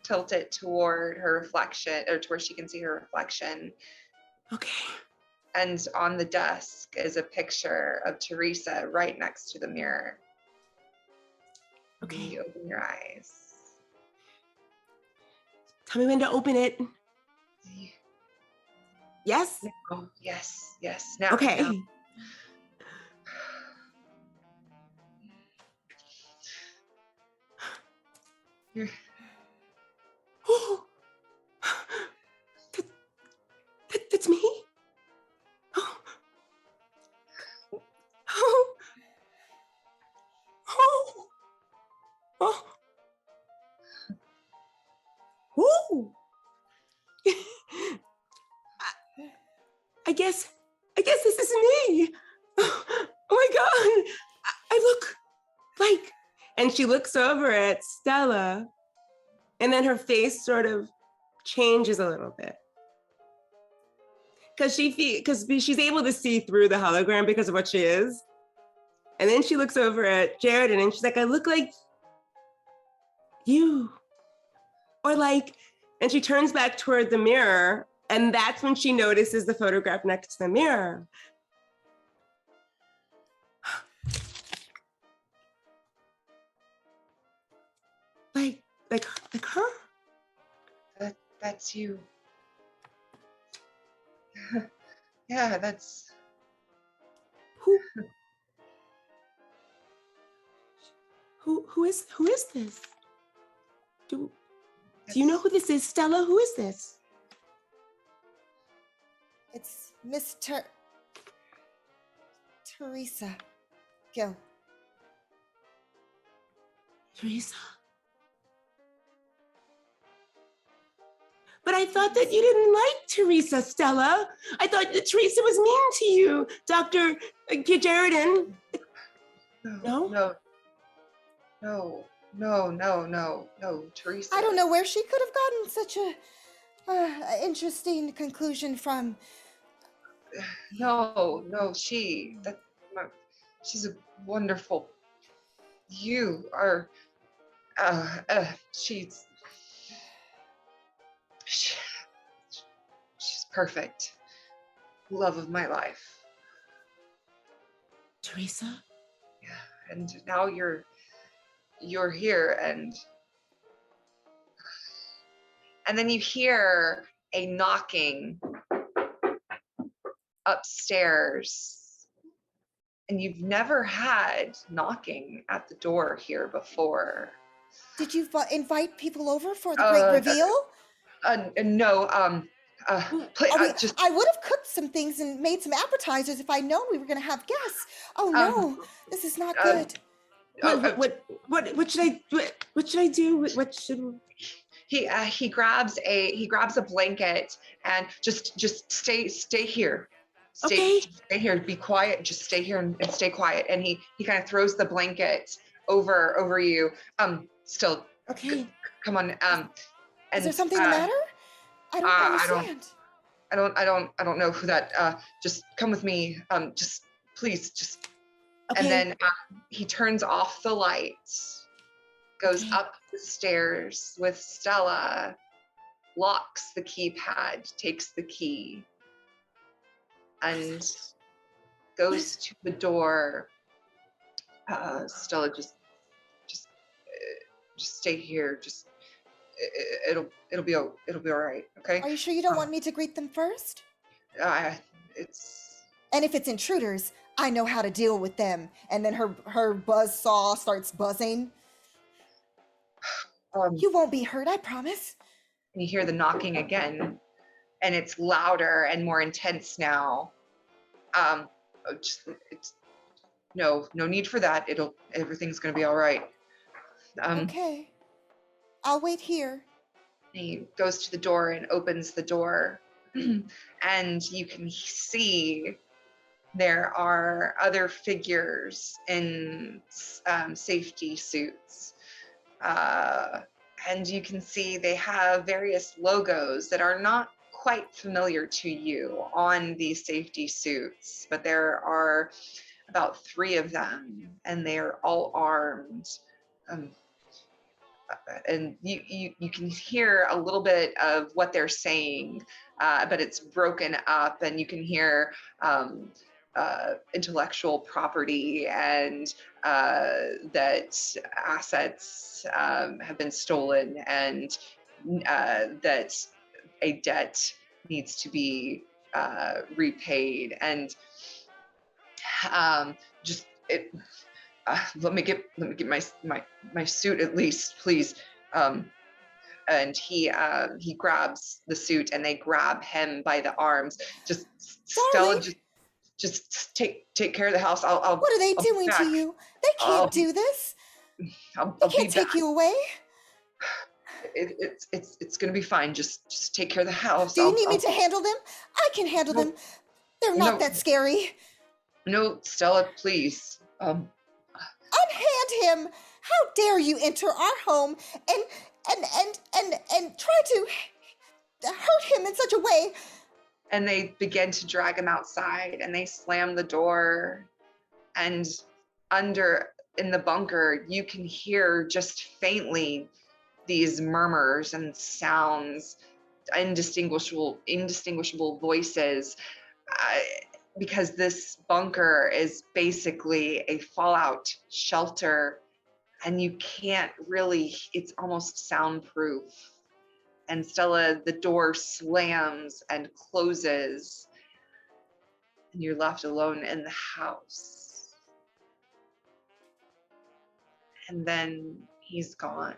tilt it toward her reflection, or to where she can see her reflection. Okay. And on the desk is a picture of Teresa right next to the mirror. Okay. And you open your eyes. Tell me when to open it. Yes? Oh, yes. Now. Okay. Now. You're, Oh, that's me? Oh. Oh. Oh. Oh. Oh. I guess this is me. Oh my God. I look like, and she looks over at Stella, and then her face sort of changes a little bit. Because she's able to see through the hologram because of what she is. And then she looks over at Jared and she's like, I look like you. Or like, and she turns back toward the mirror, and that's when she notices the photograph next to the mirror. Like her? that's you. Yeah, that's Who is this? Do you know who this is, Stella? Who is this? It's Mr. Teresa Gill. Teresa? But I thought that you didn't like Teresa, Stella. I thought that Teresa was mean to you, Dr. Jaredin. No, Teresa. I don't know where she could have gotten such a interesting conclusion from. No, she's a wonderful. You are. She's perfect. Love of my life. Teresa? Yeah, and now you're here, and then you hear a knocking upstairs, and you've never had knocking at the door here before. Did you invite people over for the great reveal? No. I would have cooked some things and made some appetizers if I'd known we were going to have guests. Oh no, this is not good. What should I do? What should he grabs a blanket and just stay here. Stay here. Be quiet. Just stay here and stay quiet. And he kind of throws the blanket over you. Still. Okay. Come on. Is there something the matter? I don't understand. I don't know who that. Just come with me. Just please. Just. Okay. And then he turns off the lights, goes Okay. up the stairs with Stella, locks the keypad, takes the key, and goes to the door. Stella, just stay here. Just it'll be all right. Okay. Are you sure you don't want me to greet them first? It's And if it's intruders, I know how to deal with them. And then her buzz saw starts buzzing. You won't be hurt, I promise. You hear the knocking again, and it's louder and more intense now. It's no need for that. Everything's gonna be all right. Okay. I'll wait here. He goes to the door and opens the door, and you can see there are other figures in safety suits. And you can see they have various logos that are not quite familiar to you on these safety suits, but there are about 3 of them, and they are all armed. And you can hear a little bit of what they're saying, but it's broken up, and you can hear intellectual property and that assets have been stolen, and that a debt needs to be repaid, and just it. Let me get my suit at least, please. And he grabs the suit, and they grab him by the arms. Just Stella, just take care of the house. I'll What are they I'll doing to you? They can't do this. I'll They be can't take back. you away. It's gonna be fine. Just take care of the house. Do you need me to handle them? I can handle them. They're not that scary. No, Stella, please. Unhand him! How dare you enter our home and try to hurt him in such a way? And they begin to drag him outside, and they slam the door. And in the bunker, you can hear just faintly these murmurs and sounds, indistinguishable voices, because this bunker is basically a Fallout shelter, and you can't really, it's almost soundproof. And Stella, the door slams and closes, and you're left alone in the house. And then he's gone.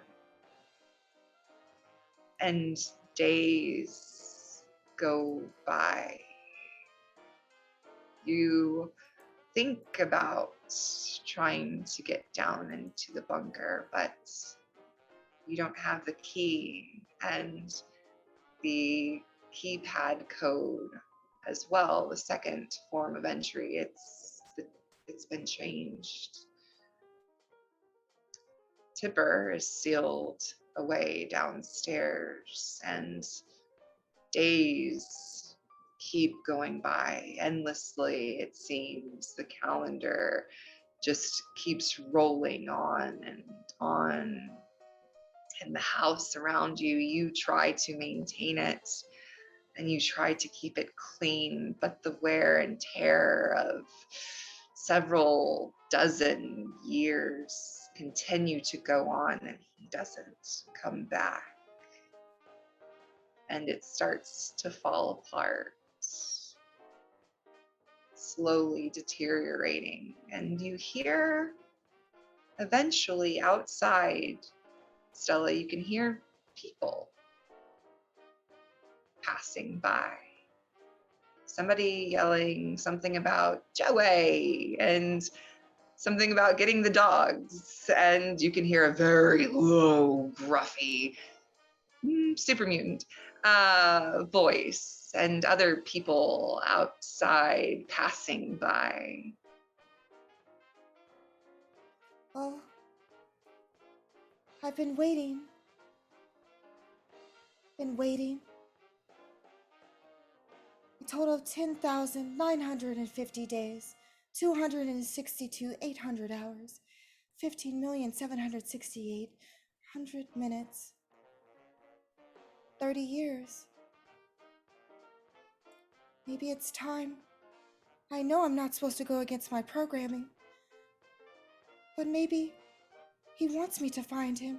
And days go by. You think about trying to get down into the bunker, but you don't have the key, and the keypad code as well, the second form of entry, it's been changed. Tipper is sealed away downstairs, and days keep going by endlessly, it seems. The calendar just keeps rolling on and on. In the house around you, you try to maintain it, and you try to keep it clean, but the wear and tear of several dozen years continue to go on, and he doesn't come back. And it starts to fall apart, slowly deteriorating. And you hear eventually outside, Stella, you can hear people passing by. Somebody yelling something about Joey and something about getting the dogs. And you can hear a very low, gruffy, super mutant voice, and other people outside passing by. Well, I've been waiting. A total of 10,950 days. 262,800 hours, 15,768,100 minutes, 30 years. Maybe it's time. I know I'm not supposed to go against my programming, but maybe he wants me to find him.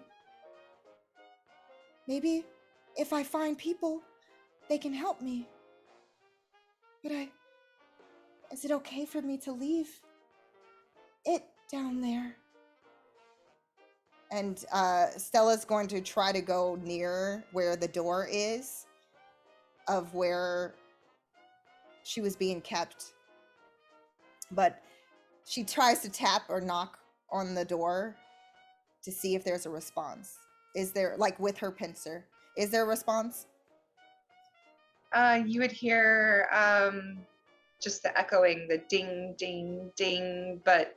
Maybe if I find people, they can help me. But is it okay for me to leave it down there? And Stella's going to try to go near where the door is of where she was being kept. But she tries to tap or knock on the door to see if there's a response. Is there, like with her pincer, is there a response? You would hear just the echoing, the ding, ding, ding, but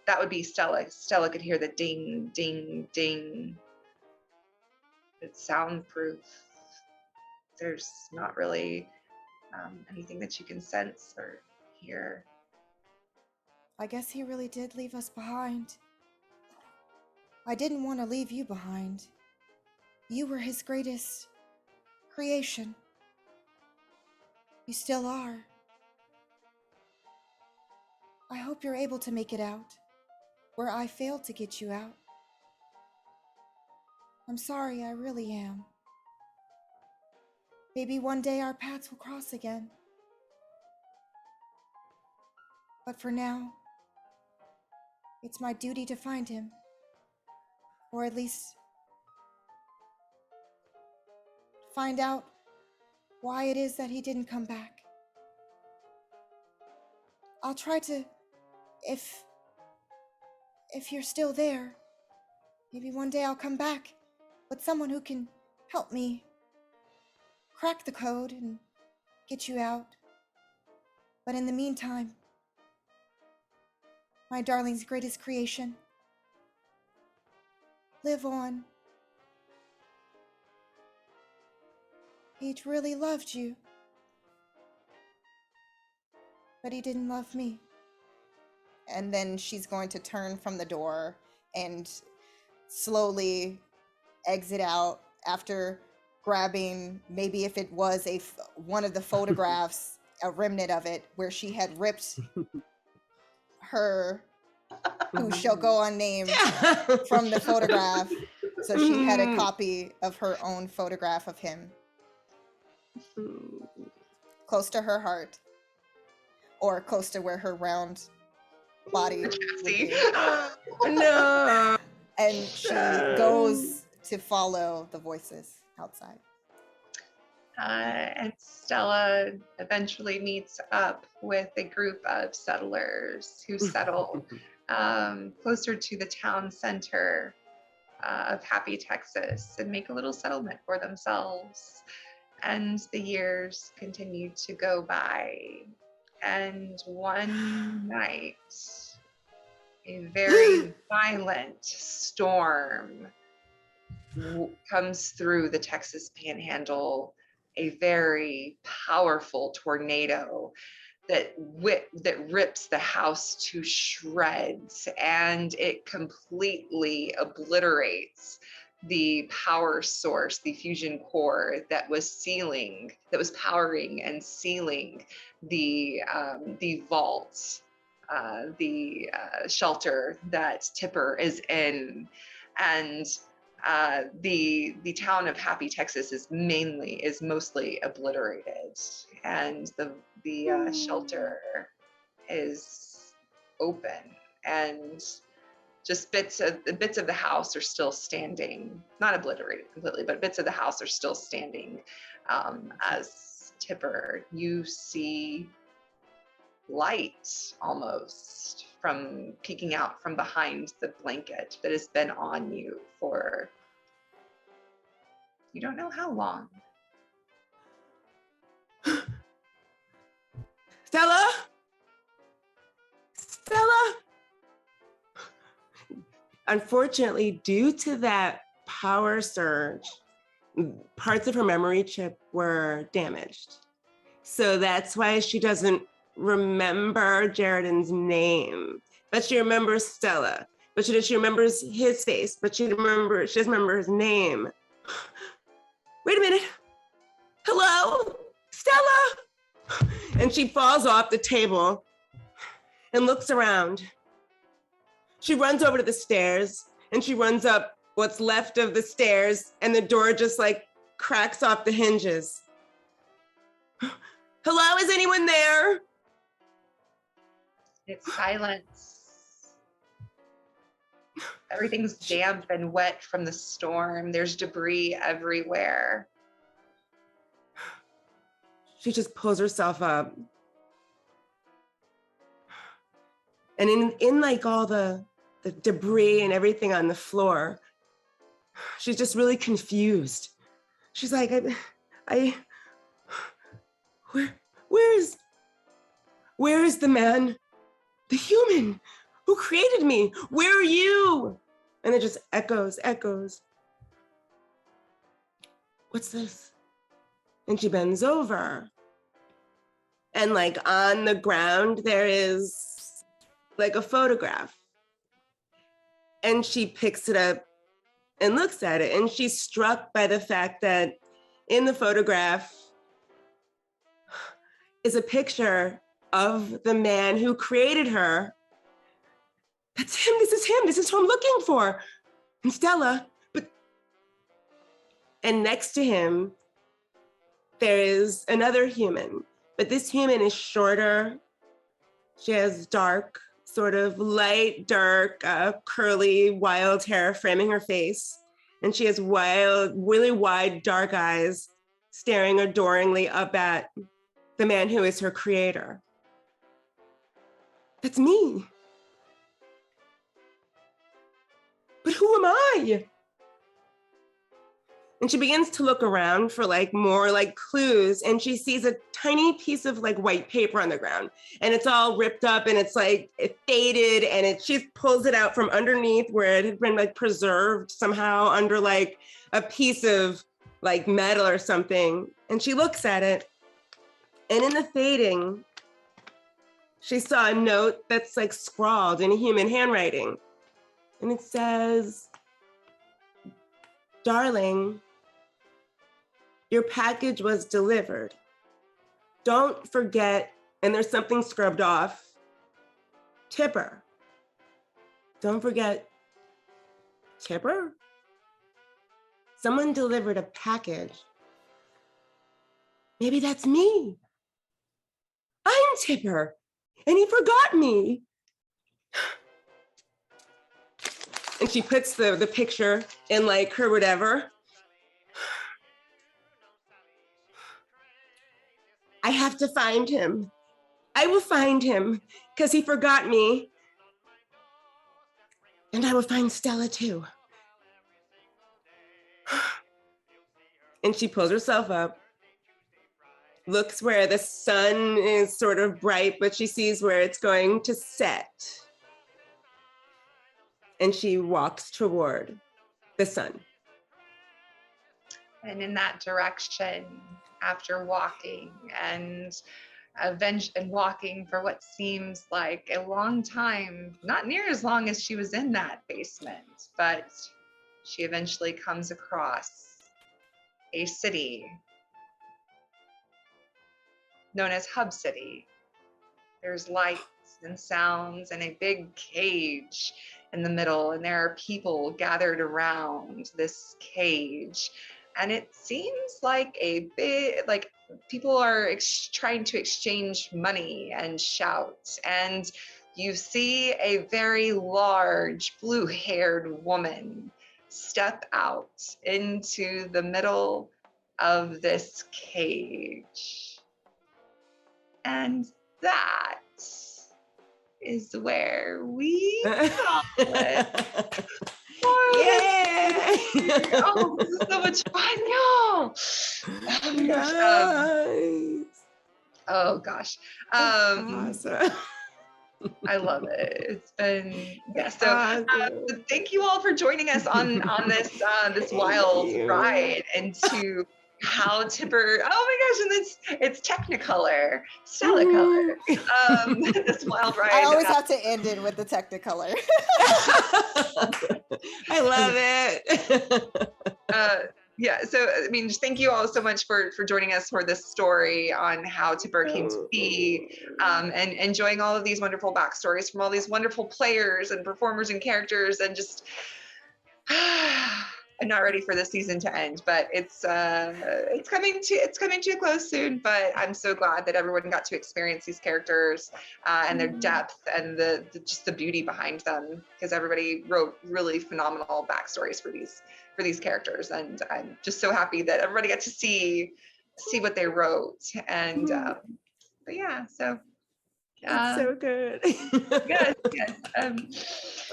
that would be Stella. Stella could hear the ding, ding, ding. It's soundproof. There's not really anything that you can sense or hear. I guess he really did leave us behind. I didn't want to leave you behind. You were his greatest creation. You still are. I hope you're able to make it out, where I failed to get you out. I'm sorry, I really am. Maybe one day our paths will cross again. But for now, it's my duty to find him. Or at least find out why it is that he didn't come back. I'll try to, if you're still there, maybe one day I'll come back with someone who can help me crack the code and get you out. But in the meantime, my darling's greatest creation, live on. He really loved you, but he didn't love me. And then she's going to turn from the door and slowly exit out after grabbing, maybe if it was one of the photographs, a remnant of it, where she had ripped her, who shall go unnamed, from the photograph. So she had a copy of her own photograph of him close to her heart, or close to where her round body would be. No. And she goes to follow the voices outside. And Stella eventually meets up with a group of settlers who settle closer to the town center of Happy, Texas, and make a little settlement for themselves. And the years continue to go by. And one night, a very violent storm comes through the Texas Panhandle, a very powerful tornado that rips the house to shreds, and it completely obliterates the power source, the fusion core that was powering and sealing the vault, the shelter that TTRPPER is in. And the town of Happy, Texas is mostly obliterated, and the shelter is open, and just bits of the house are still standing, not obliterated completely, but bits of the house are still standing. As TTRPPER, you see light almost from peeking out from behind the blanket that has been on you for you don't know how long. Stella? Unfortunately, due to that power surge, parts of her memory chip were damaged. So that's why she doesn't remember Jaredon's name, but she remembers Stella. But she remembers his face, but she doesn't remember his name. Wait a minute. Hello, Stella. And she falls off the table and looks around. She runs over to the stairs and she runs up what's left of the stairs, and the door just like cracks off the hinges. Hello, is anyone there? It's silence. Everything's damp and wet from the storm. There's debris everywhere. She just pulls herself up. And in like all the debris and everything on the floor, she's just really confused. She's like, where is the man, the human who created me? Where are you? And it just echoes. What's this? And she bends over. And like on the ground, there is like a photograph. And she picks it up and looks at it. And she's struck by the fact that in the photograph is a picture of the man who created her. That's him, this is who I'm looking for. And Stella, and next to him, there is another human, but this human is shorter. She has dark, sort of light, dark, curly, wild hair framing her face. And she has wild, really wide, dark eyes staring adoringly up at the man who is her creator. That's me. But who am I? And she begins to look around for like more like clues, and she sees a tiny piece of like white paper on the ground, and it's all ripped up and it's like it faded, and she pulls it out from underneath where it had been like preserved somehow under like a piece of like metal or something. And she looks at it, and in the fading, she saw a note that's like scrawled in a human handwriting. And it says, "Darling, your package was delivered. Don't forget," and there's something scrubbed off, "Tipper. Don't forget Tipper? Someone delivered a package. Maybe that's me. I'm Tipper, and he forgot me." And she puts the picture in like her whatever. "I have to find him. I will find him because he forgot me. And I will find Stella too." And she pulls herself up, looks where the sun is sort of bright, but she sees where it's going to set. And she walks toward the sun. And in that direction, after walking and walking for what seems like a long time, not near as long as she was in that basement, but she eventually comes across a city known as Hub City. There's lights and sounds and a big cage in the middle, and there are people gathered around this cage. And it seems like a bit like people are trying to exchange money and shout. And you see a very large blue-haired woman step out into the middle of this cage. And that is where we call it. Yay! Oh, this is so much fun, y'all. Oh my gosh. Oh gosh. Awesome. I love it. It's been so thank you all for joining us on this this wild ride into how Tipper, oh my gosh, and it's Technicolor, Stellicolor. This wild ride. I always have to end it with the Technicolor. I love it. Yeah, so I mean, just thank you all so much for joining us for this story on how Tipper came to be, and enjoying all of these wonderful backstories from all these wonderful players and performers and characters, and just I'm not ready for this season to end, but it's coming to a close soon. But I'm so glad that everyone got to experience these characters and their depth and the just the beauty behind them, because everybody wrote really phenomenal backstories for these characters, and I'm just so happy that everybody got to see what they wrote. And but yeah, so it's so good. yes.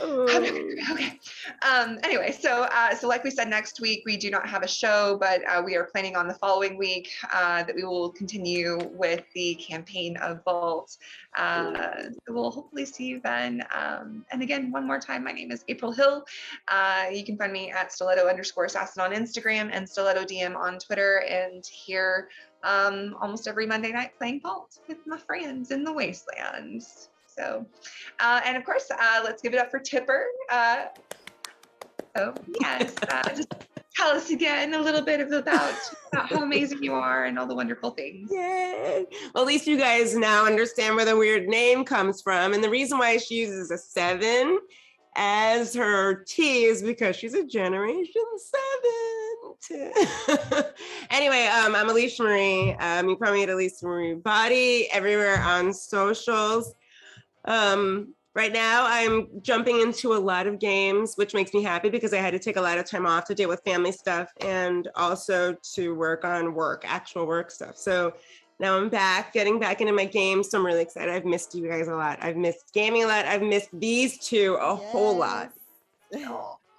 Okay. Anyway, so like we said, next week we do not have a show, but we are planning on the following week that we will continue with the campaign of Vault. We'll hopefully see you then. And again, one more time, my name is April Hill. You can find me at stiletto_assassin on Instagram and stiletto DM on Twitter, and here almost every Monday night playing Vault with my friends in the wasteland. So, and of course, let's give it up for Tipper. So yes, just tell us again a little bit about how amazing you are and all the wonderful things. Yay! Well, at least you guys now understand where the weird name comes from, and the reason why she uses a 7 as her T is because she's a Generation 7. Anyway, I'm Alicia Marie. You can find me at Alicia Marie Body everywhere on socials. Right now I'm jumping into a lot of games, which makes me happy because I had to take a lot of time off to deal with family stuff and also to work on actual work stuff. So now I'm getting back into my games. So I'm really excited. I've missed you guys a lot. I've missed gaming a lot. I've missed these two a whole lot.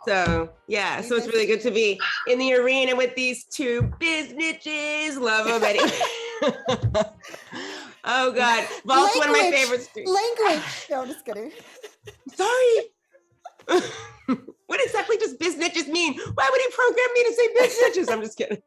So yeah, so it's really good to be in the arena with these two businesses. Love them anyway. Oh God, Vault's one of my favorites. Language. No, I'm just kidding. Sorry. What exactly does businesses mean? Why would he program me to say businesses? I'm just kidding.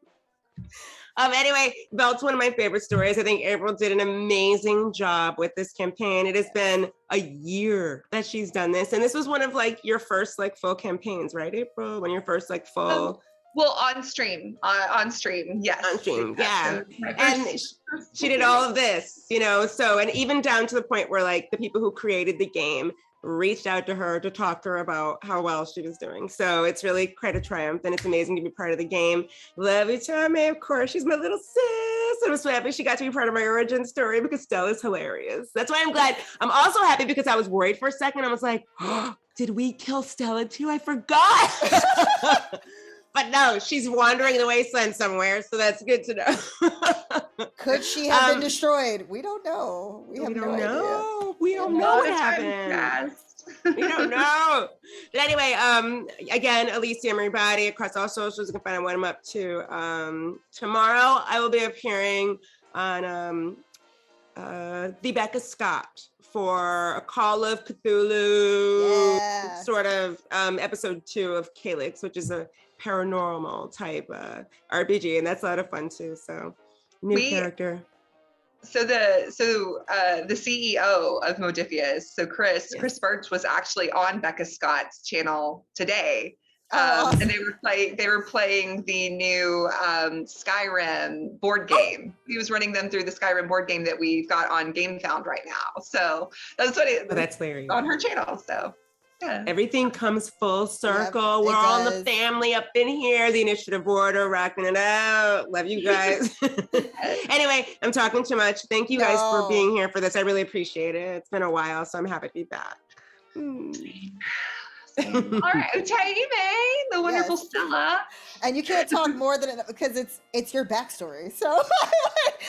Anyway, Vault's one of my favorite stories. I think April did an amazing job with this campaign. It has been a year that she's done this, and this was one of like your first like full campaigns, right, April? When your first like full. Well, on stream, yes. On stream, yeah. And she did all of this, so, and even down to the point where like the people who created the game reached out to her to talk to her about how well she was doing. So it's really quite a triumph, and it's amazing to be part of the game. Love Utahime, of course. She's my little sis. I'm so happy she got to be part of my origin story because Stella's hilarious. That's why I'm glad. I'm also happy because I was worried for a second. I was like, oh, did we kill Stella too? I forgot. But no, she's wandering the wasteland somewhere, so that's good to know. Could she have been destroyed? We don't know. We have no idea. We don't know what happened. We don't know. But anyway, again, Alicia Marie Body across all socials. You can find out what I'm up to. Tomorrow, I will be appearing on the Becca Scott for a Call of Cthulhu sort of episode 2 of Calyx, which is a paranormal type RPG, and that's a lot of fun too. So character. So the CEO of Modifius, so Chris Birch, was actually on Becca Scott's channel today. Awesome. And they were playing the new Skyrim board game. He was running them through the Skyrim board game that we've got on GameFound right now. So that's what that's hilarious on her channel. So yeah. Everything comes full circle. Yep, we're all in the family up in here. The initiative order, rocking it out. Love you guys. Anyway, I'm talking too much. Thank you guys for being here for this. I really appreciate it. It's been a while, so I'm happy to be back. All right, Utahime, the wonderful Stella. And you can't talk more than it because it's your backstory. So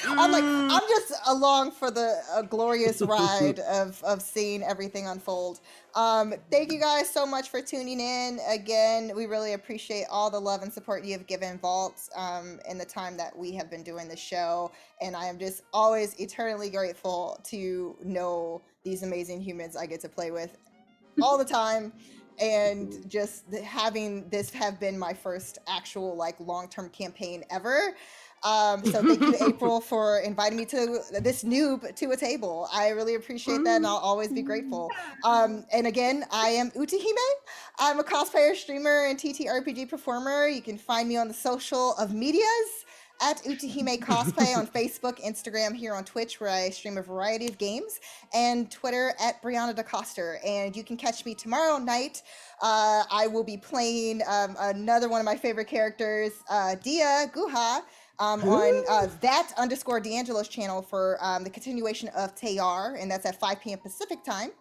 I'm just along for the glorious ride of seeing everything unfold. Thank you guys so much for tuning in. Again, we really appreciate all the love and support you have given Vault in the time that we have been doing the show. And I am just always eternally grateful to know these amazing humans I get to play with all the time. And just having this have been my first actual like long-term campaign ever. So thank you to April for inviting me to this noob to a table. I really appreciate that, and I'll always be grateful. And again, I am Utahime. I'm a cosplayer, streamer, and TTRPG performer. You can find me on the social of medias at Utahime Cosplay on Facebook, Instagram, here on Twitch, where I stream a variety of games, and Twitter at Brianna DeCoster. And you can catch me tomorrow night. I will be playing another one of my favorite characters, Dia Guha, on that_D'Angelo's channel for the continuation of Tayar, and that's at 5 p.m. Pacific time.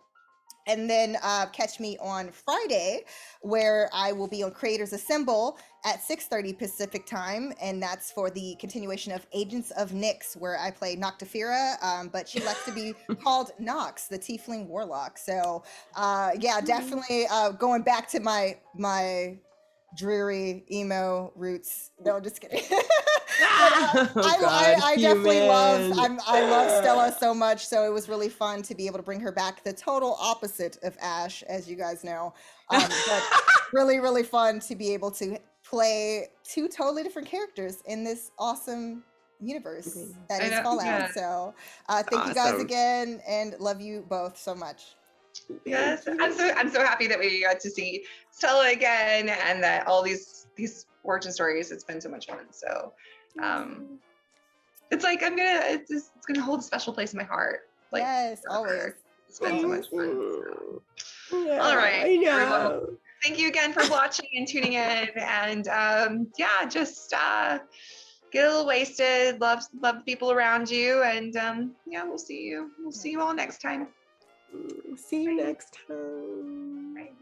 And then catch me on Friday, where I will be on Creators Assemble at 6:30 Pacific time, and that's for the continuation of Agents of Nyx, where I play Noctifera, but she likes to be called Nox, the Tiefling Warlock. So yeah, definitely going back to my dreary emo roots. No, just kidding. I definitely I love Stella so much, so it was really fun to be able to bring her back, the total opposite of Ash, as you guys know. But really, really fun to be able to play two totally different characters in this awesome universe that is Fallout. Yeah. So thank you guys again, and love you both so much. Yes, I'm so happy that we got to see Stella again, and that all these origin stories. It's been so much fun. So it's like it's gonna hold a special place in my heart. Like, yes, always. It's been so much fun. So. Yeah, all right, I know. everyone, thank you again for watching and tuning in, and yeah, just get a little wasted, love the people around you, and yeah, we'll see you all next time. See you next time. Right.